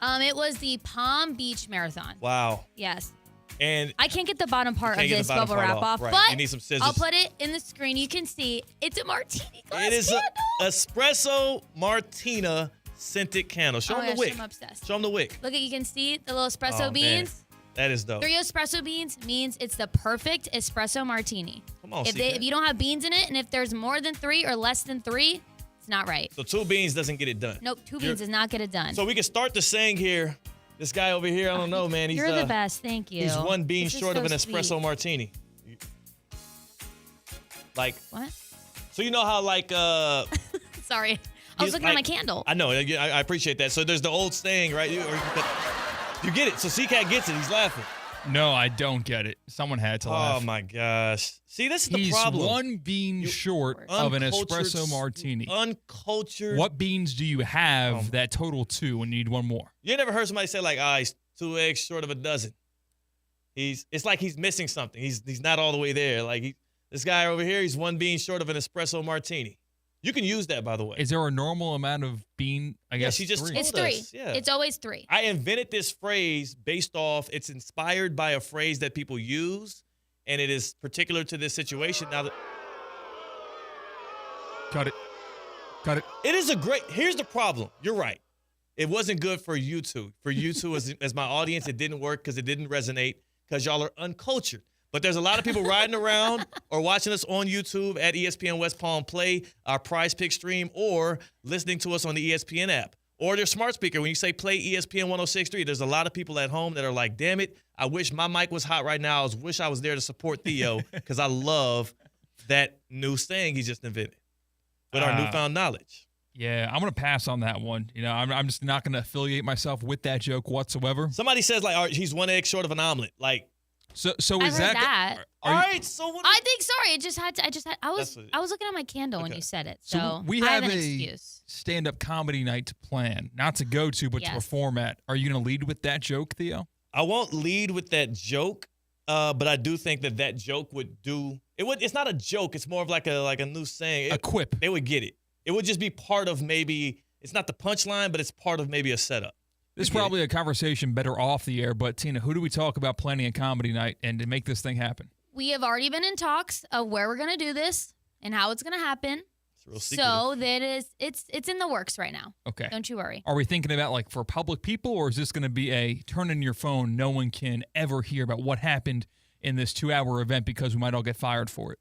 It was the Palm Beach Marathon. Wow. Yes. And I can't get the bottom part of this bottom bubble part wrap off, right. but You need some scissors. I'll put it in the screen. You can see it's a martini glass It is candle. a espresso martina scented candle. Show them the wick. I'm obsessed. Show them the wick. Look, you can see the little espresso Oh, beans. man. That is dope. 3 espresso beans means it's the perfect espresso martini. Come on, if you don't have beans in it, and if there's more than 3 or less than 3, it's not right. So 2 beans doesn't get it done. Nope, 2 beans does not get it done. So we can start the saying here. This guy over here, I don't know, man. He's, You're the best. Thank you. He's 1 bean This is short so of an espresso sweet. martini. Like What? So you know how like Sorry. I was looking at my candle. I know. I appreciate that. So there's the old saying, right? You get it. So C-Cat gets it. He's laughing. No, I don't get it. Someone had to laugh. Oh my gosh. See, this is the He's problem. 1 bean short of an Uncultured, espresso martini. Uncultured. What beans do you have that total 2 and you need 1 more? You never heard somebody say like, he's 2 eggs short of a dozen. It's like he's missing something. He's not all the way there. Like this guy over here, he's 1 bean short of an espresso martini. You can use that, by the way. Is there a normal amount of bean? I guess she just 3. It's told 3. us. Yeah. It's always 3. I invented this phrase based off, it's inspired by a phrase that people use, and it is particular to this situation. Now, Cut it. It is here's the problem. You're right. It wasn't good for you two. For you two as my audience, it didn't work because it didn't resonate because y'all are uncultured. But there's a lot of people riding around or watching us on YouTube at ESPN West Palm Play, our Prize Pick stream, or listening to us on the ESPN app or their smart speaker. When you say play ESPN 106.3, there's a lot of people at home that are like, damn it, I wish my mic was hot right now. I wish I was there to support Theo because I love that new saying he just invented with our newfound knowledge. Yeah, I'm going to pass on that one. You know, I'm just not going to affiliate myself with that joke whatsoever. Somebody says, like, all right, he's 1 egg short of an omelet. Like, So I is heard that that. all right, so what? I think sorry. I was looking at my candle when Okay. you said it. So So we I have have an a excuse. stand-up comedy night to plan, not to go to, but to Yes. perform at. Are you going to lead with that joke, Theo? I won't lead with that joke, but I do think that joke would do it. It's not a joke. It's more of like a new saying. A quip. They would get it. It would just be part of maybe. It's not the punchline, but it's part of maybe a setup. This is probably a conversation better off the air, but Tina, who do we talk about planning a comedy night and to make this thing happen? We have already been in talks of where we're going to do this and how it's going to happen. It's real So that it's in the works right now. Okay. Don't you worry. Are we thinking about like for public people, or is this going to be a turn in your phone, no one can ever hear about what happened in this 2-hour event because we might all get fired for it?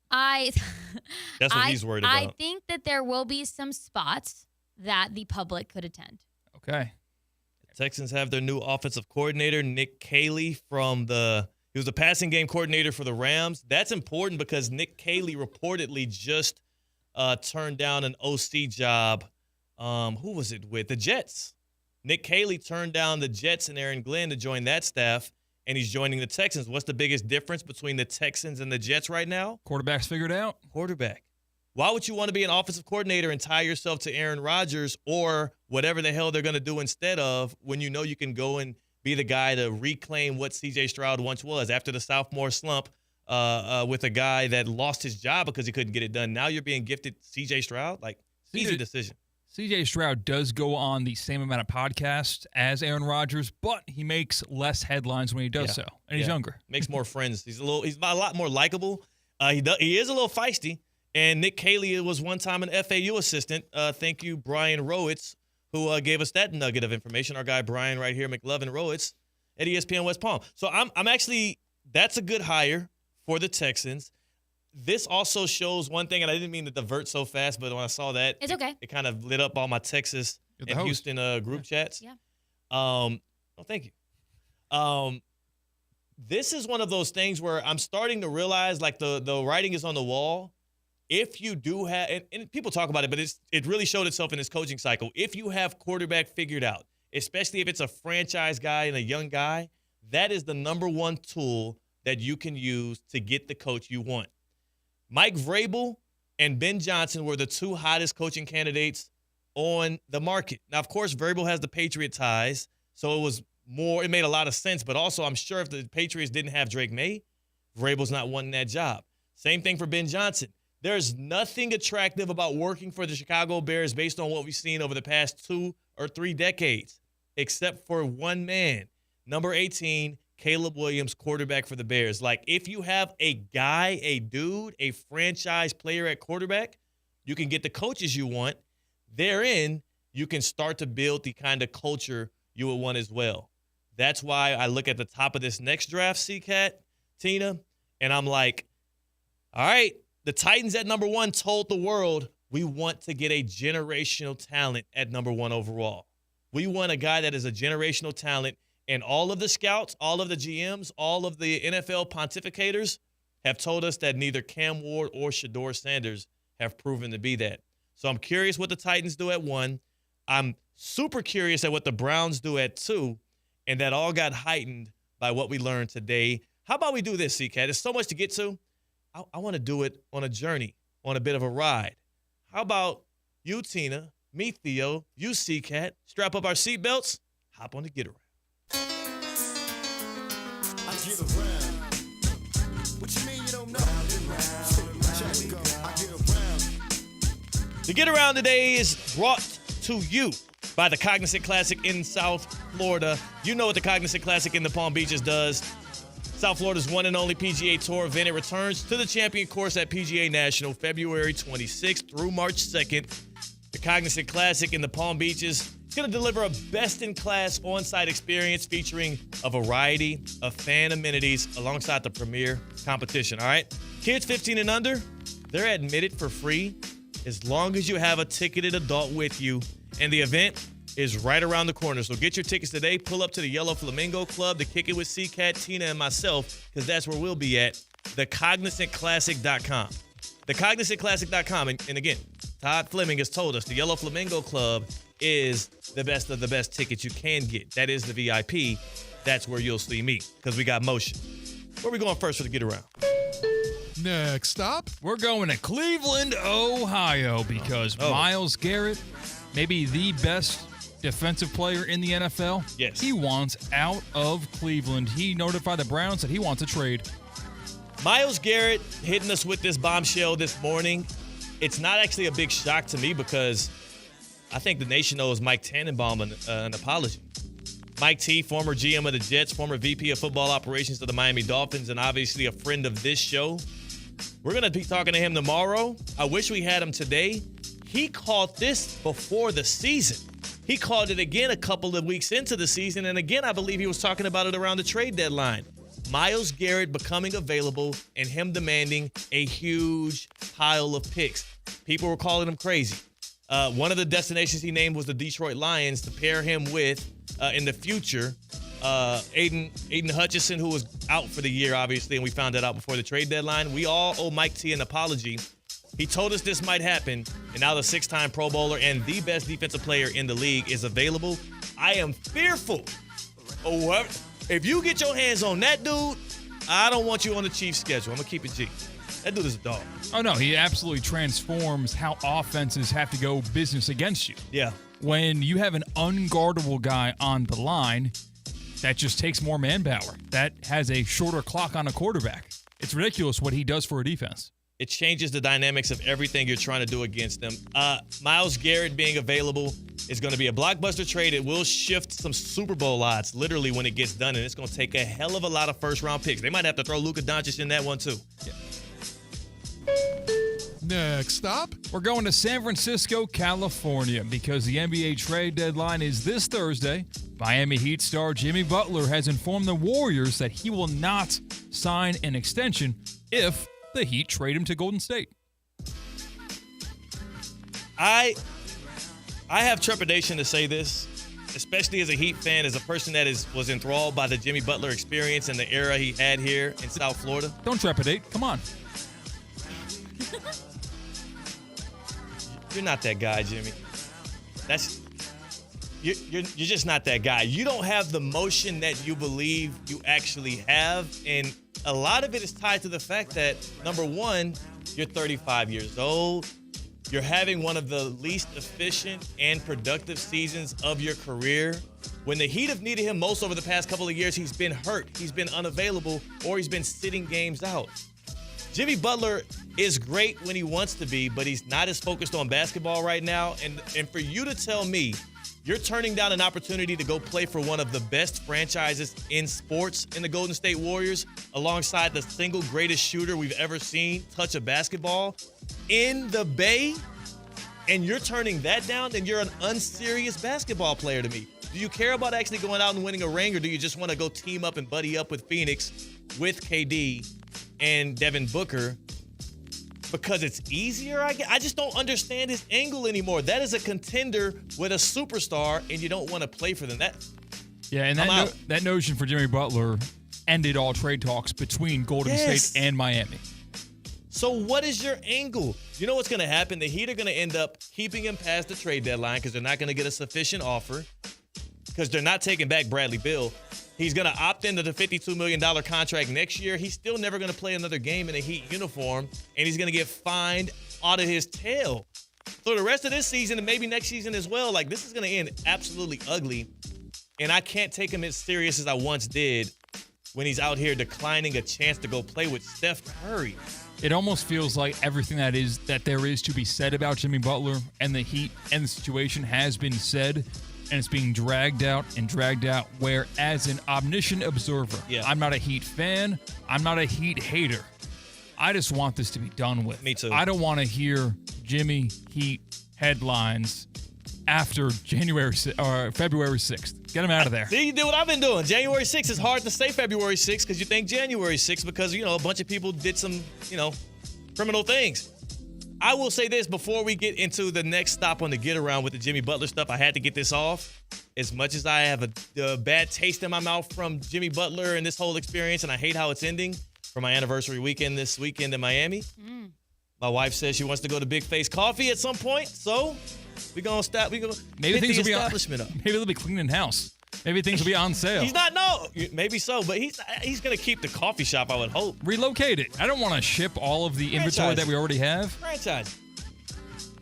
That's what he's worried I about. think that there will be some spots that the public could attend. Okay. Texans have their new offensive coordinator, Nick Caley, he was the passing game coordinator for the Rams. That's important because Nick Caley reportedly just turned down an OC job. Who was it with? The Jets. Nick Caley turned down the Jets and Aaron Glenn to join that staff, and he's joining the Texans. What's the biggest difference between the Texans and the Jets right now? Quarterback's figured out. Quarterback. Why would you want to be an offensive coordinator and tie yourself to Aaron Rodgers or whatever the hell they're going to do instead of when you know you can go and be the guy to reclaim what C.J. Stroud once was after the sophomore slump with a guy that lost his job because he couldn't get it done. Now you're being gifted C.J. Stroud? Like, easy decision. C.J. Stroud does go on the same amount of podcasts as Aaron Rodgers, but he makes less headlines when he does so, and he's younger. Makes more friends. He's a lot more likable. He is a little feisty. And Nick Caley was one time an FAU assistant. Thank you, Brian Rowitz, who gave us that nugget of information. Our guy Brian right here, McLovin Rowitz at ESPN West Palm. So I'm actually, that's a good hire for the Texans. This also shows one thing, and I didn't mean to divert so fast, but when I saw that, it's okay. It kind of lit up all my Texas and Houston group chats. Yeah. Thank you. This is one of those things where I'm starting to realize, like, the writing is on the wall. If you do have, and people talk about it, but it really showed itself in this coaching cycle. If you have quarterback figured out, especially if it's a franchise guy and a young guy, that is the number one tool that you can use to get the coach you want. Mike Vrabel and Ben Johnson were the 2 hottest coaching candidates on the market. Now, of course, Vrabel has the Patriot ties, so it was more. It made a lot of sense. But also, I'm sure if the Patriots didn't have Drake May, Vrabel's not wanting that job. Same thing for Ben Johnson. There's nothing attractive about working for the Chicago Bears based on what we've seen over the past 2 or 3 decades, except for one man, number 18, Caleb Williams, quarterback for the Bears. Like, if you have a guy, a dude, a franchise player at quarterback, you can get the coaches you want. Therein, you can start to build the kind of culture you would want as well. That's why I look at the top of this next draft, C-Cat, Tina, and I'm like, all right, the Titans at number 1 told the world we want to get a generational talent at number 1 overall. We want a guy that is a generational talent, and all of the scouts, all of the GMs, all of the NFL pontificators have told us that neither Cam Ward or Shedeur Sanders have proven to be that. So I'm curious what the Titans do at 1. I'm super curious at what the Browns do at 2, and that all got heightened by what we learned today. How about we do this, C-Cat? There's so much to get to. I want to do it on a journey, on a bit of a ride. How about you, Tina, me, Theo, you, C-Cat, strap up our seatbelts, hop on the get around. I get around. What you mean you don't know? I get around. The Get Around today is brought to you by the Cognizant Classic in South Florida. You know what the Cognizant Classic in the Palm Beaches does. South Florida's one and only PGA Tour event. It returns to the Champion Course at PGA National February 26th through March 2nd. The Cognizant Classic in the Palm Beaches is going to deliver a best-in-class on-site experience featuring a variety of fan amenities alongside the premier competition, all right? Kids 15 and under, they're admitted for free as long as you have a ticketed adult with you. And the event is right around the corner. So get your tickets today. Pull up to the Yellow Flamingo Club to kick it with C-Cat, Tina, and myself, because that's where we'll be at, thecognizantclassic.com. Thecognizantclassic.com. And again, Todd Fleming has told us the Yellow Flamingo Club is the best of the best tickets you can get. That is the VIP. That's where you'll see me, because we got motion. Where are we going first for the Get Around? Next stop, we're going to Cleveland, Ohio, because Myles Garrett, maybe the best defensive player in the NFL. Yes. He wants out of Cleveland. He notified the Browns that he wants a trade. Myles Garrett hitting us with this bombshell this morning. It's not actually a big shock to me because I think the nation owes Mike Tannenbaum an apology. Mike T, former GM of the Jets, former VP of football operations of the Miami Dolphins, and obviously a friend of this show. We're going to be talking to him tomorrow. I wish we had him today. He called this before the season. He called it again a couple of weeks into the season, and again, I believe he was talking about it around the trade deadline. Myles Garrett becoming available and him demanding a huge pile of picks. People were calling him crazy. One of the destinations he named was the Detroit Lions to pair him with, in the future, Aiden Hutchinson, who was out for the year, obviously, and we found that out before the trade deadline. We all owe Mike T an apology. He told us this might happen, and now the 6-time Pro Bowler and the best defensive player in the league is available. I am fearful. If you get your hands on that dude, I don't want you on the Chiefs schedule. I'm going to keep it G. That dude is a dog. Oh, no, he absolutely transforms how offenses have to go business against you. Yeah. When you have an unguardable guy on the line, that just takes more manpower. That has a shorter clock on a quarterback. It's ridiculous what he does for a defense. It changes the dynamics of everything you're trying to do against them. Myles Garrett being available is going to be a blockbuster trade. It will shift some Super Bowl odds literally when it gets done, and it's going to take a hell of a lot of first-round picks. They might have to throw Luka-Doncic in that one too. Yeah. Next stop, we're going to San Francisco, California, because the NBA trade deadline is this Thursday. Miami Heat star Jimmy Butler has informed the Warriors that he will not sign an extension if the Heat trade him to Golden State. I have trepidation to say this, especially as a Heat fan, as a person that was enthralled by the Jimmy Butler experience and the era he had here in South Florida. Don't trepidate. Come on. You're not that guy, Jimmy. You're just not that guy. You don't have the motion that you believe you actually have, and a lot of it is tied to the fact that, number one, you're 35 years old. You're having one of the least efficient and productive seasons of your career. When the Heat have needed him most over the past couple of years, he's been hurt, he's been unavailable, or he's been sitting games out. Jimmy Butler is great when he wants to be, but he's not as focused on basketball right now. And for you to tell me you're turning down an opportunity to go play for one of the best franchises in sports in the Golden State Warriors, alongside the single greatest shooter we've ever seen touch a basketball in the Bay, and you're turning that down, then you're an unserious basketball player to me. Do you care about actually going out and winning a ring, or do you just want to go team up and buddy up with Phoenix, with KD and Devin Booker, because it's easier? I just don't understand his angle anymore. That is a contender with a superstar, and you don't want to play for them. And that notion for Jimmy Butler ended all trade talks between Golden State and Miami. So what is your angle? You know what's going to happen? The Heat are going to end up keeping him past the trade deadline because they're not going to get a sufficient offer, because they're not taking back Bradley Beal. He's going to opt into the $52 million contract next year. He's still never going to play another game in a Heat uniform, and he's going to get fined out of his tail. So the rest of this season, and maybe next season as well, like, this is going to end absolutely ugly, and I can't take him as serious as I once did when he's out here declining a chance to go play with Steph Curry. It almost feels like everything that there is to be said about Jimmy Butler and the Heat and the situation has been said, and it's being dragged out, where as an omniscient observer, I'm not a Heat fan, I'm not a Heat hater. I just want this to be done with. Me too. I don't want to hear Jimmy Heat headlines after February 6th. Get them out of there. See, you do what I've been doing. January 6th is hard to say February 6th because you think January 6th because, a bunch of people did some, criminal things. I will say this before we get into the next stop on the get around with the Jimmy Butler stuff. I had to get this off. As much as I have a bad taste in my mouth from Jimmy Butler and this whole experience, and I hate how it's ending for my anniversary weekend this weekend in Miami. My wife says she wants to go to Big Face Coffee at some point, so we're going to stop. We're going to hit the establishment up. Maybe they'll be cleaning house. Maybe things will be on sale. He's not, no. Maybe so, but he's going to keep the coffee shop, I would hope. Relocate it. I don't want to ship all of the inventory that we already have. Franchise.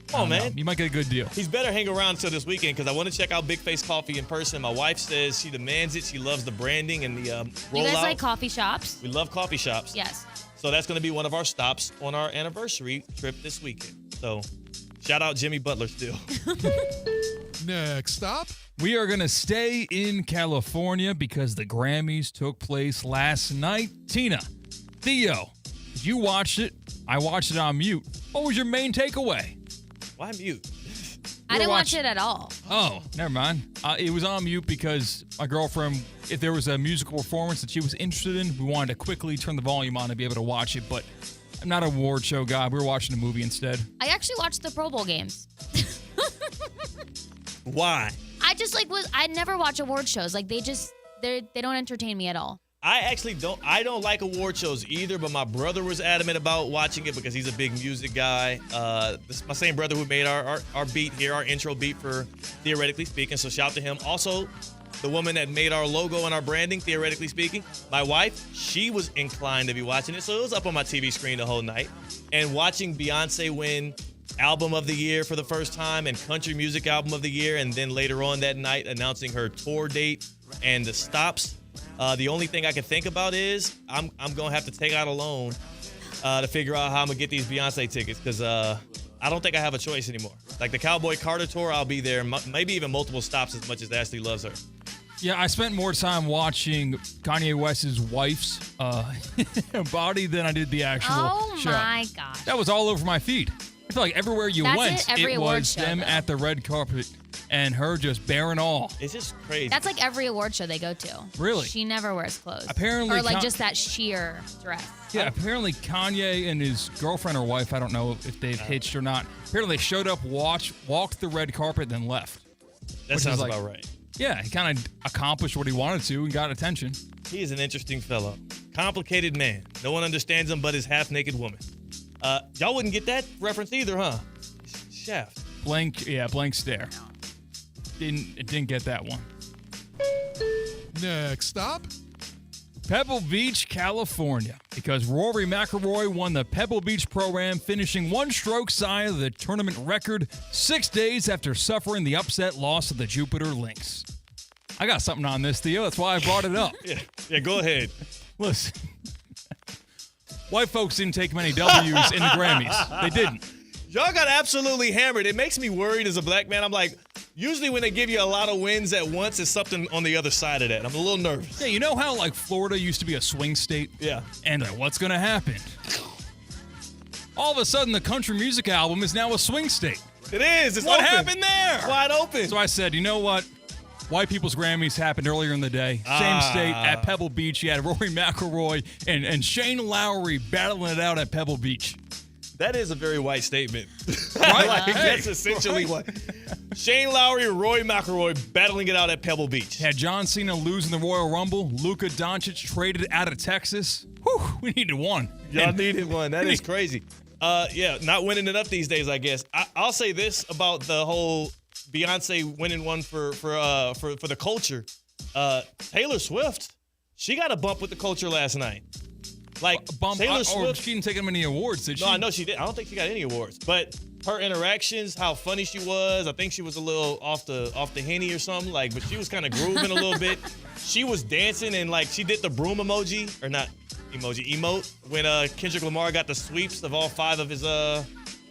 Come on, man. You might get a good deal. He's better hang around until this weekend because I want to check out Big Face Coffee in person. My wife says she demands it. She loves the branding and the rollout. You guys like coffee shops? We love coffee shops. Yes. So that's going to be one of our stops on our anniversary trip this weekend. So shout out Jimmy Butler still. Next stop. We are going to stay in California because the Grammys took place last night. Tina, Theo, you watched it. I watched it on mute. What was your main takeaway? Why mute? I didn't watch it at all. Oh, never mind. It was on mute because my girlfriend, if there was a musical performance that she was interested in, we wanted to quickly turn the volume on to be able to watch it. But I'm not an award show guy. We were watching a movie instead. I actually watched the Pro Bowl games. Why? I never watch award shows. Like, they don't entertain me at all. I don't like award shows either, but my brother was adamant about watching it because he's a big music guy. This is my same brother who made our beat here, our intro beat for Theoretically Speaking, so shout to him. Also, the woman that made our logo and our branding, Theoretically Speaking, my wife, she was inclined to be watching it, so it was up on my TV screen the whole night. And watching Beyonce win Album of the Year for the first time and Country Music Album of the Year, and then later on that night announcing her tour date and the stops. The only thing I can think about is I'm going to have to take out a loan to figure out how I'm going to get these Beyonce tickets because I don't think I have a choice anymore. Like the Cowboy Carter tour, I'll be there, maybe even multiple stops as much as Ashley loves her. Yeah, I spent more time watching Kanye West's wife's body than I did the actual show. Oh, my gosh. That was all over my feed. I feel like everywhere you went, it was them at the red carpet and her just bearing all. It's just crazy. That's like every award show they go to. Really? She never wears clothes. Apparently, or like just that sheer dress. Yeah, apparently Kanye and his girlfriend or wife, I don't know if they've hitched or not, apparently they showed up, walked the red carpet, then left. That sounds about right. Yeah, he kind of accomplished what he wanted to and got attention. He is an interesting fellow. Complicated man. No one understands him but his half-naked woman. Y'all wouldn't get that reference either, huh? Shaft. Blank stare. Didn't get that one. Next stop. Pebble Beach, California, because Rory McIlroy won the Pebble Beach program, finishing one stroke shy of the tournament record 6 days after suffering the upset loss of the Jupiter Lynx. I got something on this, Theo. That's why I brought it up. Yeah, go ahead. Listen, white folks didn't take many W's in the Grammys. They didn't. Y'all got absolutely hammered. It makes me worried as a black man. I'm like, usually when they give you a lot of wins at once, it's something on the other side of that. I'm a little nervous. Yeah, you know how, like, Florida used to be a swing state? Yeah. And what's going to happen? All of a sudden, the country music album is now a swing state. It is. It's what open. happened there? Wide open. So I said, you know what? White people's Grammys happened earlier in the day. Same state at Pebble Beach. You had Rory McIlroy and Shane Lowry battling it out at Pebble Beach. That is a very white statement. Right? Like, Hey, that's essentially what. Shane Lowry and Rory McIlroy battling it out at Pebble Beach. Had John Cena losing the Royal Rumble. Luka Doncic traded out of Texas. Whew, we needed one. Y'all needed one. That is crazy. Yeah, not winning it up these days, I guess. I'll say this about the whole Beyonce winning one for the culture. Taylor Swift, she got a bump with the culture last night. Like, Taylor Swift, she didn't take many awards, did she? No, I know she did. I don't think she got any awards. But her interactions, how funny she was, I think she was a little off the Henny or something. Like, but she was kind of grooving a little bit. She was dancing and like she did the broom emoji, or not emote, when Kendrick Lamar got the sweeps of all 5 of his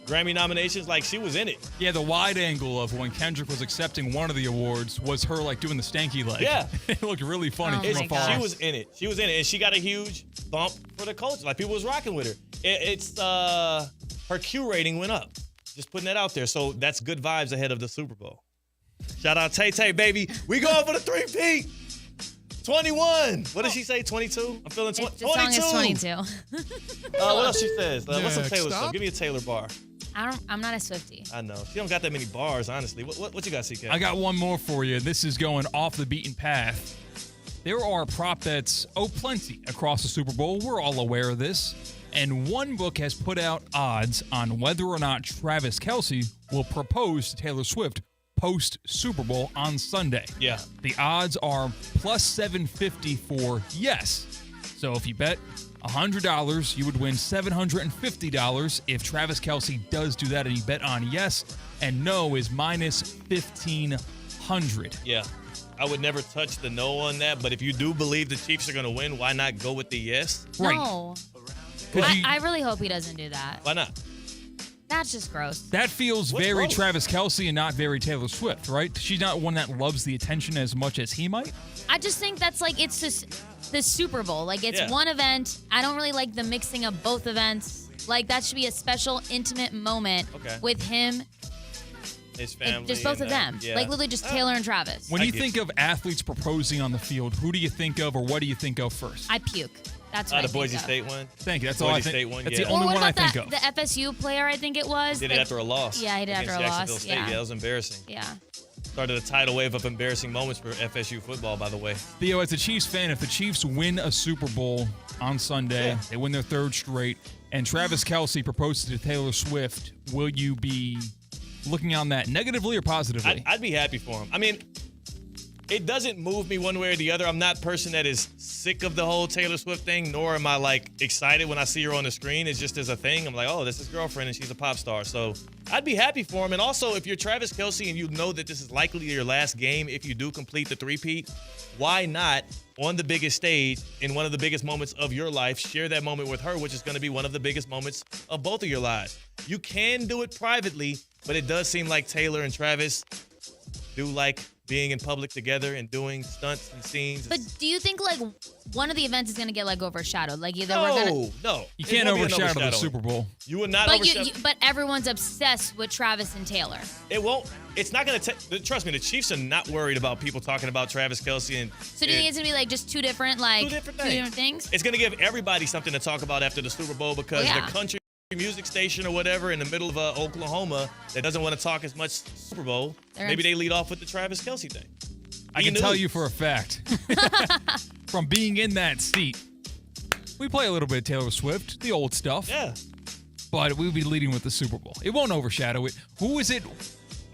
Grammy nominations. Like, she was in it. Yeah, the wide angle of when Kendrick was accepting one of the awards was her like doing the stanky leg. Yeah. It looked really funny from afar. She was in it. She was in it. And she got a huge bump for the culture. Like, people was rocking with her. It's her Q rating went up. Just putting that out there. So that's good vibes ahead of the Super Bowl. Shout out Tay-Tay, baby. We going for the 3-peat. 21. What did she say? 22? I'm feeling 22. The song is 22. What else she says? What's some Taylor stuff? Give me a Taylor bar. I'm not a Swiftie. I know. She don't got that many bars, honestly. What you got, CK? I got one more for you. This is going off the beaten path. There are prop bets, plenty across the Super Bowl. We're all aware of this. And one book has put out odds on whether or not Travis Kelce will propose to Taylor Swift post-Super Bowl on Sunday. Yeah. The odds are plus 750 for yes. So if you bet $100, you would win $750 if Travis Kelce does do that and you bet on yes, and no is minus 1,500. Yeah. I would never touch the no on that, but if you do believe the Chiefs are going to win, why not go with the yes? Right. No. I really hope he doesn't do that. Why not? That's just gross. That feels What's very gross? Travis Kelce and not very Taylor Swift, right? She's not one that loves the attention as much as he might. I just think that's like, it's just the Super Bowl. Like, it's one event. I don't really like the mixing of both events. Like, that should be a special, intimate moment with him. His family. Just both of them. Yeah. Like, literally just Taylor and Travis. When you think of athletes proposing on the field, who do you think of or what do you think of first? I puke. That's what I the think Boise of. State one? Thank you. That's Boise all I think. State one, That's yeah. the only Or what one I about think of. the FSU player, I think it was. Did it after a loss. Yeah, he did after against a Jacksonville loss. State. Yeah, that was embarrassing. Yeah. Started a tidal wave of embarrassing moments for FSU football, by the way. Theo, as a Chiefs fan, if the Chiefs win a Super Bowl on Sunday, they win their 3rd straight, and Travis Kelce proposes to Taylor Swift, will you be looking on that negatively or positively? I'd be happy for him. I mean, it doesn't move me one way or the other. I'm not a person that is sick of the whole Taylor Swift thing, nor am I like excited when I see her on the screen. It's just as a thing. I'm like, oh, this is girlfriend and she's a pop star. So I'd be happy for him. And also, if you're Travis Kelce and you know that this is likely your last game, if you do complete the 3-peat, why not on the biggest stage in one of the biggest moments of your life, share that moment with her, which is going to be one of the biggest moments of both of your lives. You can do it privately, but it does seem like Taylor and Travis do like being in public together and doing stunts and scenes. But do you think, like, one of the events is going to get, like, overshadowed? Like, either no, we're going to... No. You can't overshadow the Super Bowl. You would not But, overshadow... but everyone's obsessed with Travis and Taylor. It won't... It's not going to... Trust me, the Chiefs are not worried about people talking about Travis Kelce and... So do you think it's going to be, like, just two different things? It's going to give everybody something to talk about after the Super Bowl because the country music station or whatever in the middle of Oklahoma that doesn't want to talk as much Super Bowl, maybe they lead off with the Travis Kelce thing. I can tell you for a fact, from being in that seat, we play a little bit of Taylor Swift, the old stuff. Yeah. But we'll be leading with the Super Bowl. It won't overshadow it. Who is it?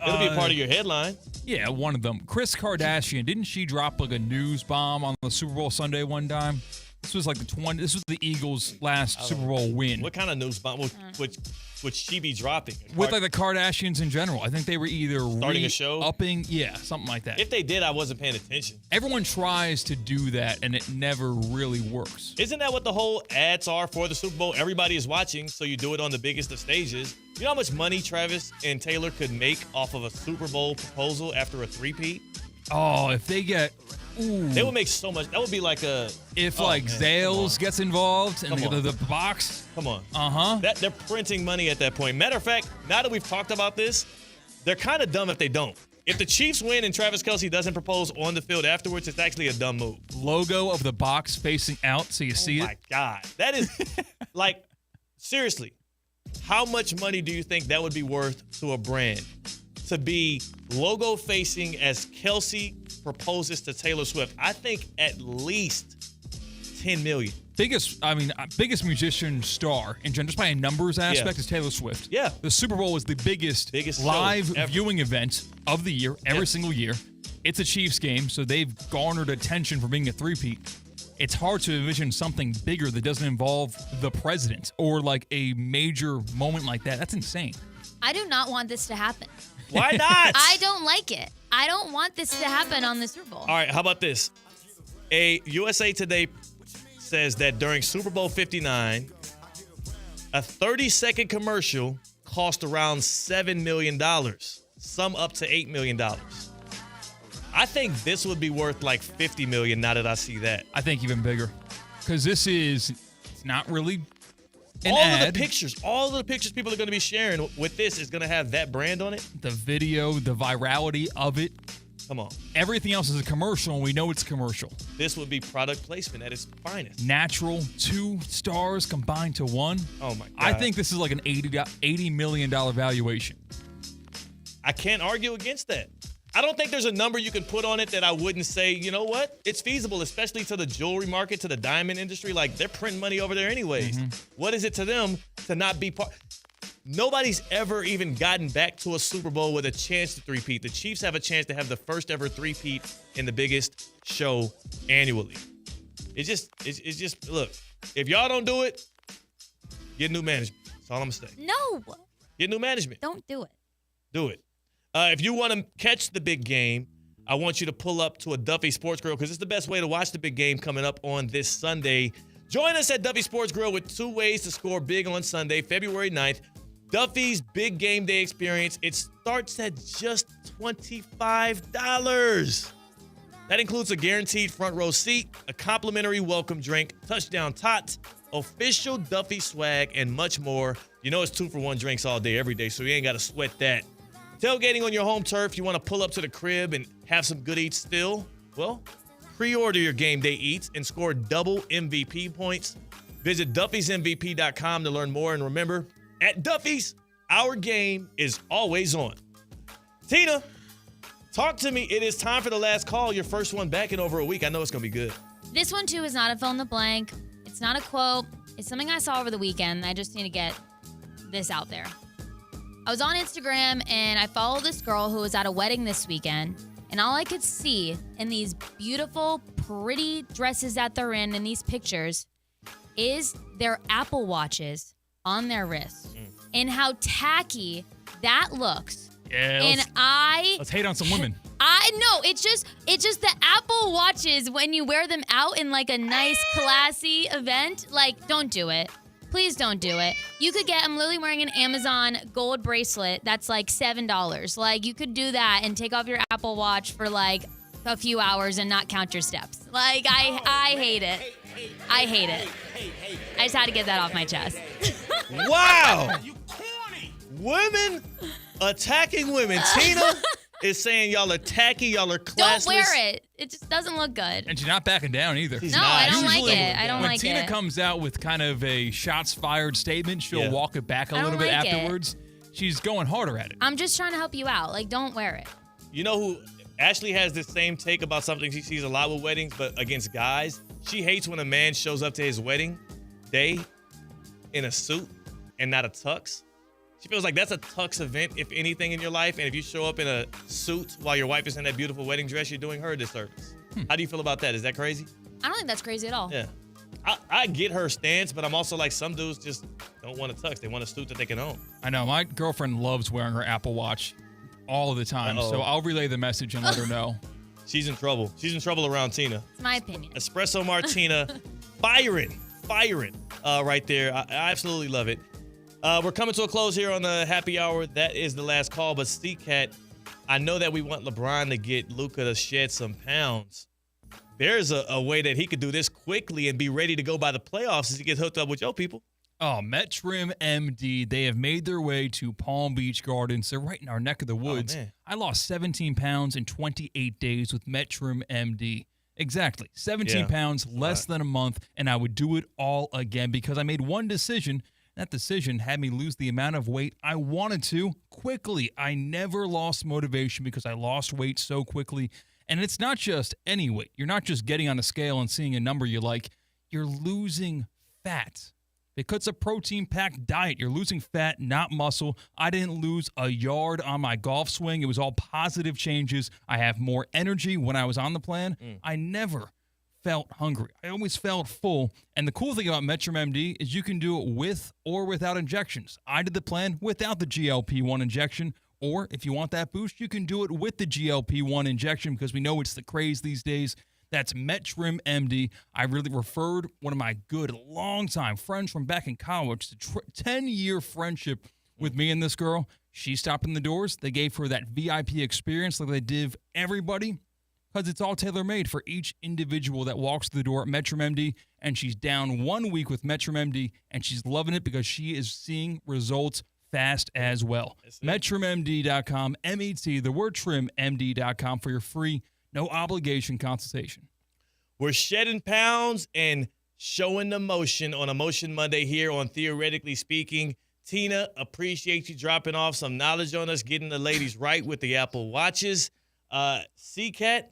It'll be a part of your headline. Yeah, one of them. Kris Kardashian. Didn't she drop like a news bomb on the Super Bowl Sunday one time? This was like this was the Eagles' last Super Bowl win. What kind of news bomb would she be dropping? With like the Kardashians in general. I think they were either starting a show? Upping, yeah, something like that. If they did, I wasn't paying attention. Everyone tries to do that, and it never really works. Isn't that what the whole ads are for the Super Bowl? Everybody is watching, so you do it on the biggest of stages. You know how much money Travis and Taylor could make off of a Super Bowl proposal after a three-peat? Oh, if they get... Ooh. They would make so much. That would be like a... If Zales gets involved in the box. Come on. Uh-huh. They're printing money at that point. Matter of fact, now that we've talked about this, they're kind of dumb if they don't. If the Chiefs win and Travis Kelce doesn't propose on the field afterwards, it's actually a dumb move. Logo of the box facing out so you see it. Oh, my God. That is, like, seriously, how much money do you think that would be worth to a brand? To be logo facing as Kelce proposes to Taylor Swift. I think at least $10 million. Biggest musician star in general, just by a numbers aspect, is Taylor Swift. Yeah. The Super Bowl is the biggest live viewing event of the year, every single year. It's a Chiefs game, so they've garnered attention for being a three-peat. It's hard to envision something bigger that doesn't involve the president or like a major moment like that. That's insane. I do not want this to happen. Why not? I don't like it. I don't want this to happen on the Super Bowl. All right, how about this? A USA Today says that during Super Bowl 59, a 30-second commercial cost around $7 million, some up to $8 million. I think this would be worth like $50 million now that I see that. I think even bigger. Because it's not really an all ad. of the pictures people are going to be sharing with this is going to have that brand on it. The video, the virality of it. Come on. Everything else is a commercial, and we know it's commercial. This would be product placement at its finest. Natural, 2 stars combined to 1. Oh, my God. I think this is like an $80 million valuation. I can't argue against that. I don't think there's a number you can put on it that I wouldn't say, you know what? It's feasible, especially to the jewelry market, to the diamond industry. Like, they're printing money over there anyways. Mm-hmm. What is it to them to not be part? Nobody's ever even gotten back to a Super Bowl with a chance to three-peat. The Chiefs have a chance to have the first ever three-peat in the biggest show annually. It's just, look, if y'all don't do it, get new management. That's all I'm going to say. No. Get new management. Don't do it. Do it. If you want to catch the big game, I want you to pull up to a Duffy Sports Grill because it's the best way to watch the big game coming up on this Sunday. Join us at Duffy Sports Grill with 2 ways to score big on Sunday, February 9th. Duffy's Big Game Day experience. It starts at just $25. That includes a guaranteed front row seat, a complimentary welcome drink, touchdown tots, official Duffy swag, and much more. You know it's 2-for-1 drinks all day, every day, so you ain't got to sweat that. Tailgating on your home turf, you want to pull up to the crib and have some good eats still? Well, pre-order your game day eats and score double MVP points. Visit Duffy'sMVP.com to learn more. And remember, at Duffy's, our game is always on. Tina, talk to me. It is time for the last call. Your first one back in over a week. I know it's going to be good. This one, too, is not a fill in the blank. It's not a quote. It's something I saw over the weekend. I just need to get this out there. I was on Instagram, and I followed this girl who was at a wedding this weekend, and all I could see in these beautiful, pretty dresses that they're in these pictures is their Apple Watches on their wrists and how tacky that looks. Yeah, and let's hate on some women. I know, it's just the Apple Watches when you wear them out in like a nice, classy event. Like, don't do it. Please don't do it. You could I'm literally wearing an Amazon gold bracelet that's like $7. Like, you could do that and take off your Apple Watch for like a few hours and not count your steps. Like, I hate it. I hate it. I just had to get that off my chest. Wow. Women attacking women. Tina is saying y'all are tacky, y'all are classless. Don't wear it. It just doesn't look good. And she's not backing down either. No, I don't like it. I don't when like Tina it. comes out with kind of a shots fired statement, she'll walk it back a I little don't bit like it. afterwards. She's going harder at it. I'm just trying to help you out. Like, don't wear it. You know who Ashley has the same take about something she sees a lot with weddings, but against guys? She hates when a man shows up to his wedding day in a suit and not a tux. She feels like that's a tux event, if anything, in your life. And if you show up in a suit while your wife is in that beautiful wedding dress, you're doing her a disservice. How do you feel about that? Is that crazy? I don't think that's crazy at all. Yeah. I get her stance, but I'm also like, some dudes just don't want to tux. They want a suit that they can own. I know. My girlfriend loves wearing her Apple Watch all of the time. So I'll relay the message and let her know. She's in trouble. She's in trouble around Tina. It's my opinion. Espresso Martina, firing right there. I absolutely love it. We're coming to a close here on the happy hour. That is the last call. But C-Cat, I know that we want LeBron to get Luka to shed some pounds. There's a way that he could do this quickly and be ready to go by the playoffs as he gets hooked up with your people. Oh, Metrim MD, they have made their way to Palm Beach Gardens. They're right in our neck of the woods. Man. I lost 17 pounds in 28 days with Metrim MD. Exactly. 17 pounds, less than a month, and I would do it all again because I made one decision. That decision had me lose the amount of weight I wanted to quickly. I never lost motivation because I lost weight so quickly. And it's not just any weight. You're not just getting on a scale and seeing a number you like. You're losing fat. Because it's a protein-packed diet. You're losing fat, not muscle. I didn't lose a yard on my golf swing. It was all positive changes. I have more energy when I was on the plan. I never felt hungry. I always felt full. And the cool thing about Metrim MD is you can do it with or without injections. I did the plan without the GLP-1 injection. Or if you want that boost, you can do it with the GLP-1 injection because we know it's the craze these days. That's Metrim MD. I really referred one of my good longtime friends from back in college, 10-year friendship with me and this girl. She stopped in the doors. They gave her that VIP experience like they give everybody because it's all tailor-made for each individual that walks through the door at Metrim MD. And she's down 1 week with Metrim MD, and she's loving it because she is seeing results fast as well. MetrumMD.com, M-E-T, the word trim, MD.com for your free, no obligation consultation. We're shedding pounds and showing the motion on Emotion Monday here on Theoretically Speaking. Tina, appreciate you dropping off some knowledge on us, getting the ladies right with the Apple Watches. C-Cat,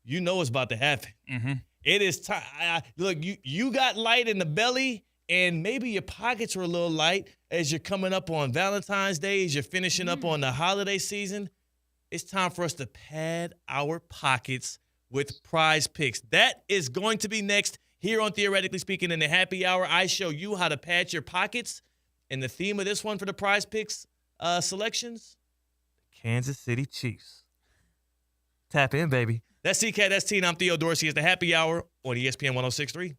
you know what's about to happen. Mm-hmm. It is time. Look, you got light in the belly, and maybe your pockets are a little light as you're coming up on Valentine's Day, as you're finishing up on the holiday season. It's time for us to pad our pockets with Prize Picks. That is going to be next here on Theoretically Speaking in the happy hour. I show you how to pad your pockets. And the theme of this one for the Prize Picks selections, Kansas City Chiefs. Tap in, baby. That's C-Cat, that's Tina. I'm Theo Dorsey. It's the happy hour on ESPN 106.3.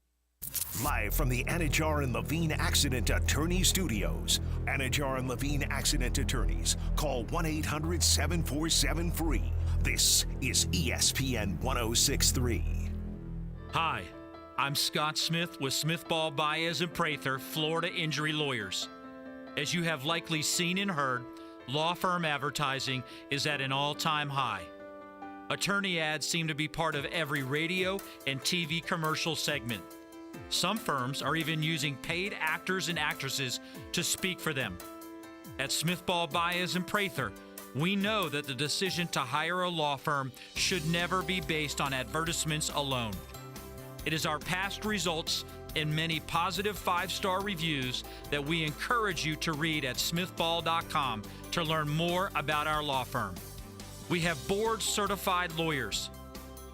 Live from the Anajar and Levine Accident Attorney Studios. Anajar and Levine Accident Attorneys. Call 1-800-747-FREE. This is ESPN 106.3. Hi, I'm Scott Smith with Smith Ball Baez and Prather, Florida Injury Lawyers. As you have likely seen and heard, law firm advertising is at an all-time high. Attorney ads seem to be part of every radio and TV commercial segment. Some firms are even using paid actors and actresses to speak for them. At Smith Ball Baez and Prather, we know that the decision to hire a law firm should never be based on advertisements alone. It is our past results and many positive 5-star reviews that we encourage you to read at smithball.com to learn more about our law firm. We have board-certified lawyers.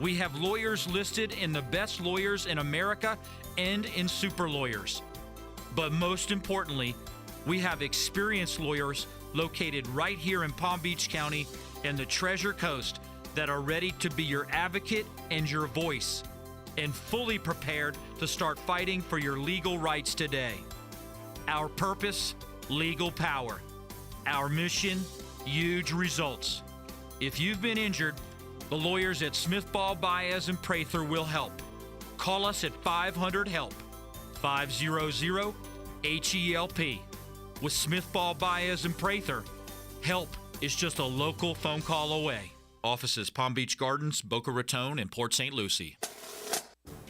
We have lawyers listed in the best lawyers in America and in super lawyers. But most importantly, we have experienced lawyers located right here in Palm Beach County and the Treasure Coast that are ready to be your advocate and your voice, and fully prepared to start fighting for your legal rights today. Our purpose, legal power. Our mission, huge results. If you've been injured, the lawyers at Smith Ball Baez and Prather will help. Call us at 500-HELP, 500-HELP. With Smith Ball Baez and Prather, help is just a local phone call away. Offices Palm Beach Gardens, Boca Raton, and Port St. Lucie.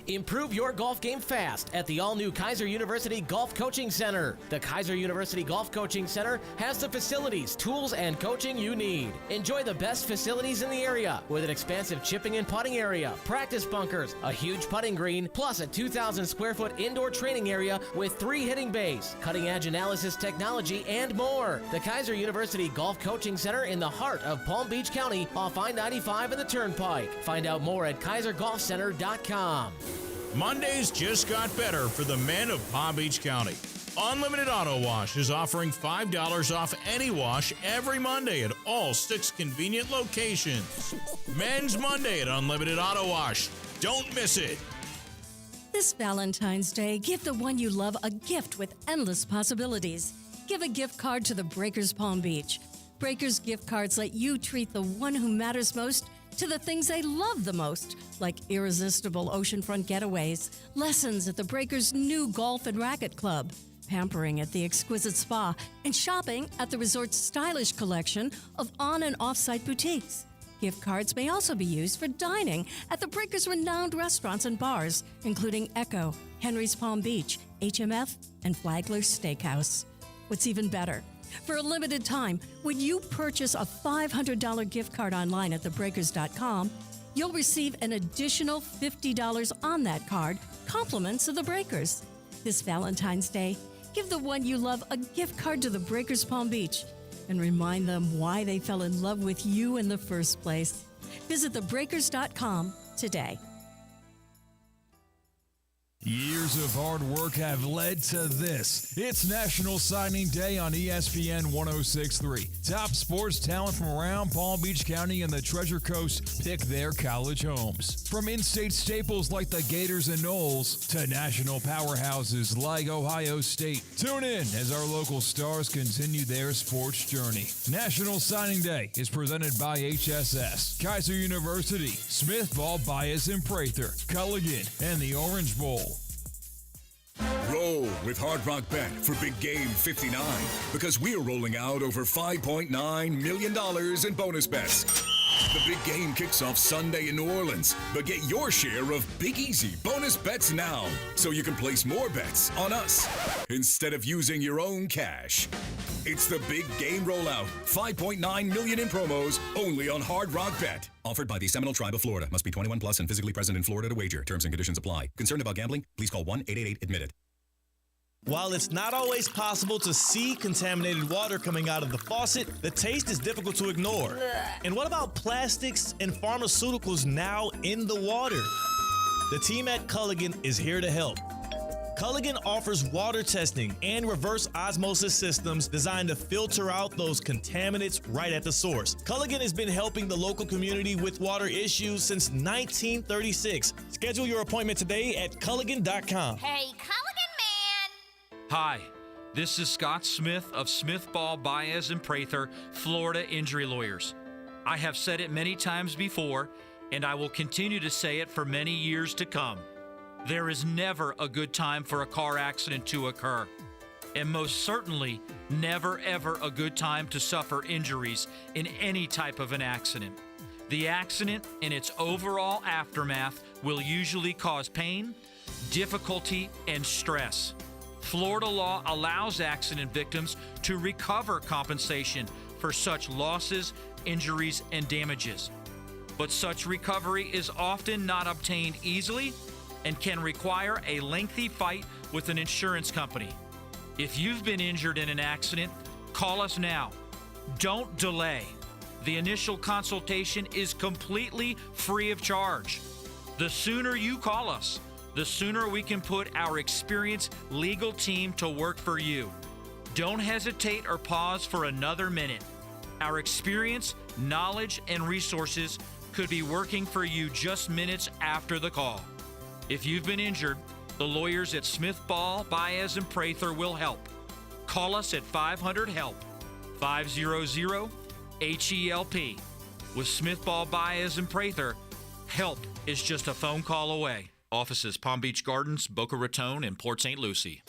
Improve your golf game fast at the all-new Kaiser University Golf Coaching Center. The Kaiser University Golf Coaching Center has the facilities, tools, and coaching you need. Enjoy the best facilities in the area with an expansive chipping and putting area, practice bunkers, a huge putting green, plus a 2,000 square foot indoor training area with 3 hitting bays, cutting-edge analysis technology, and more. The Kaiser University Golf Coaching Center in the heart of Palm Beach County off I-95 and the Turnpike. Find out more at kaisergolfcenter.com. Mondays just got better for the men of Palm Beach County. Unlimited Auto Wash is offering $5 off any wash every Monday at all 6 convenient locations. Men's Monday at Unlimited Auto Wash. Don't miss it. This Valentine's Day, give the one you love a gift with endless possibilities. Give a gift card to the Breakers Palm Beach. Breakers gift cards let you treat the one who matters most to the things they love the most, like irresistible oceanfront getaways, lessons at the Breakers' new golf and racket club, pampering at the exquisite spa, and shopping at the resort's stylish collection of on- and off-site boutiques. Gift cards may also be used for dining at the Breakers' renowned restaurants and bars, including Echo, Henry's Palm Beach, HMF, and Flagler's Steakhouse. What's even better, for a limited time, when you purchase a $500 gift card online at thebreakers.com, you'll receive an additional $50 on that card, compliments of the Breakers. This Valentine's Day, give the one you love a gift card to the Breakers Palm Beach and remind them why they fell in love with you in the first place. Visit thebreakers.com today. Years of hard work have led to this. It's National Signing Day on ESPN 106.3. Top sports talent from around Palm Beach County and the Treasure Coast pick their college homes. From in-state staples like the Gators and Knowles to national powerhouses like Ohio State. Tune in as our local stars continue their sports journey. National Signing Day is presented by HSS, Kaiser University, Smith Ball Bias and Prather, Culligan, and the Orange Bowl. Roll with Hard Rock Bet for Big Game 59 because we're rolling out over $5.9 million in bonus bets. The big game kicks off Sunday in New Orleans, but get your share of Big Easy bonus bets now so you can place more bets on us instead of using your own cash. It's the big game rollout. $5.9 million in promos only on Hard Rock Bet. Offered by the Seminole Tribe of Florida. Must be 21 plus and physically present in Florida to wager. Terms and conditions apply. Concerned about gambling? Please call 1-888-ADMIT-IT. While it's not always possible to see contaminated water coming out of the faucet, the taste is difficult to ignore. And what about plastics and pharmaceuticals now in the water? The team at Culligan is here to help. Culligan offers water testing and reverse osmosis systems designed to filter out those contaminants right at the source. Culligan has been helping the local community with water issues since 1936. Schedule your appointment today at Culligan.com. Hey, Culligan man! Hi, this is Scott Smith of Smith Ball Baez and Prather, Florida Injury Lawyers. I have said it many times before, and I will continue to say it for many years to come. There is never a good time for a car accident to occur, and most certainly never ever a good time to suffer injuries in any type of an accident. The accident and its overall aftermath will usually cause pain, difficulty, and stress. Florida law allows accident victims to recover compensation for such losses, injuries, and damages. But such recovery is often not obtained easily and can require a lengthy fight with an insurance company. If you've been injured in an accident, call us now. Don't delay. The initial consultation is completely free of charge. The sooner you call us, the sooner we can put our experienced legal team to work for you. Don't hesitate or pause for another minute. Our experience, knowledge, and resources could be working for you just minutes after the call. If you've been injured, the lawyers at Smith Ball, Baez, and Prather will help. Call us at 500-HELP, 500-HELP. With Smith Ball, Baez, and Prather, help is just a phone call away. Offices Palm Beach Gardens, Boca Raton, and Port St. Lucie.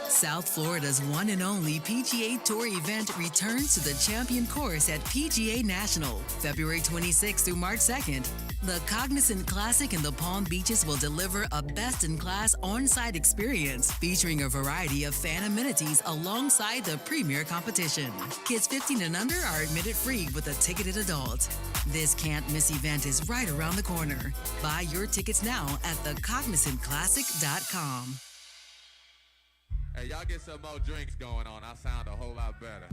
South Florida's one and only PGA Tour event returns to the Champion Course at PGA National, February 26th through March 2nd. The Cognizant Classic in the Palm Beaches will deliver a best-in-class on-site experience featuring a variety of fan amenities alongside the premier competition. Kids 15 and under are admitted free with a ticketed adult. This can't-miss event is right around the corner. Buy your tickets now at thecognizantclassic.com. Hey, y'all get some more drinks going on. I sound a whole lot better.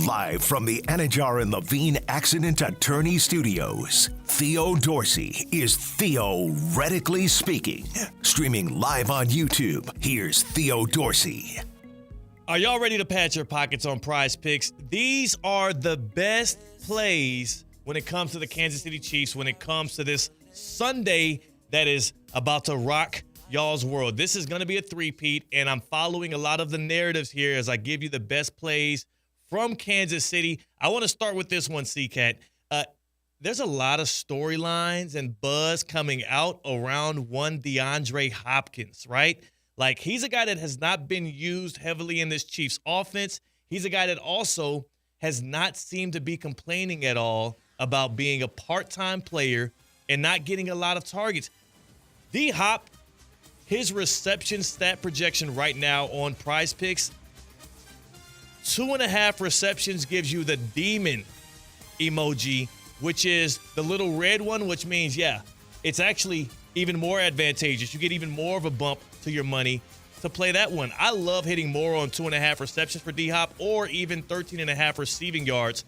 Live from the Anajar and Levine Accident Attorney Studios, Theo Dorsey is theoretically speaking. Streaming live on YouTube, here's Theo Dorsey. Are y'all ready to pat your pockets on Prize Picks? These are the best plays when it comes to the Kansas City Chiefs, when it comes to this Sunday that is about to rock y'all's world. This is going to be a three-peat, and I'm following a lot of the narratives here as I give you the best plays from Kansas City. I want to start with this one, C-Cat. There's a lot of storylines and buzz coming out around one DeAndre Hopkins, right? Like, he's a guy that has not been used heavily in this Chiefs offense. He's a guy that also has not seemed to be complaining at all about being a part-time player and not getting a lot of targets. D-Hop, his reception stat projection right now on Prize Picks, 2.5 receptions gives you the demon emoji, which is the little red one, which means, yeah, it's actually even more advantageous. You get even more of a bump to your money to play that one. I love hitting more on 2.5 receptions for D-Hop or even 13.5 receiving yards.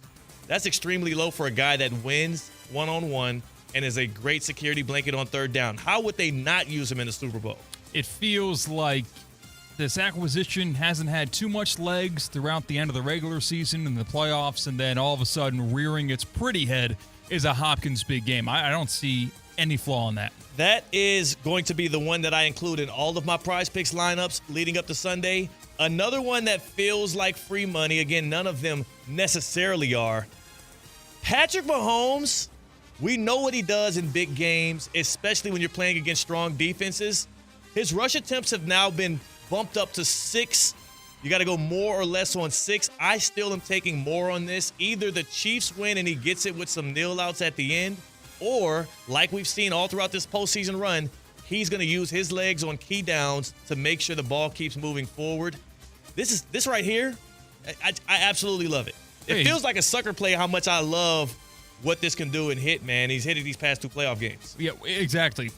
That's extremely low for a guy that wins one-on-one and is a great security blanket on third down. How would they not use him in the Super Bowl? It feels like this acquisition hasn't had too much legs throughout the end of the regular season and the playoffs, and then all of a sudden rearing its pretty head is a Hopkins big game. I don't see any flaw in that. That is going to be the one that I include in all of my Prize Picks lineups leading up to Sunday. Another one that feels like free money, again, none of them necessarily are. Patrick Mahomes, we know what he does in big games, especially when you're playing against strong defenses. His rush attempts have now been bumped up to 6. You got to go more or less on 6. I still am taking more on this. Either the Chiefs win and he gets it with some nil outs at the end, or like we've seen all throughout this postseason run, he's going to use his legs on key downs to make sure the ball keeps moving forward. This right here, I absolutely love it. It feels like a sucker play how much I love what this can do and hit, man. He's hit it these past 2 playoff games. Yeah, exactly.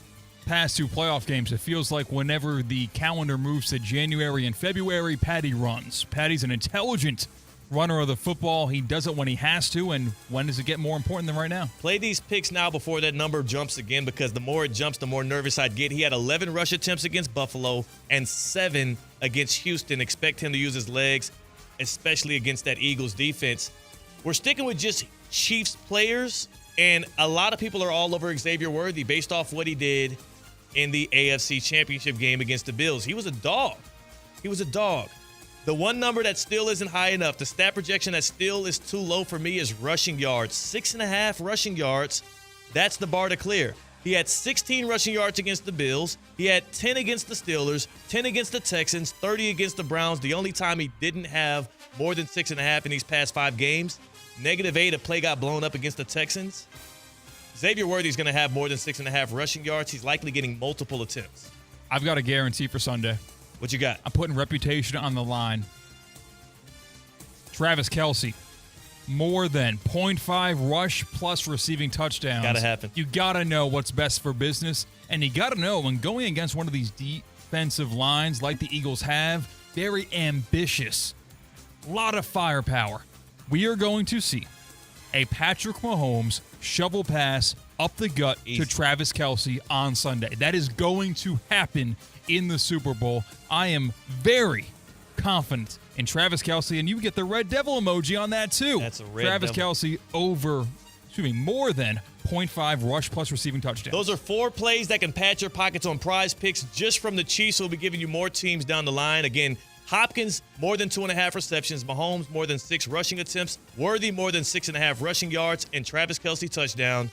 Past 2 playoff games, it feels like whenever the calendar moves to January and February, Patty runs. Patty's an intelligent runner of the football. He does it when he has to, and when does it get more important than right now? Play these picks now before that number jumps again, because the more it jumps, the more nervous I'd get. He had 11 rush attempts against Buffalo and 7 against Houston. Expect him to use his legs, especially against that Eagles defense. We're sticking with just Chiefs players, and a lot of people are all over Xavier Worthy based off what he did in the AFC Championship game against the Bills. He was a dog. The one number that still isn't high enough, the stat projection that still is too low for me, is rushing yards. 6.5 rushing yards, that's the bar to clear. He had 16 rushing yards against the Bills. He had 10 against the Steelers, 10 against the Texans, 30 against the Browns. The only time he didn't have more than 6.5 in these past 5 games. -8, a play got blown up against the Texans. Xavier Worthy's going to have more than 6.5 rushing yards. He's likely getting multiple attempts. I've got a guarantee for Sunday. What you got? I'm putting reputation on the line. Travis Kelce, more than 0.5 rush plus receiving touchdowns. Got to happen. You got to know what's best for business, and you got to know when going against one of these defensive lines like the Eagles have, very ambitious, a lot of firepower. We are going to see a Patrick Mahomes shovel pass up the gut to Travis Kelce on Sunday. That is going to happen in the Super Bowl. I am very confident in Travis Kelce, and you get the red devil emoji on that too. That's a red Travis devil. Kelce more than 0.5 rush plus receiving touchdowns. Those are 4 plays that can pat your pockets on Prize Picks just from the Chiefs. We'll be giving you more teams down the line. Again, Hopkins, more than 2.5 receptions. Mahomes, more than 6 rushing attempts. Worthy, more than 6.5 rushing yards. And Travis Kelce, touchdown.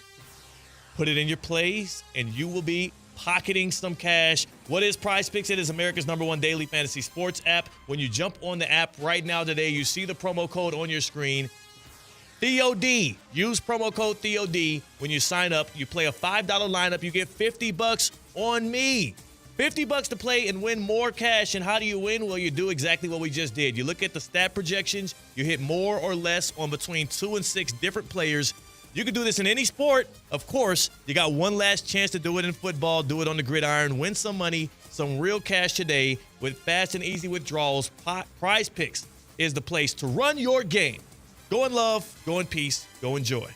Put it in your plays, and you will be pocketing some cash. What is Prize Picks? It is America's #1 daily fantasy sports app. When you jump on the app right now today, you see the promo code on your screen. THEOD. Use promo code THEOD when you sign up. You play a $5 lineup. You get $50 on me. $50 to play and win more cash. And how do you win? Well, you do exactly what we just did. You look at the stat projections. You hit more or less on between 2 and 6 different players. You can do this in any sport. Of course, you got one last chance to do it in football. Do it on the gridiron. Win some money. some real cash today with fast and easy withdrawals. Prize Picks is the place to run your game. Go in love, go in peace, go in joy.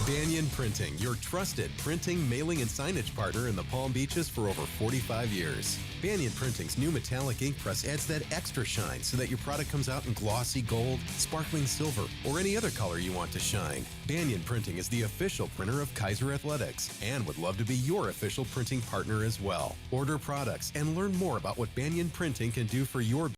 Banyan Printing, your trusted printing, mailing, and signage partner in the Palm Beaches for over 45 years. Banyan Printing's new metallic ink press adds that extra shine so that your product comes out in glossy gold, sparkling silver, or any other color you want to shine. Banyan Printing is the official printer of Kaiser Athletics and would love to be your official printing partner as well. Order products and learn more about what Banyan Printing can do for your